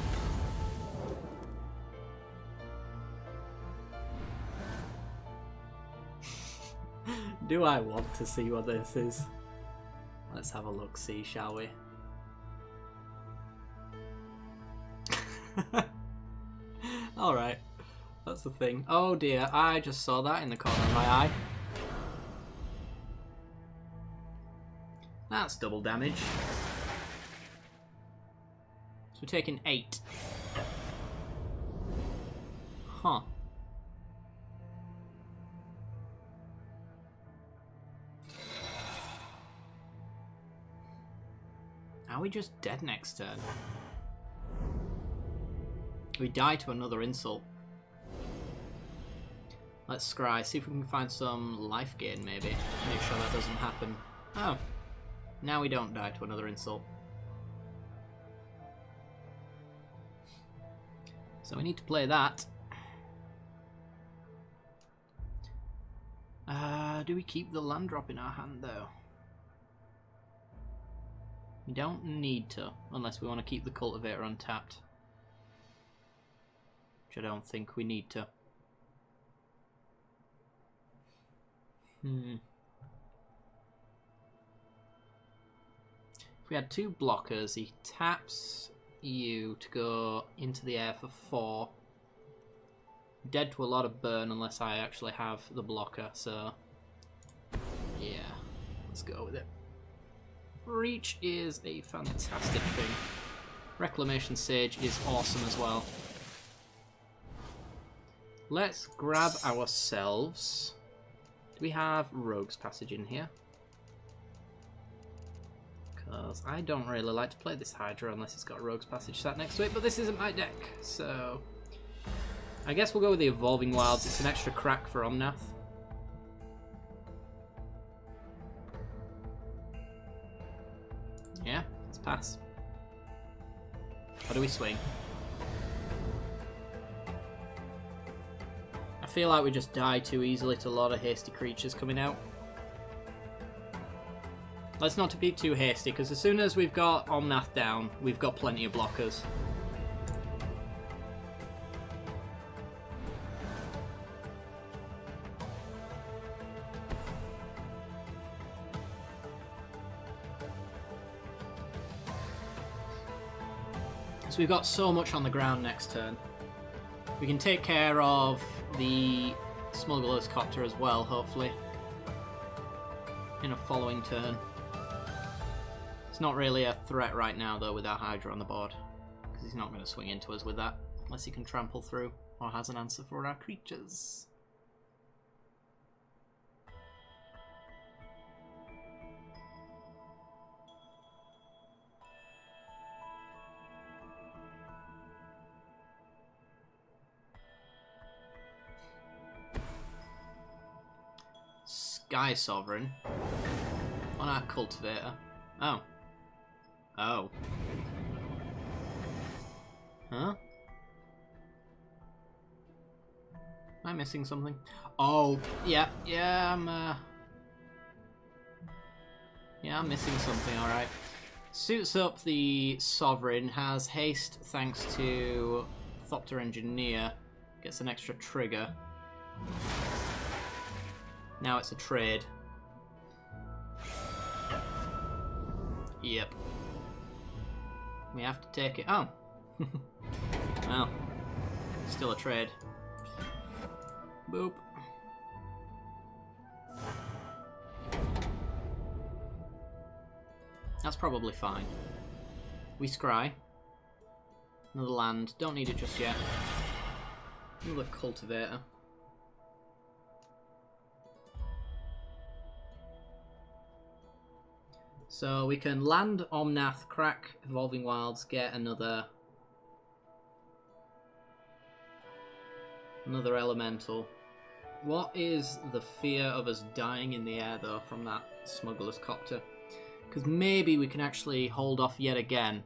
Do I want to see what this is? Let's have a look, see, shall we? Alright, that's the thing. Oh dear, I just saw that in the corner of my eye. That's double damage. So we're taking 8. Huh. Are we just dead next turn? We die to another insult. Let's scry, see if we can find some life gain maybe. Make sure that doesn't happen. Oh. Now we don't die to another insult. So we need to play that. Do we keep the land drop in our hand though? We don't need to, unless we want to keep the Cultivator untapped. Which I don't think we need to. If we had 2 blockers, he taps you to go into the air for 4. Dead to a lot of burn unless I actually have the blocker, so yeah, let's go with it. Reach is a fantastic thing. Reclamation Sage is awesome as well. Let's grab ourselves... Do we have Rogue's Passage in here? Because I don't really like to play this Hydra unless it's got Rogue's Passage sat next to it, but this isn't my deck, so... I guess we'll go with the Evolving Wilds. It's an extra crack for Omnath. Yeah, let's pass. How do we swing? I feel like we just die too easily to a lot of hasty creatures coming out. Let's not be too hasty, because as soon as we've got Omnath down, we've got plenty of blockers. So we've got so much on the ground next turn. We can take care of the Smuggler's Copter as well, hopefully, in a following turn. It's not really a threat right now, though, with our Hydra on the board, because he's not going to swing into us with that, unless he can trample through or has an answer for our creatures. Sky Sovereign on our Cultivator. Oh. Oh. Huh? Am I missing something? Oh, yeah, I'm missing something, alright. Suits up the Sovereign, has haste thanks to Thopter Engineer, gets an extra trigger. Now it's a trade. Yep. We have to take it. Oh. Well. Still a trade. Boop. That's probably fine. We scry. Another land. Don't need it just yet. Another Cultivator. So we can land Omnath, crack Evolving Wilds, get another elemental. What is the fear of us dying in the air, though, from that Smuggler's Copter? Because maybe we can actually hold off yet again.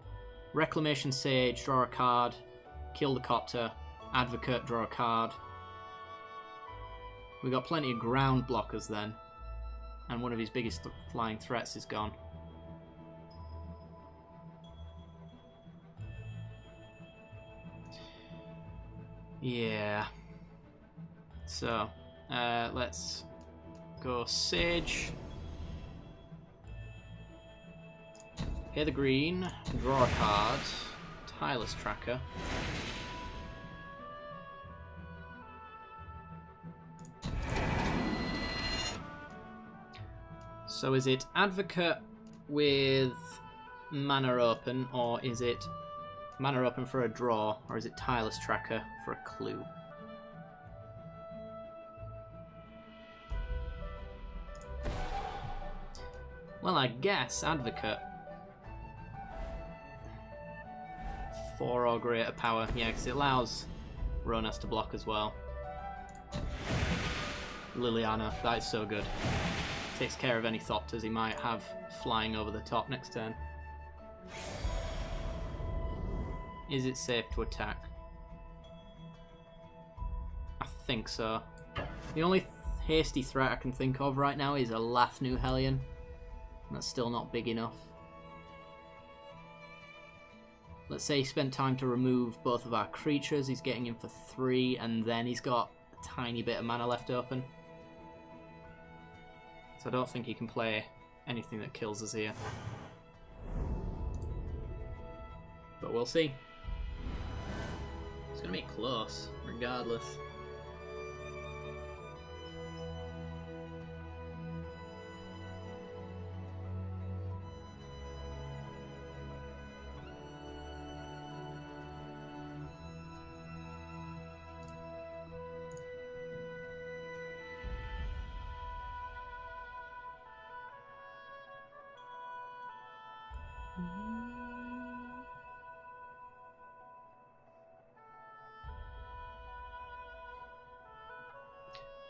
Reclamation Sage, draw a card, kill the Copter, Advocate, draw a card. We've got plenty of ground blockers then. And one of his biggest flying threats is gone. Yeah. So, let's go Sage. Pay the green, draw a card, Tireless Tracker. So is it Advocate with Mana Open, or is it Mana Open for a draw, or is it Tireless Tracker for a clue? Well, I guess Advocate. 4 or greater power. Yeah, because it allows Ronas to block as well. Liliana, that is so good. Takes care of any Thopters he might have flying over the top next turn. Is it safe to attack? I think so. The only hasty threat I can think of right now is a Lathnu Hellion. That's still not big enough. Let's say he spent time to remove both of our creatures. He's getting in for 3, and then he's got a tiny bit of mana left open. So I don't think he can play anything that kills us here. But we'll see. It's going to be close, regardless.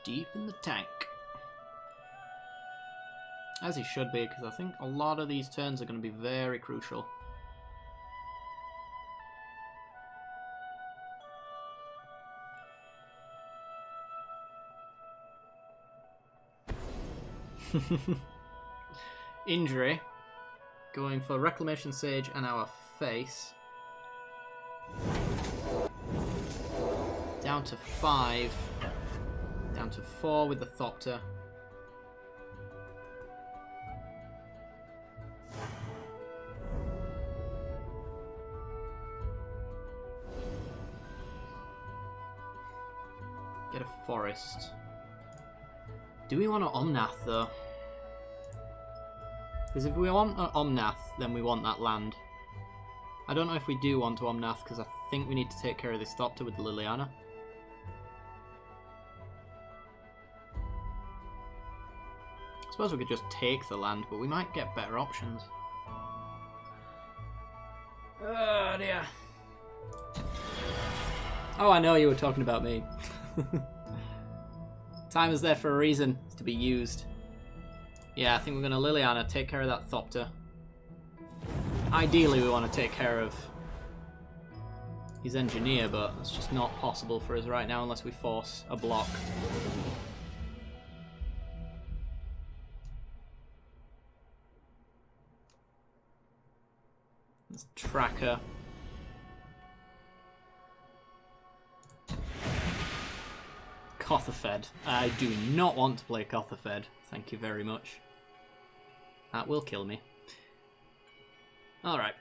Deep in the tank. As he should be, because I think a lot of these turns are going to be very crucial. Injury. Going for Reclamation Sage and our face. Down to 5. Down to 4 with the Thopter. Get a forest. Do we want an Omnath though? Because if we want an Omnath, then we want that land. I don't know if we do want to Omnath, because I think we need to take care of this Thopter with the Liliana. I suppose we could just take the land, but we might get better options. Oh dear. Oh, I know you were talking about me. Time is there for a reason. It's to be used. Yeah, I think we're going to Liliana, take care of that Thopter. Ideally, we want to take care of his Engineer, but it's just not possible for us right now unless we force a block. Let's Tracker. Kothafed. I do not want to play Kothafed. Thank you very much. That will kill me. Alright.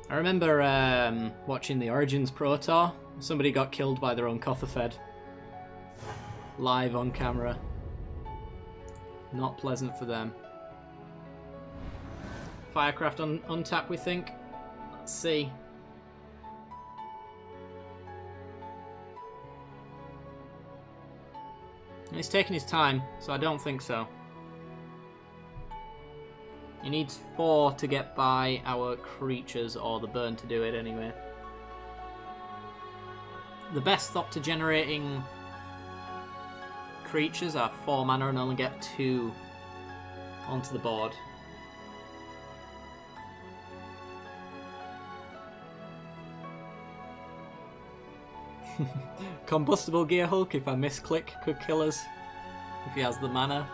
I remember watching the Origins Pro Tour. Somebody got killed by their own Kothafed. Live on camera. Not pleasant for them. Firecraft untap, we think. Let's see. He's taking his time, so I don't think so. He needs 4 to get by our creatures, or the burn to do it anyway. The best Thopter generating creatures are 4 mana and only get 2 onto the board. Combustible Gear Hulk, if I misclick, could kill us if he has the mana.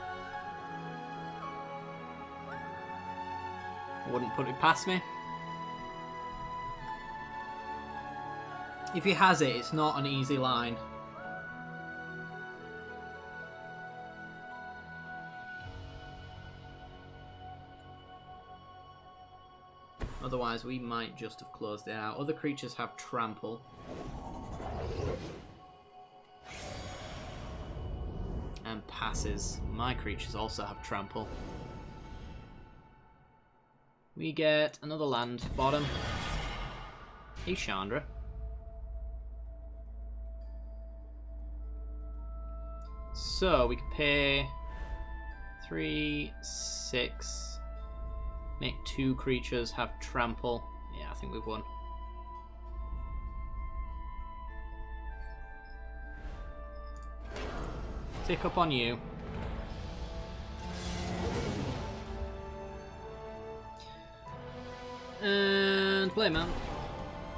I wouldn't put it past me. If he has it, it's not an easy line. Otherwise, we might just have closed it out. Other creatures have Trample. And passes. My creatures also have Trample. We get another land. Bottom. Hey, Chandra. So, we could pay 3, 6. Make 2 creatures have Trample. Yeah, I think we've won. Tick up on you. And play, man.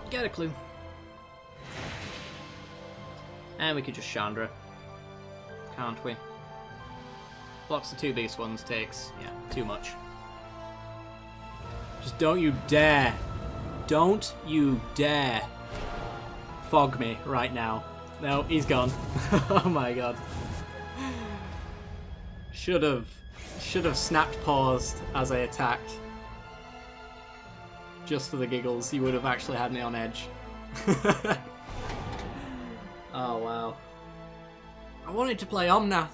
Get a clue. And we could just Chandra. Can't we? Blocks the 2 beast ones, takes, yeah, too much. Just don't you dare. Don't you dare fog me right now. No, he's gone. Oh my god. Should have snapped paused as I attacked. Just for the giggles, he would have actually had me on edge. Oh wow. I wanted to play Omnath,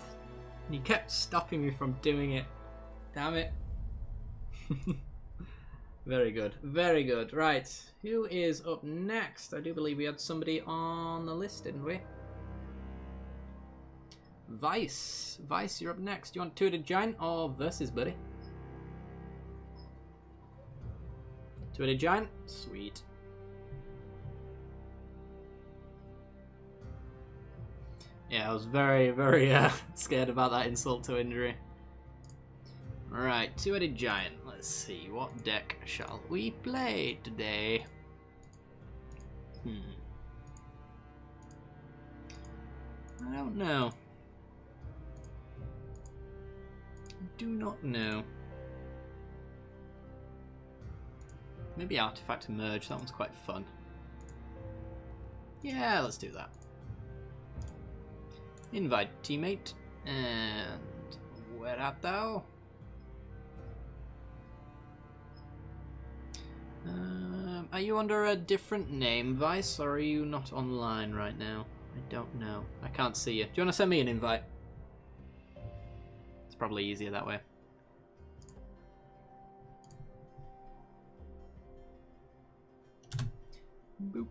and he kept stopping me from doing it. Damn it. Very good, very good. Right, who is up next? I do believe we had somebody on the list, didn't we? Vice. Vice, you're up next. Do you want Two-Headed Giant or Versus, buddy? Two-Headed Giant? Sweet. Yeah, I was very, very scared about that insult to injury. Right, Two-Headed Giant. Let's see, what deck shall we play today? I don't know. I do not know. Maybe Artifact Emerge, that one's quite fun. Yeah, let's do that. Invite teammate, and where art thou? Are you under a different name, Vice, or are you not online right now? I don't know. I can't see you. Do you want to send me an invite? It's probably easier that way. Boop.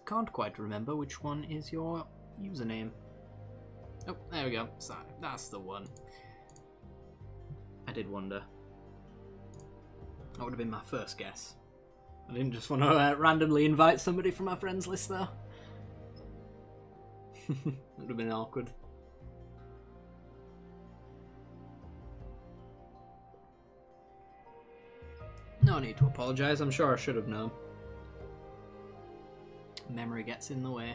Can't quite remember which one is your username. Oh, there we go. So that's the one. I did wonder. That would have been my first guess. I didn't just want to randomly invite somebody from my friends list though. It would have been awkward. No need to apologise, I'm sure I should have known. Memory gets in the way.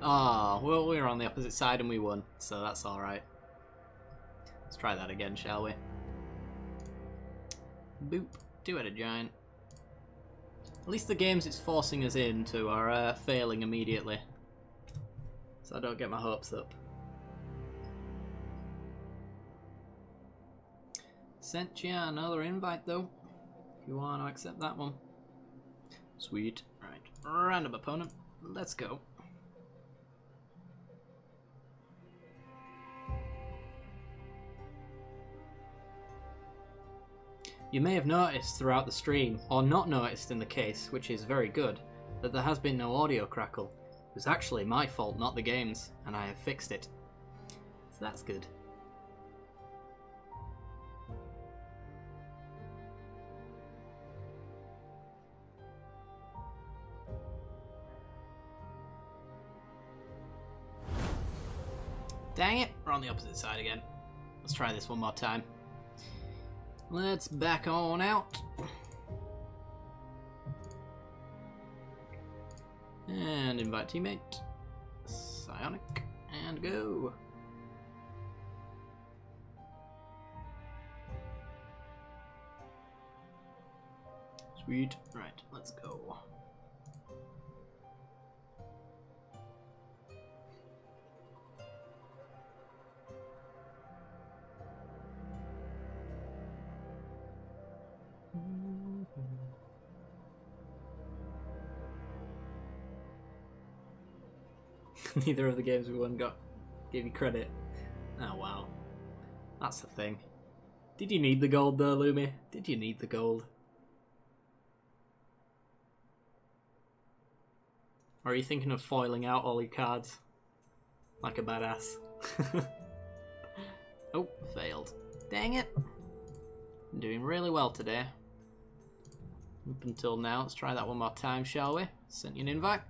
Ah, well, we were on the opposite side and we won, so that's alright. Let's try that again, shall we? Boop. Two-Headed Giant. At least the games it's forcing us into are failing immediately. So I don't get my hopes up. Sent you another invite though. If you want to accept that one. Sweet. Right. Random opponent. Let's go. You may have noticed throughout the stream, or not noticed in the case, which is very good, that there has been no audio crackle. It was actually my fault, not the game's, and I have fixed it. So that's good. Dang it, we're on the opposite side again. Let's try this one more time. Let's back on out. And invite teammate. Psionic. And go. Sweet. Right, let's go. Neither of the games we won gave you credit. Oh wow. That's the thing. Did you need the gold though, Lumi? Did you need the gold? Or are you thinking of foiling out all your cards? Like a badass. Oh, failed. Dang it. I'm doing really well today. Up until now. Let's try that one more time, shall we? Sent you an invite.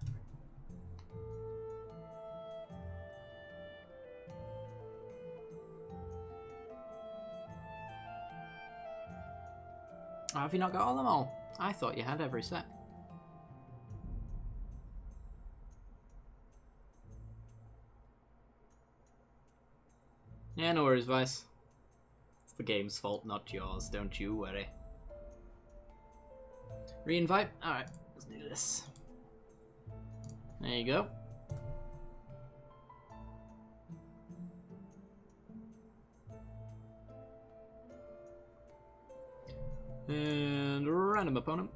Oh, have you not got all of them all? I thought you had every set. Yeah, no worries, Vice. It's the game's fault, not yours. Don't you worry. Reinvite? Alright, let's do this. There you go. And random opponent.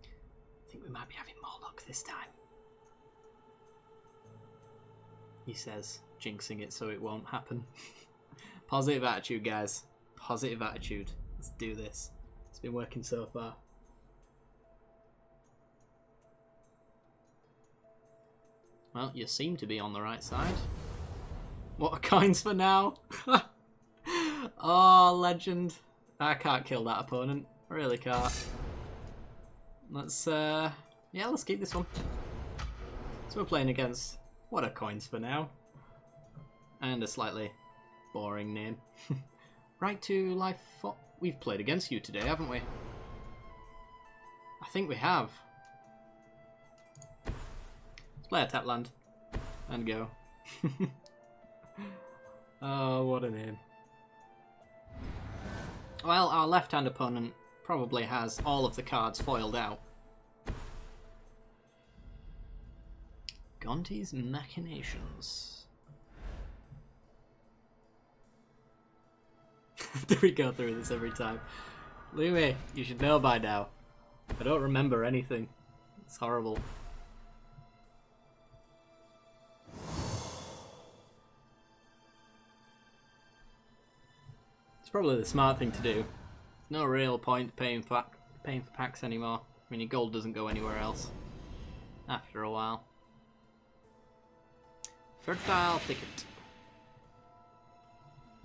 I think we might be having more luck this time. He says, jinxing it so it won't happen. Positive attitude, guys. Positive attitude. Let's do this. It's been working so far. Well, you seem to be on the right side. What are coins for now? Oh, legend. I can't kill that opponent. I really can't. Let's, yeah, let's keep this one. So we're playing against what are coins for now. And a slightly boring name. Right to life. We've played against you today, haven't we? I think we have. Let's play a tap land. And go. Oh, what a name. Well, our left-hand opponent probably has all of the cards foiled out. Gonti's Machinations. Do we go through this every time? Lumi, you should know by now. I don't remember anything. It's horrible. It's probably the smart thing to do. There's no real point paying for packs anymore. I mean, your gold doesn't go anywhere else after a while. Fertile Thicket.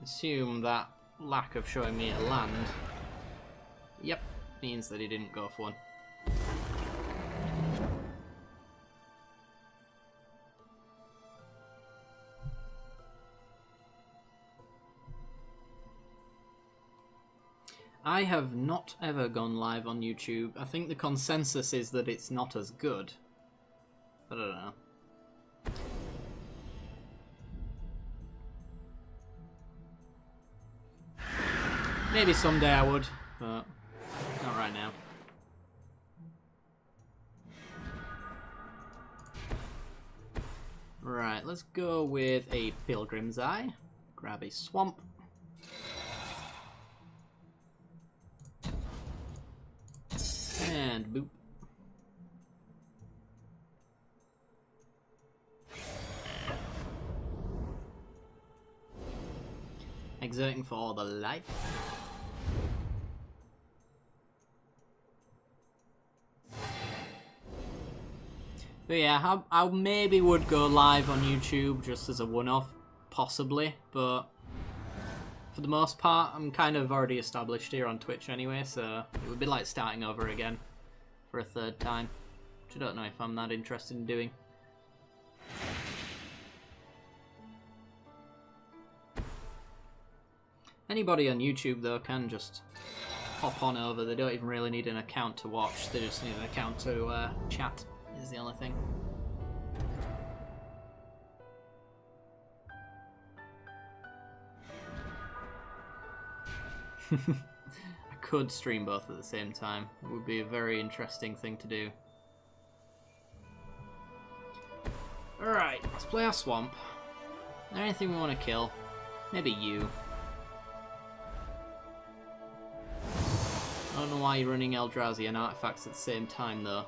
Assume that lack of showing me a land, yep, means that he didn't go for one. I have not ever gone live on YouTube. I think the consensus is that it's not as good. I don't know. Maybe someday I would, but not right now. Right, let's go with a Pilgrim's Eye. Grab a Swamp. And boop. Exerting for the life. But yeah, I maybe would go live on YouTube just as a one-off, possibly, but for the most part, I'm kind of already established here on Twitch anyway, so it would be like starting over again for a third time, which I don't know if I'm that interested in doing. Anybody on YouTube, though, can just hop on over. They don't even really need an account to watch, they just need an account to chat. Is the only thing. I could stream both at the same time. It would be a very interesting thing to do. Alright, let's play our Swamp. Is there anything we want to kill? Maybe you. I don't know why you're running Eldrazi and artifacts at the same time, though.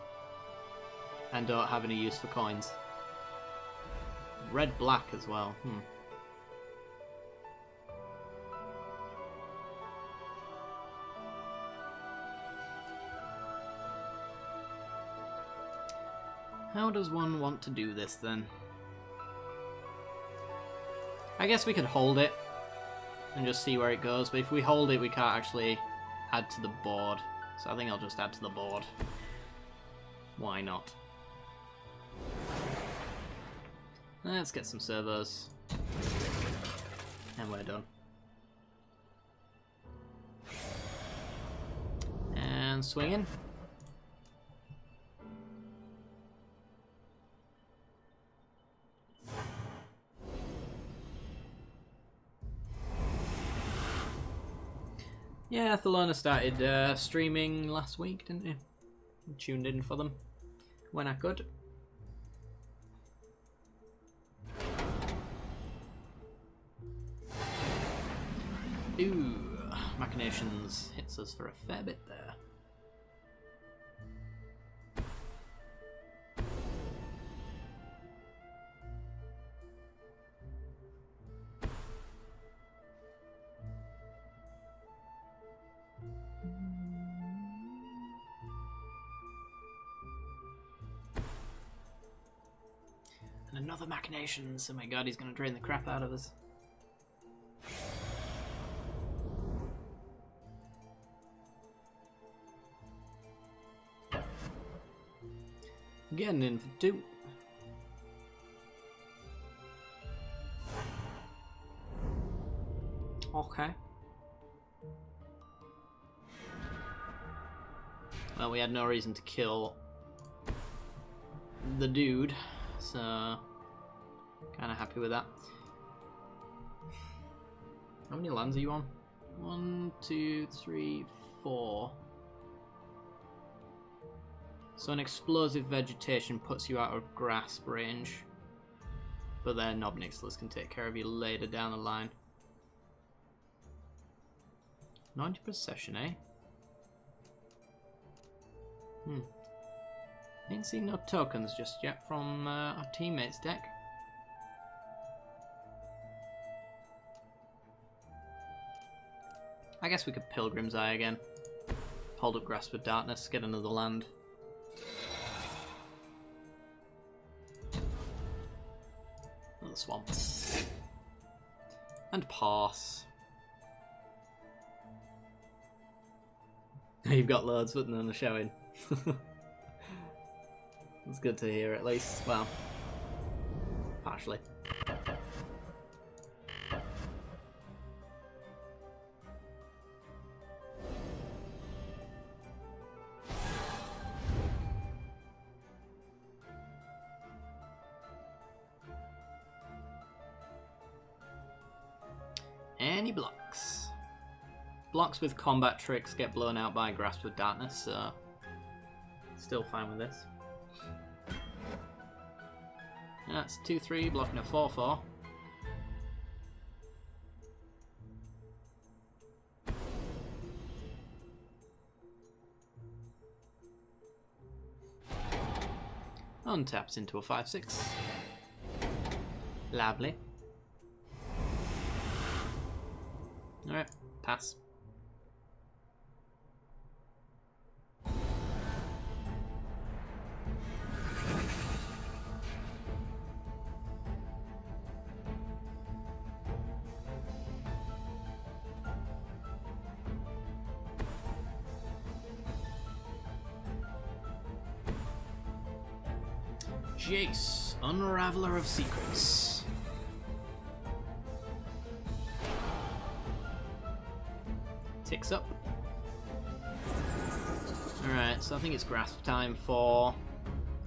And don't have any use for coins. Red-black as well. How does one want to do this, then? I guess we could hold it and just see where it goes, but if we hold it, we can't actually add to the board. So I think I'll just add to the board. Why not? Let's get some servos. And we're done. And swinging. Yeah, Thelona started streaming last week, didn't you? I tuned in for them when I could. Ooh, Machinations hits us for a fair bit there. And another Machinations. Oh my god, he's going to drain the crap out of us. Getting in for 2. Okay. Well, we had no reason to kill the dude, so kind of happy with that. How many lands are you on? 1, 2, 3, 4. So an explosive vegetation puts you out of grasp range, but then Knob Nixlers can take care of you later down the line. 90 procession, eh? Ain't seen no tokens just yet from our teammates' deck. I guess we could Pilgrim's Eye again. Hold up Grasp of Darkness, get another land. Another swamp. And pass. You've got loads, but none are showing. It's good to hear at least. Well, partially. And he blocks. Blocks with combat tricks get blown out by Grasp of Darkness, so still fine with this. That's 2-3, blocking a 4-4. Untaps into a 5-6. Lovely. Alright, pass. Jace, Unraveler of Secrets. Ticks up. Alright, so I think it's grasp time for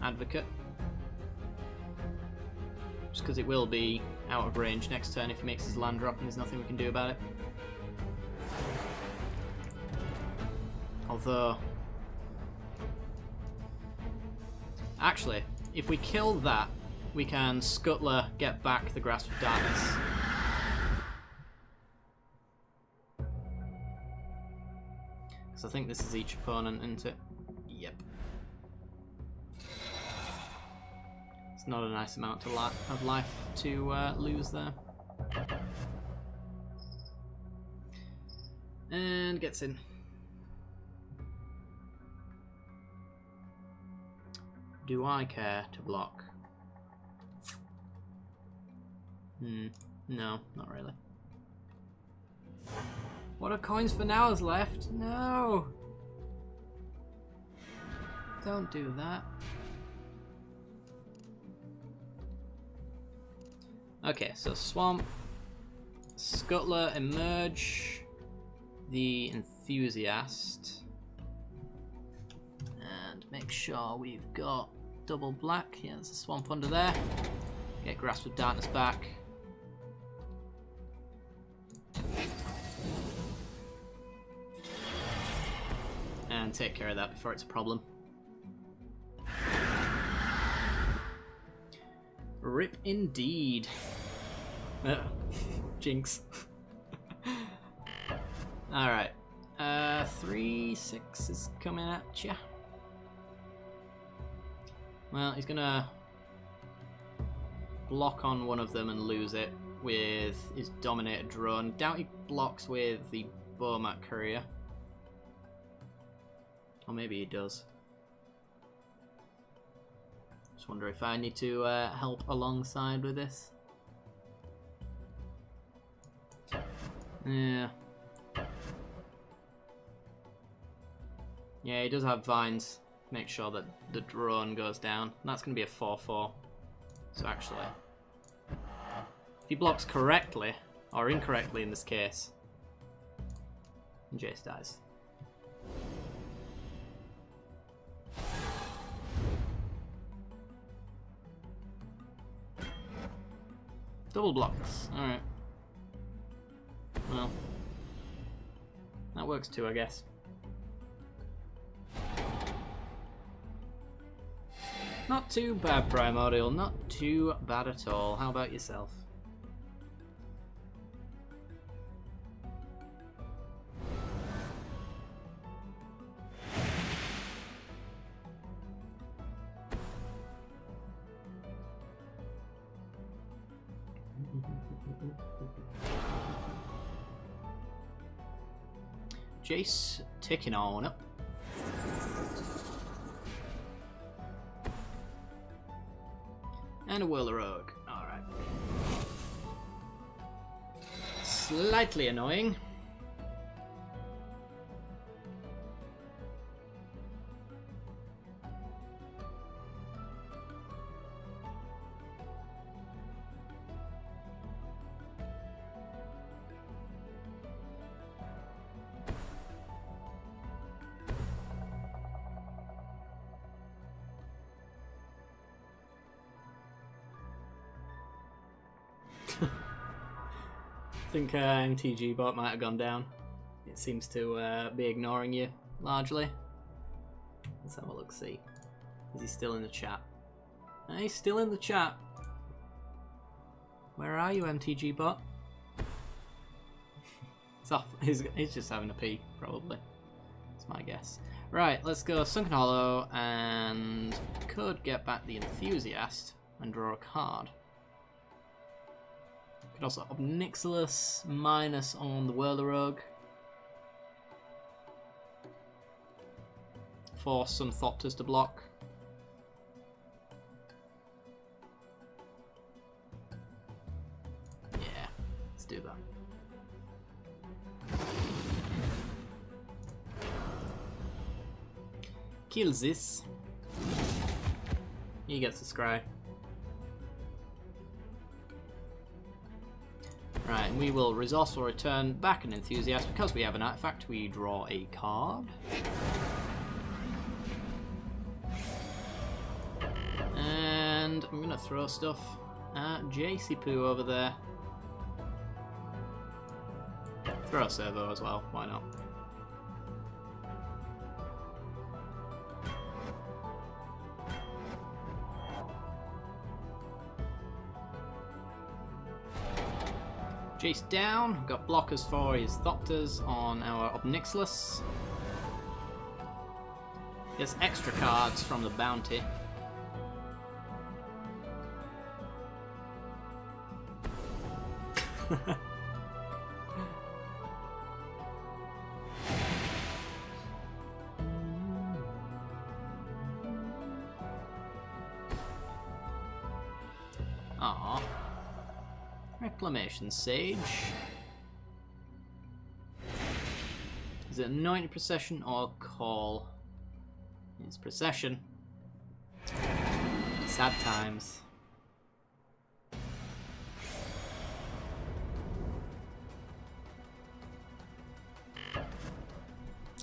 Advocate. Just because it will be out of range next turn if he makes his land drop and there's nothing we can do about it. Although... actually, if we kill that, we can Scuttler get back the Grasp of Darkness. Because I think this is each opponent, isn't it? Yep. It's not a nice amount of life to lose there. And gets in. Do I care to block? No, not really. What are coins for now is left? No! Don't do that. Okay, so Swamp, Scuttler, Emerge, the Enthusiast, and make sure we've got double black. Yeah, there's a Swamp under there. Get Grasp of Darkness back. and take care of that before it's a problem. Rip indeed. Jinx. Alright. 3-6 is coming at ya. Well, he's gonna block on one of them and lose it with his Dominator drone. Doubt he blocks with the Bomat Courier. Or maybe he does. Just wonder if I need to help alongside with this. Yeah. Yeah, he does have vines. Make sure that the drone goes down. And that's going to be a 4-4. So actually, if he blocks correctly, or incorrectly in this case, Jace dies. Double blocks. Alright. Well, that works too, I guess. Not too bad, Primordial. Not too bad at all. How about yourself? Jace ticking on up. And a Whirler Rogue. Alright. Slightly annoying. I think MTG bot might have gone down. It seems to be ignoring you, largely. Let's have a look, see. Is he still in the chat? He's still in the chat. Where are you, MTG bot? It's off. He's just having a pee, probably. That's my guess. Right, let's go Sunken Hollow, and could get back the Enthusiast and draw a card. Could also Obnixilis minus on the Whirler Rogue. Force some Thopters to block. Yeah, let's do that. Kills this. He gets a scry. Right, and we will Resourceful return back an Enthusiast. Because we have an artifact, we draw a card. And I'm going to throw stuff at JC Poo over there. Throw a Servo as well, why not? Jace down, we've got blockers for his Thopters on our Obnixilis. Gets extra cards from the bounty. Aww. Reclamation Sage. Is it Anointed Procession or Call? It's Procession. Sad times.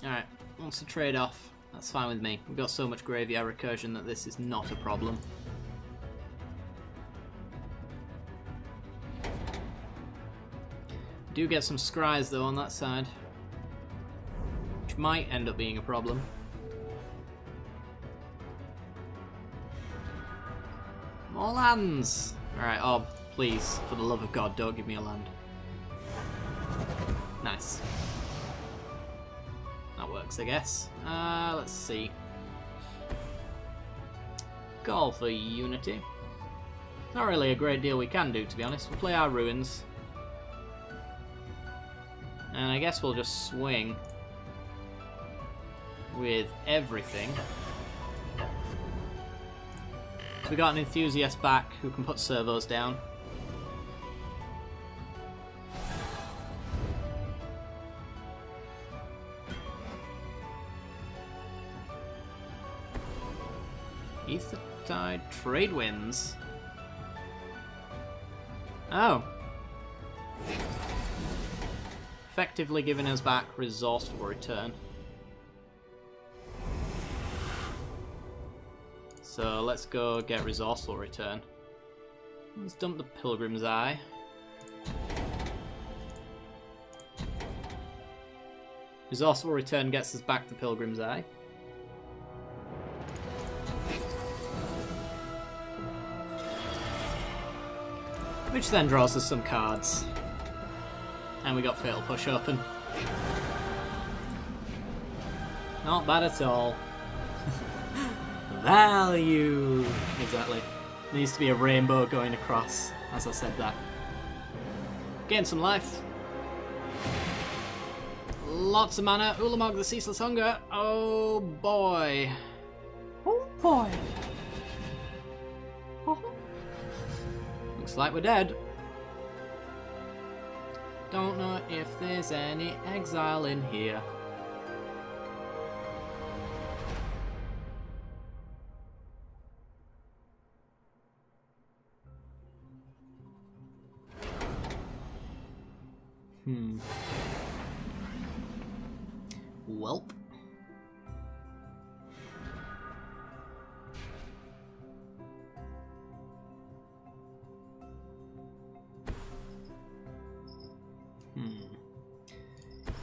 Alright, wants to trade off. That's fine with me. We've got so much graveyard recursion that this is not a problem. Do get some scries though on that side, which which might end up being a problem. More lands! Alright, oh, please, for the love of God, don't give me a land. Nice. That works, I guess. Let's see. Call for unity. Not really a great deal we can do, to be honest. We'll play our ruins. And I guess we'll just swing with everything. So we got an enthusiast back who can put servos down. Ethertide trade winds. Oh. Effectively giving us back resourceful return. So let's go get resourceful return. Let's dump the Pilgrim's Eye. Resourceful return gets us back the Pilgrim's Eye. Which then draws us some cards. And we got Fatal Push open. Not bad at all. Value! Exactly. There needs to be a rainbow going across as I said that. Gain some life. Lots of mana. Ulamog the Ceaseless Hunger. Oh boy. Oh boy. Looks like we're dead. Don't know if there's any exile in here. Welp.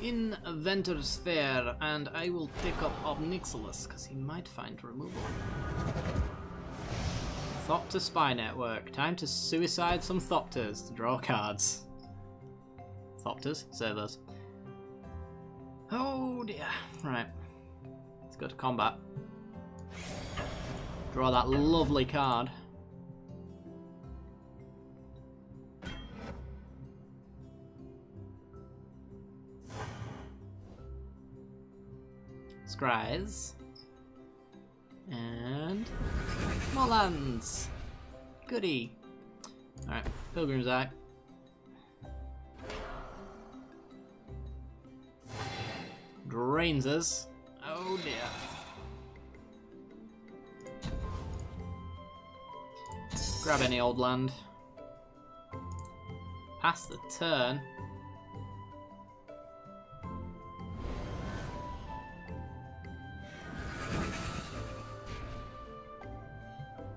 Inventor's Fair, and I will pick up Obnixilis, because he might find removal. Thopter Spy Network. Time to suicide some Thopters to draw cards. Thopters? Say those. Oh dear. Right. Let's go to combat. Draw that lovely card. Scries. And more lands. Goody. Alright, Pilgrim's Eye. Drains us. Oh dear. Grab any old land. Pass the turn.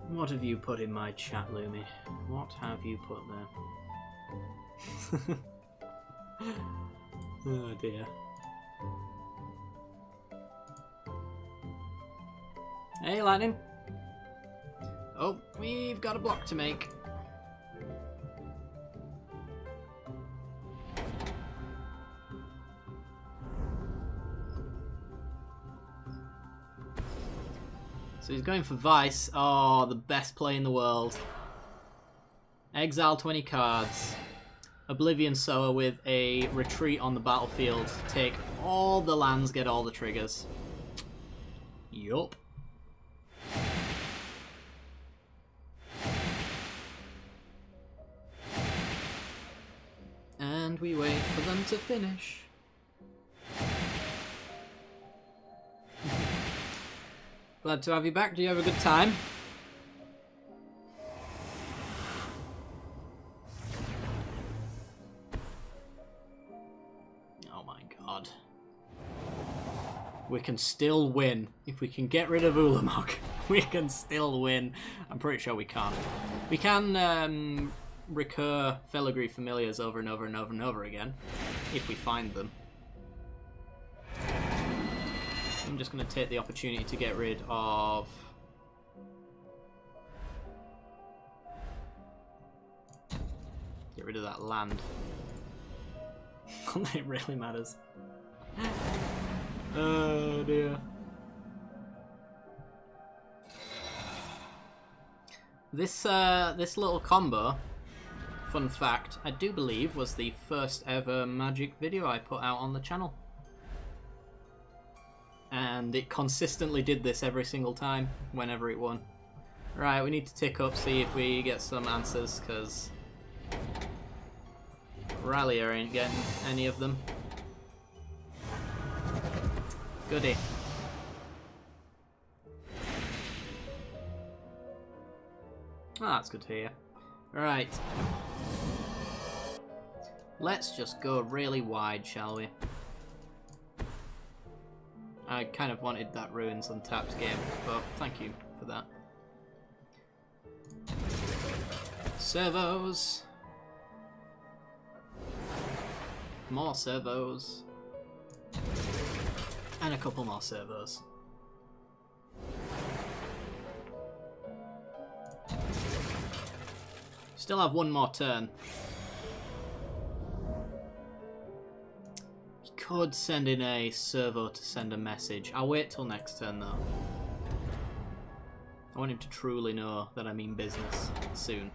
What have you put in my chat, Lumi? What have you put there? Oh dear. Hey, Lightning. Oh, we've got a block to make. So he's going for Vice. Oh, the best play in the world. Exile 20 cards. Oblivion Sower with a retreat on the battlefield. Take all the lands, get all the triggers. Yup. And we wait for them to finish. Glad to have you back. Do you have a good time? Oh my god. We can still win. If we can get rid of Ulamog, we can still win. I'm pretty sure we can't. We can recur Filigree Familiars over and over and over and over again, if we find them. I'm just going to take the opportunity to get rid of... Get rid of that land. It really matters. Oh dear. This little combo, fun fact, I do believe was the first ever Magic video I put out on the channel. And it consistently did this every single time, whenever it won. Right, we need to tick up, see if we get some answers, because Rallier ain't getting any of them. Goody. Oh, that's good to hear. Right. Let's just go really wide, shall we? I kind of wanted that Ruins Untapped game, but thank you for that. Servos. More servos. And a couple more servos. Still have one more turn. He could send in a servo to send a message. I'll wait till next turn though. I want him to truly know that I mean business soon.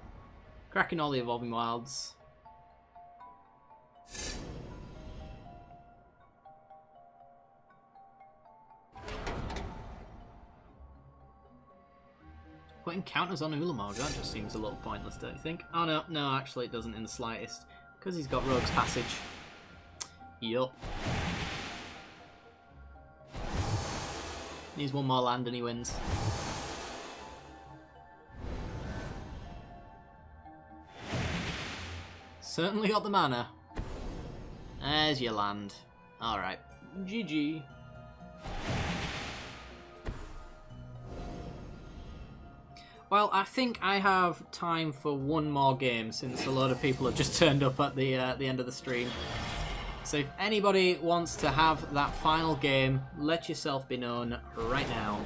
Cracking all the Evolving Wilds. Putting counters on Ulamog, that just seems a little pointless, don't you think? Oh no, no, actually it doesn't in the slightest. Because he's got Rogue's Passage. Yup. Needs one more land and he wins. Certainly got the mana. There's your land. Alright. GG. Well, I think I have time for one more game since a lot of people have just turned up at the end of the stream. So if anybody wants to have that final game, let yourself be known right now.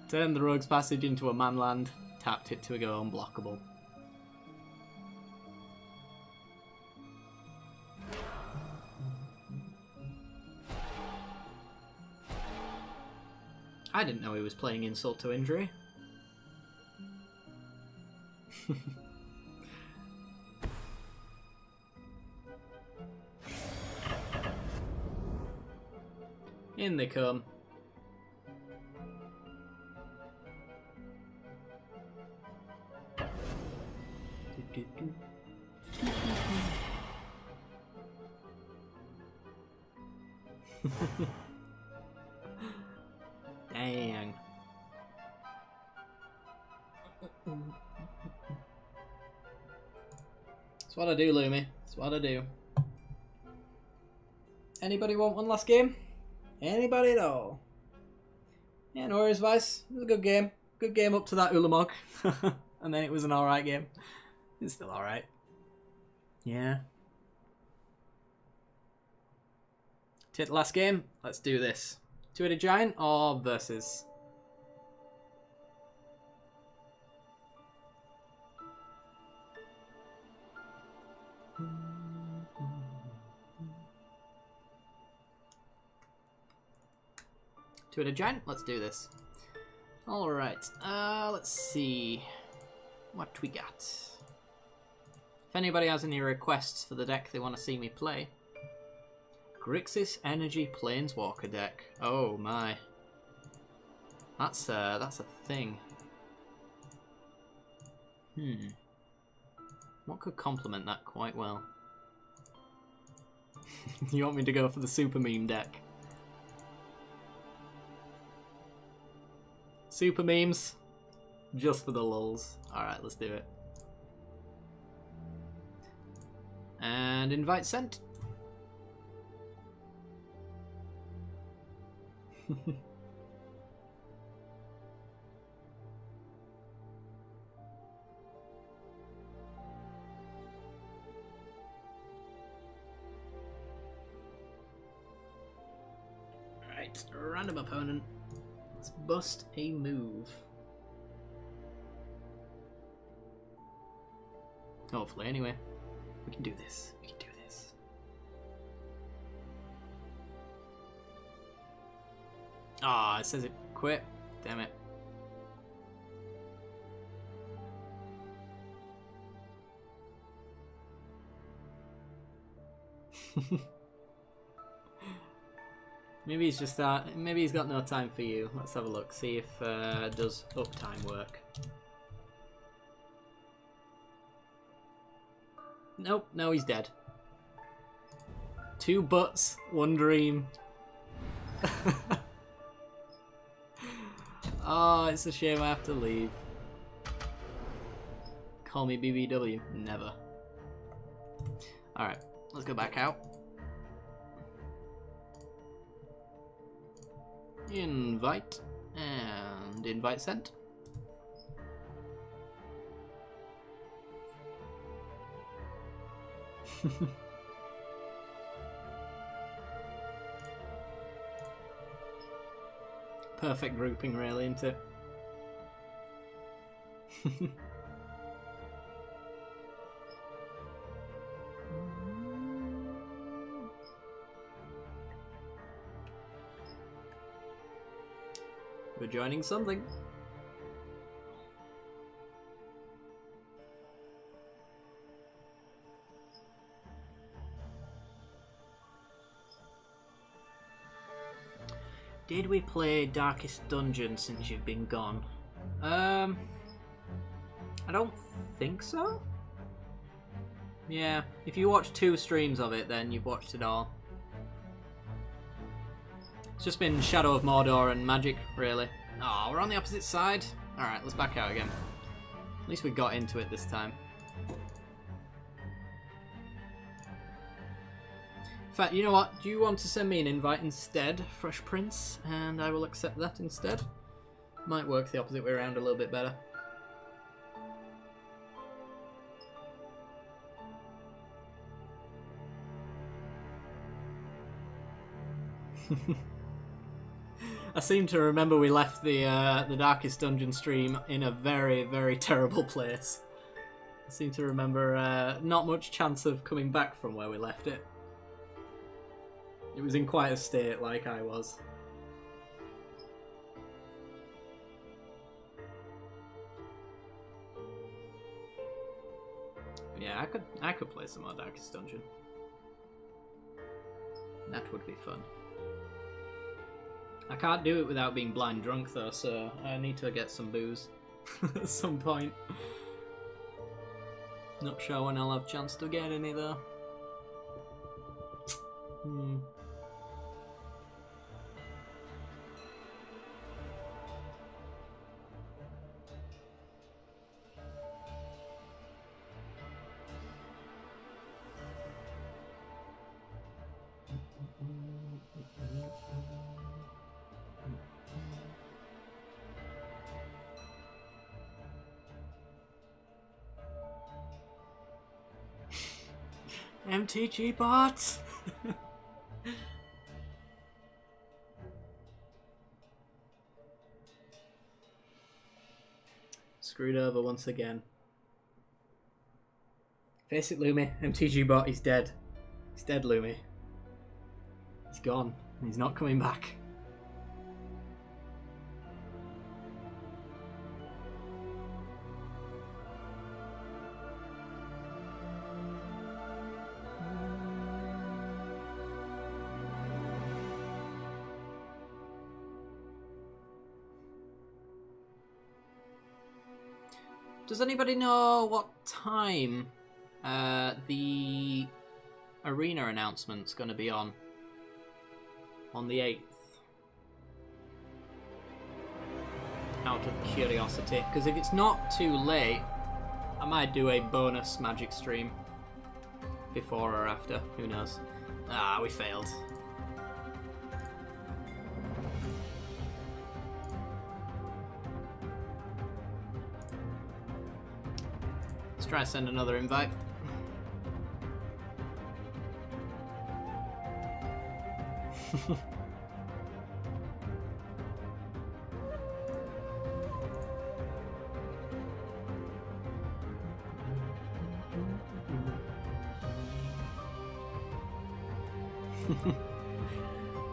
Turned the Rogue's Passage into a manland, tapped it to go unblockable. I didn't know he was playing Insult to Injury. In they come. Dang. That's what I do, Lumi. That's what I do. Anybody want one last game? Anybody at all? Yeah, no worries, Vice. It was a good game. Good game up to that Ulamog. And then it was an alright game. It's still alright. Yeah. Take the last game. Let's do this. Two-headed giant or versus? Two-headed giant. Let's do this. All right. Let's see what we got. If anybody has any requests for the deck they want to see me play. Grixis Energy Planeswalker deck. Oh my. That's a thing. What could complement that quite well? You want me to go for the super meme deck? Super memes? Just for the lulz. Alright, let's do it. And invite sent. Alright, random opponent. Let's bust a move. Hopefully, anyway. We can do this. We can do this. Ah, it says it quit. Damn it. Maybe he's just maybe he's got no time for you. Let's have a look. See if does uptime work. Nope, no, he's dead. 2 butts, 1 dream. Oh, it's a shame I have to leave. Call me BBW. Never. Alright, let's go back out. Invite. And invite sent. Perfect grouping, really, isn't it? We're joining something. Did we play Darkest Dungeon since you've been gone? I don't think so. Yeah, if you watch 2 streams of it, then you've watched it all. It's just been Shadow of Mordor and Magic, really. Oh, we're on the opposite side. Alright, let's back out again. At least we got into it this time. In fact, you know what? Do you want to send me an invite instead, Fresh Prince? And I will accept that instead. Might work the opposite way around a little bit better. I seem to remember we left the Darkest Dungeon stream in a very, very terrible place. I seem to remember not much chance of coming back from where we left it. It was in quite a state, like I was. Yeah, I could play some more Darkest Dungeon. That would be fun. I can't do it without being blind drunk though, so I need to get some booze at some point. Not sure when I'll have a chance to get any though. MTG bots! Screwed over once again. Face it, Lumi. MTG bot, he's dead. He's dead, Lumi. He's gone. He's not coming back. Does anybody know what time the arena announcement's going to be on the 8th? Out of curiosity. Because if it's not too late, I might do a bonus Magic stream before or after. Who knows? Ah, we failed. Try to send another invite.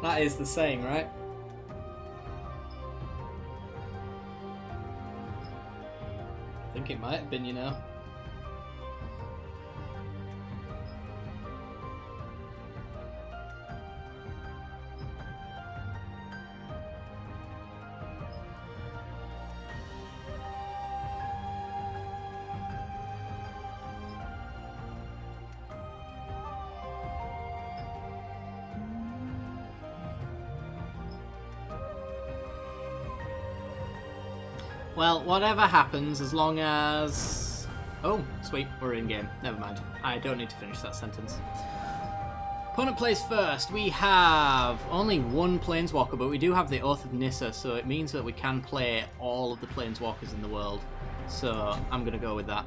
That is the saying, right? I think it might have been, you know. Well, whatever happens, as long as... Oh, sweet, we're in game. Never mind. I don't need to finish that sentence. Opponent plays first. We have only one Planeswalker, but we do have the Oath of Nissa, so it means that we can play all of the Planeswalkers in the world. So I'm going to go with that.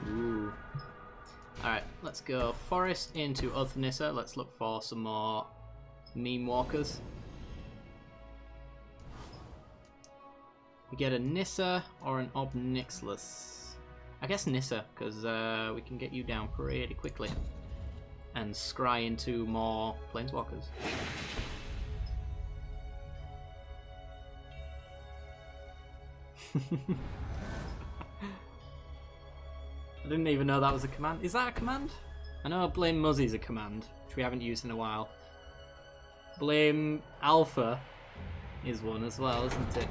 Ooh. Alright, let's go Forest into Oath of Nissa. Let's look for some more meme walkers. We get a Nissa or an Obnixilis. I guess Nissa, because we can get you down pretty quickly. And scry into more Planeswalkers. I didn't even know that was a command. Is that a command? I know Blame Muzzy's a command, which we haven't used in a while. Blame Alpha is one as well, isn't it?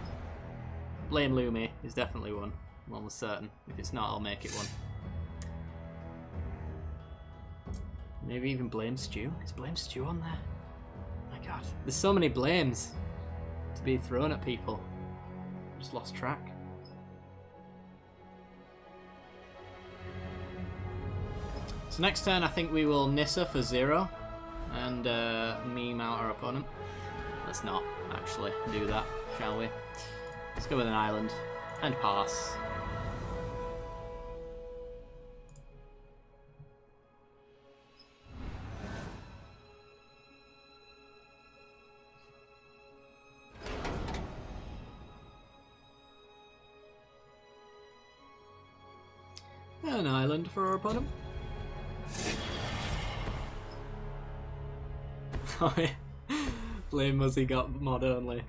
Blame Lumi is definitely one. I'm almost certain. If it's not, I'll make it one. Maybe even Blame Stew? Is Blame Stew on there? My god. There's so many blames to be thrown at people. Just lost track. So next turn I think we will Nissa for 0 and meme out our opponent. Let's not actually do that, shall we? Let's go with an island and pass. An island for our opponent. Oh yeah. Blame Muzzy got mod only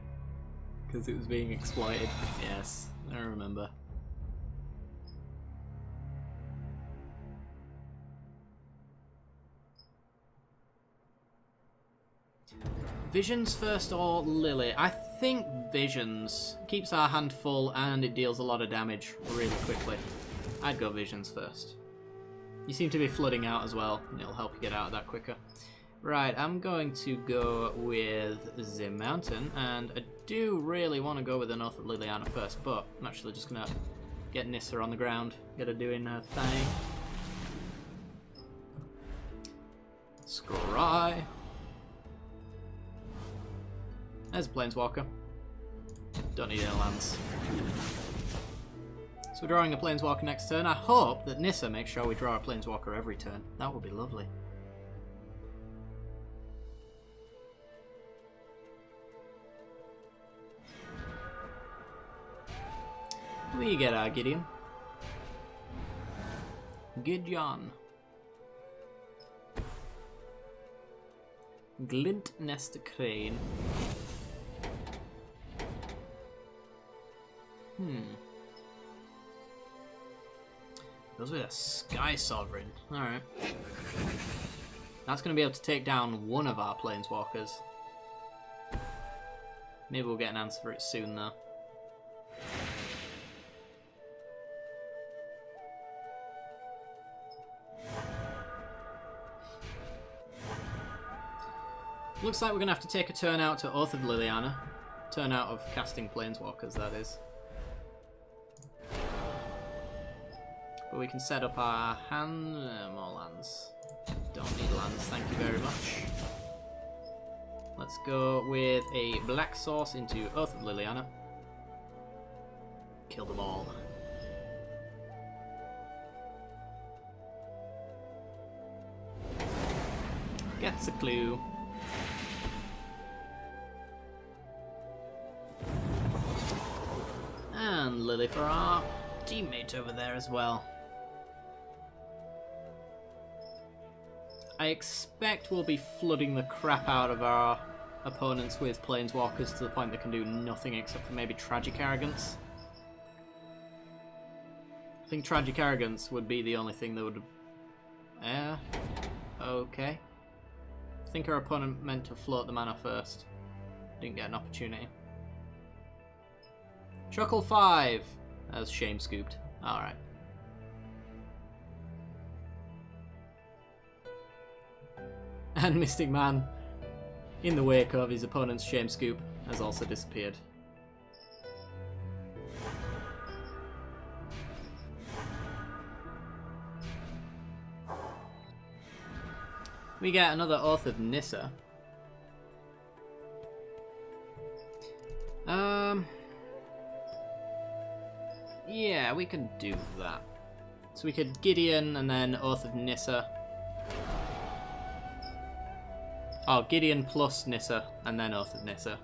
because it was being exploited. Yes, I remember. Visions first or Lily? I think Visions keeps our hand full and it deals a lot of damage really quickly. I'd go Visions first. You seem to be flooding out as well, and it'll help you get out of that quicker. Right, I'm going to go with Zim Mountain, and I do really want to go with an Oath of Liliana first, but I'm actually just going to get Nissa on the ground, get her doing her thing. Scry. There's a Planeswalker. Don't need any lands. So we're drawing a Planeswalker next turn. I hope that Nissa makes sure we draw a Planeswalker every turn. That would be lovely. We get our Gideon. Gideon. Glint Nest Crane. Goes with a Sky Sovereign. Alright. That's going to be able to take down one of our Planeswalkers. Maybe we'll get an answer for it soon though. Looks like we're going to have to take a turn out to Oath of Liliana. Turn out of casting Planeswalkers, that is. But we can set up our hand... more lands. Don't need lands, thank you very much. Let's go with a black source into Oath of Liliana. Kill them all. Gets a clue. And Lily for our teammate over there as well. I expect we'll be flooding the crap out of our opponents with Planeswalkers to the point they can do nothing except for maybe Tragic Arrogance. I think Tragic Arrogance would be the only thing that would... okay. I think our opponent meant to float the mana first. Didn't get an opportunity. Chuckle 5! As shame scooped. Alright. And Mystic Man, in the wake of his opponent's shame scoop, has also disappeared. We get another Oath of Nissa. Yeah, we can do that. So we could Gideon and then Oath of Nissa. Oh, Gideon plus Nissa and then Oath of Nissa.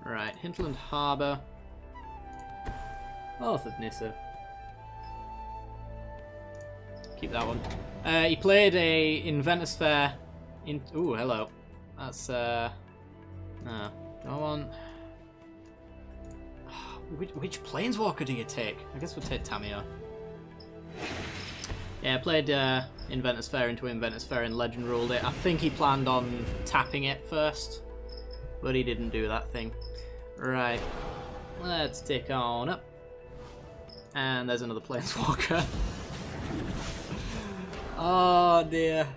Right, Hinterland Harbour. Oath of Nissa. Keep that one. He played a Inventor's Fair. Ooh, hello. That's no, go on. Which Planeswalker do you take? I guess we'll take Tamiyo. Yeah, I played Inventor's Fair into Inventor's Fair and Legend ruled it. I think he planned on tapping it first, but he didn't do that thing. Right, let's take on up. And there's another Planeswalker. Oh dear.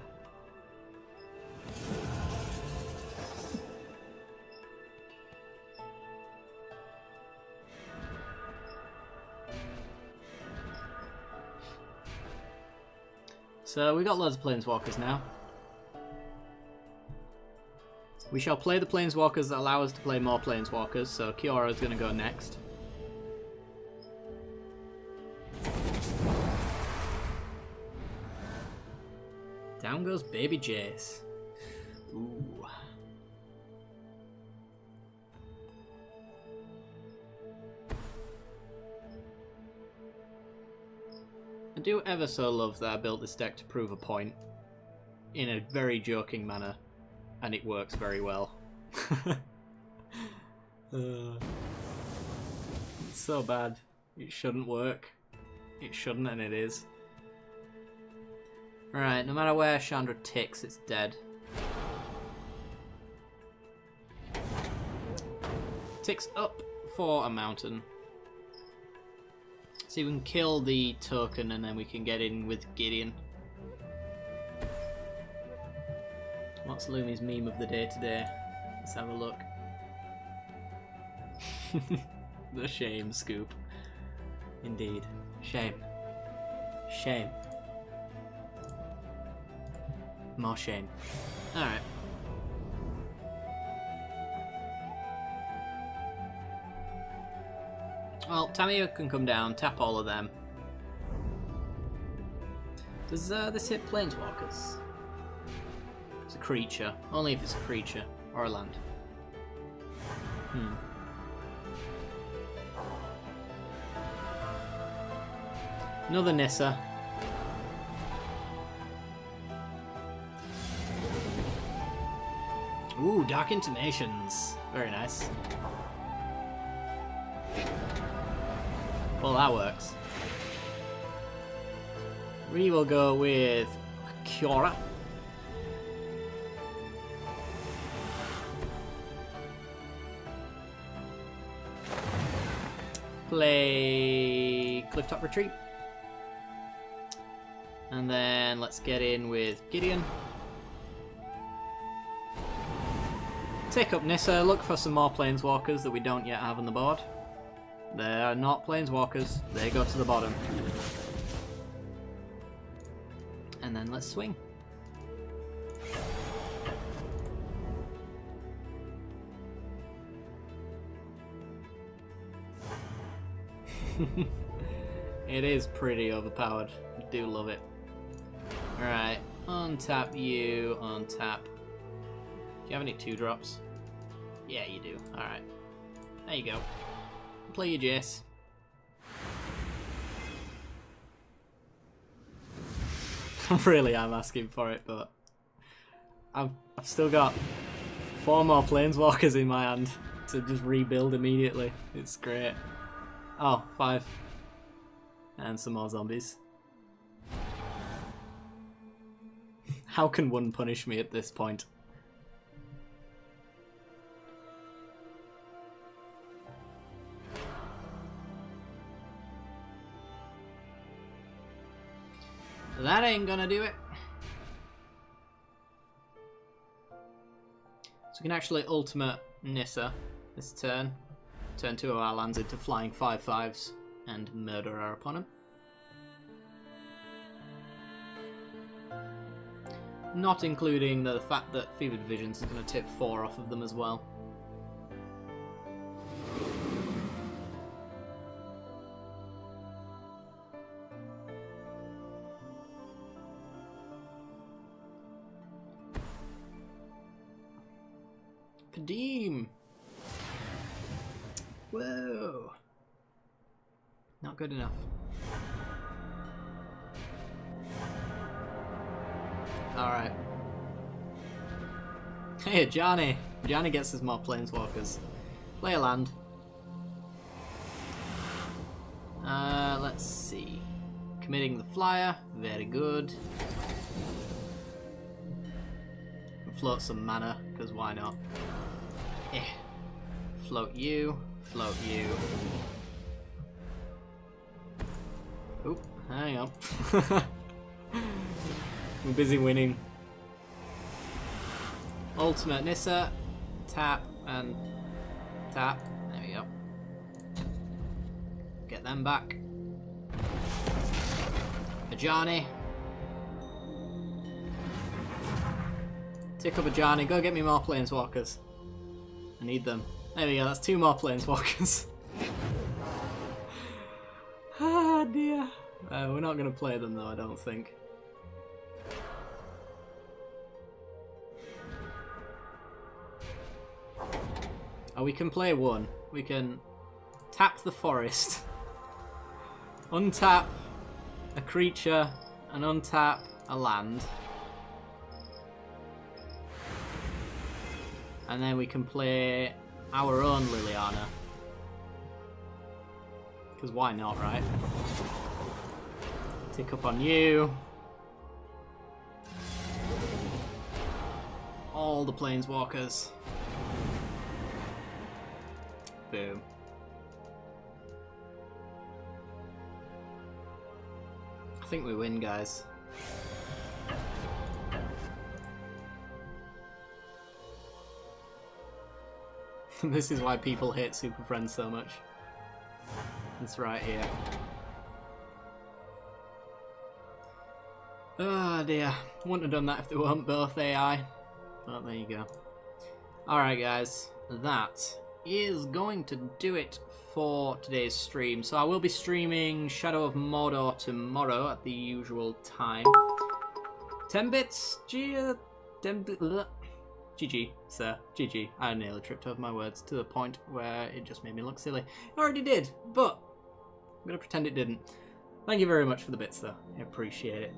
So we got loads of Planeswalkers now. We shall play the Planeswalkers that allow us to play more Planeswalkers, so Kiora is going to go next. Down goes Baby Jace. Ooh. I do ever so love that I built this deck to prove a point in a very joking manner, and it works very well. It's so bad. It shouldn't work. It shouldn't, and it is. Right, no matter where Chandra ticks, it's dead. Ticks up for a mountain. See, we can kill the token and then we can get in with Gideon. What's Lumi's meme of the day today? Let's have a look. The shame scoop. Indeed. Shame. Shame. More shame. Alright. Well, Tamiyo can come down, tap all of them. Does this hit Planeswalkers? It's a creature. Only if it's a creature. Or a land. Another Nissa. Ooh, Dark Intimations. Very nice. Well, that works. We will go with Kiora. Play Clifftop Retreat. And then let's get in with Gideon. Take up Nissa, look for some more Planeswalkers that we don't yet have on the board. They are not Planeswalkers, they go to the bottom. And then let's swing. It is pretty overpowered. I do love it. Alright, Untap you, untap. Do you have any 2-drops? Yeah, you do. Alright. There you go. Play your Jace. Really, I'm asking for it, but I've still got 4 more Planeswalkers in my hand to just rebuild immediately. It's great. Oh, 5. And some more zombies. How can one punish me at this point? That ain't gonna do it. So we can actually ultimate Nissa this turn. Turn 2 of our lands into flying 5/5s and murder our opponent. Not including the fact that Fevered Visions is going to tip 4 off of them as well. Kadeem! Whoa! Not good enough. Alright. Hey, Johnny! Johnny gets us more Planeswalkers. Play a land. Let's see. Committing the flyer. Very good. Float some mana, because why not? Eh. Float you. Float you. Oop, hang on. We're busy winning. Ultimate Nissa. Tap and tap. There we go. Get them back. Ajani. Tick up Ajani. Go get me more Planeswalkers. I need them. There we go. That's 2 more Planeswalkers. Ah, dear. We're not going to play them though, I don't think. Oh, we can play one. We can tap the forest, untap a creature, and untap a land. And then we can play our own Liliana. Because why not, right? Tick up on you. All the Planeswalkers. Boom. I think we win, guys. This is why people hate Super Friends so much. It's right here. Oh dear. Wouldn't have done that if they weren't both AI. But there you go. Alright guys, that is going to do it for today's stream. So I will be streaming Shadow of Mordor tomorrow at the usual time. 10 bits? GG, sir. GG. I nearly tripped over my words to the point where it just made me look silly. I already did, but I'm going to pretend it didn't. Thank you very much for the bits, though. I appreciate it.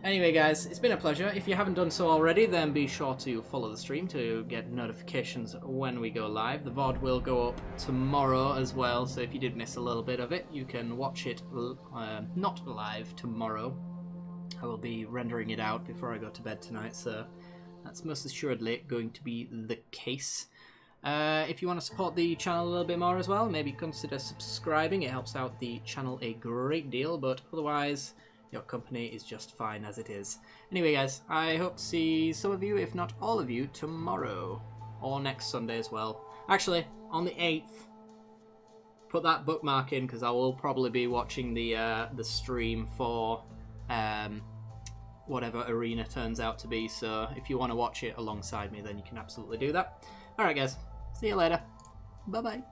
Anyway, guys, it's been a pleasure. If you haven't done so already, then be sure to follow the stream to get notifications when we go live. The VOD will go up tomorrow as well, so if you did miss a little bit of it, you can watch it not live tomorrow. I will be rendering it out before I go to bed tonight, so that's most assuredly going to be the case. If you want to support the channel a little bit more as well, maybe consider subscribing. It helps out the channel a great deal, but otherwise your company is just fine as it is. Anyway guys, I hope to see some of you, if not all of you, tomorrow. Or next Sunday as well. Actually, on the 8th. Put that bookmark in, because I will probably be watching the stream for whatever arena turns out to be. So if you want to watch it alongside me, then you can absolutely do that. Alright guys, see you later. Bye bye.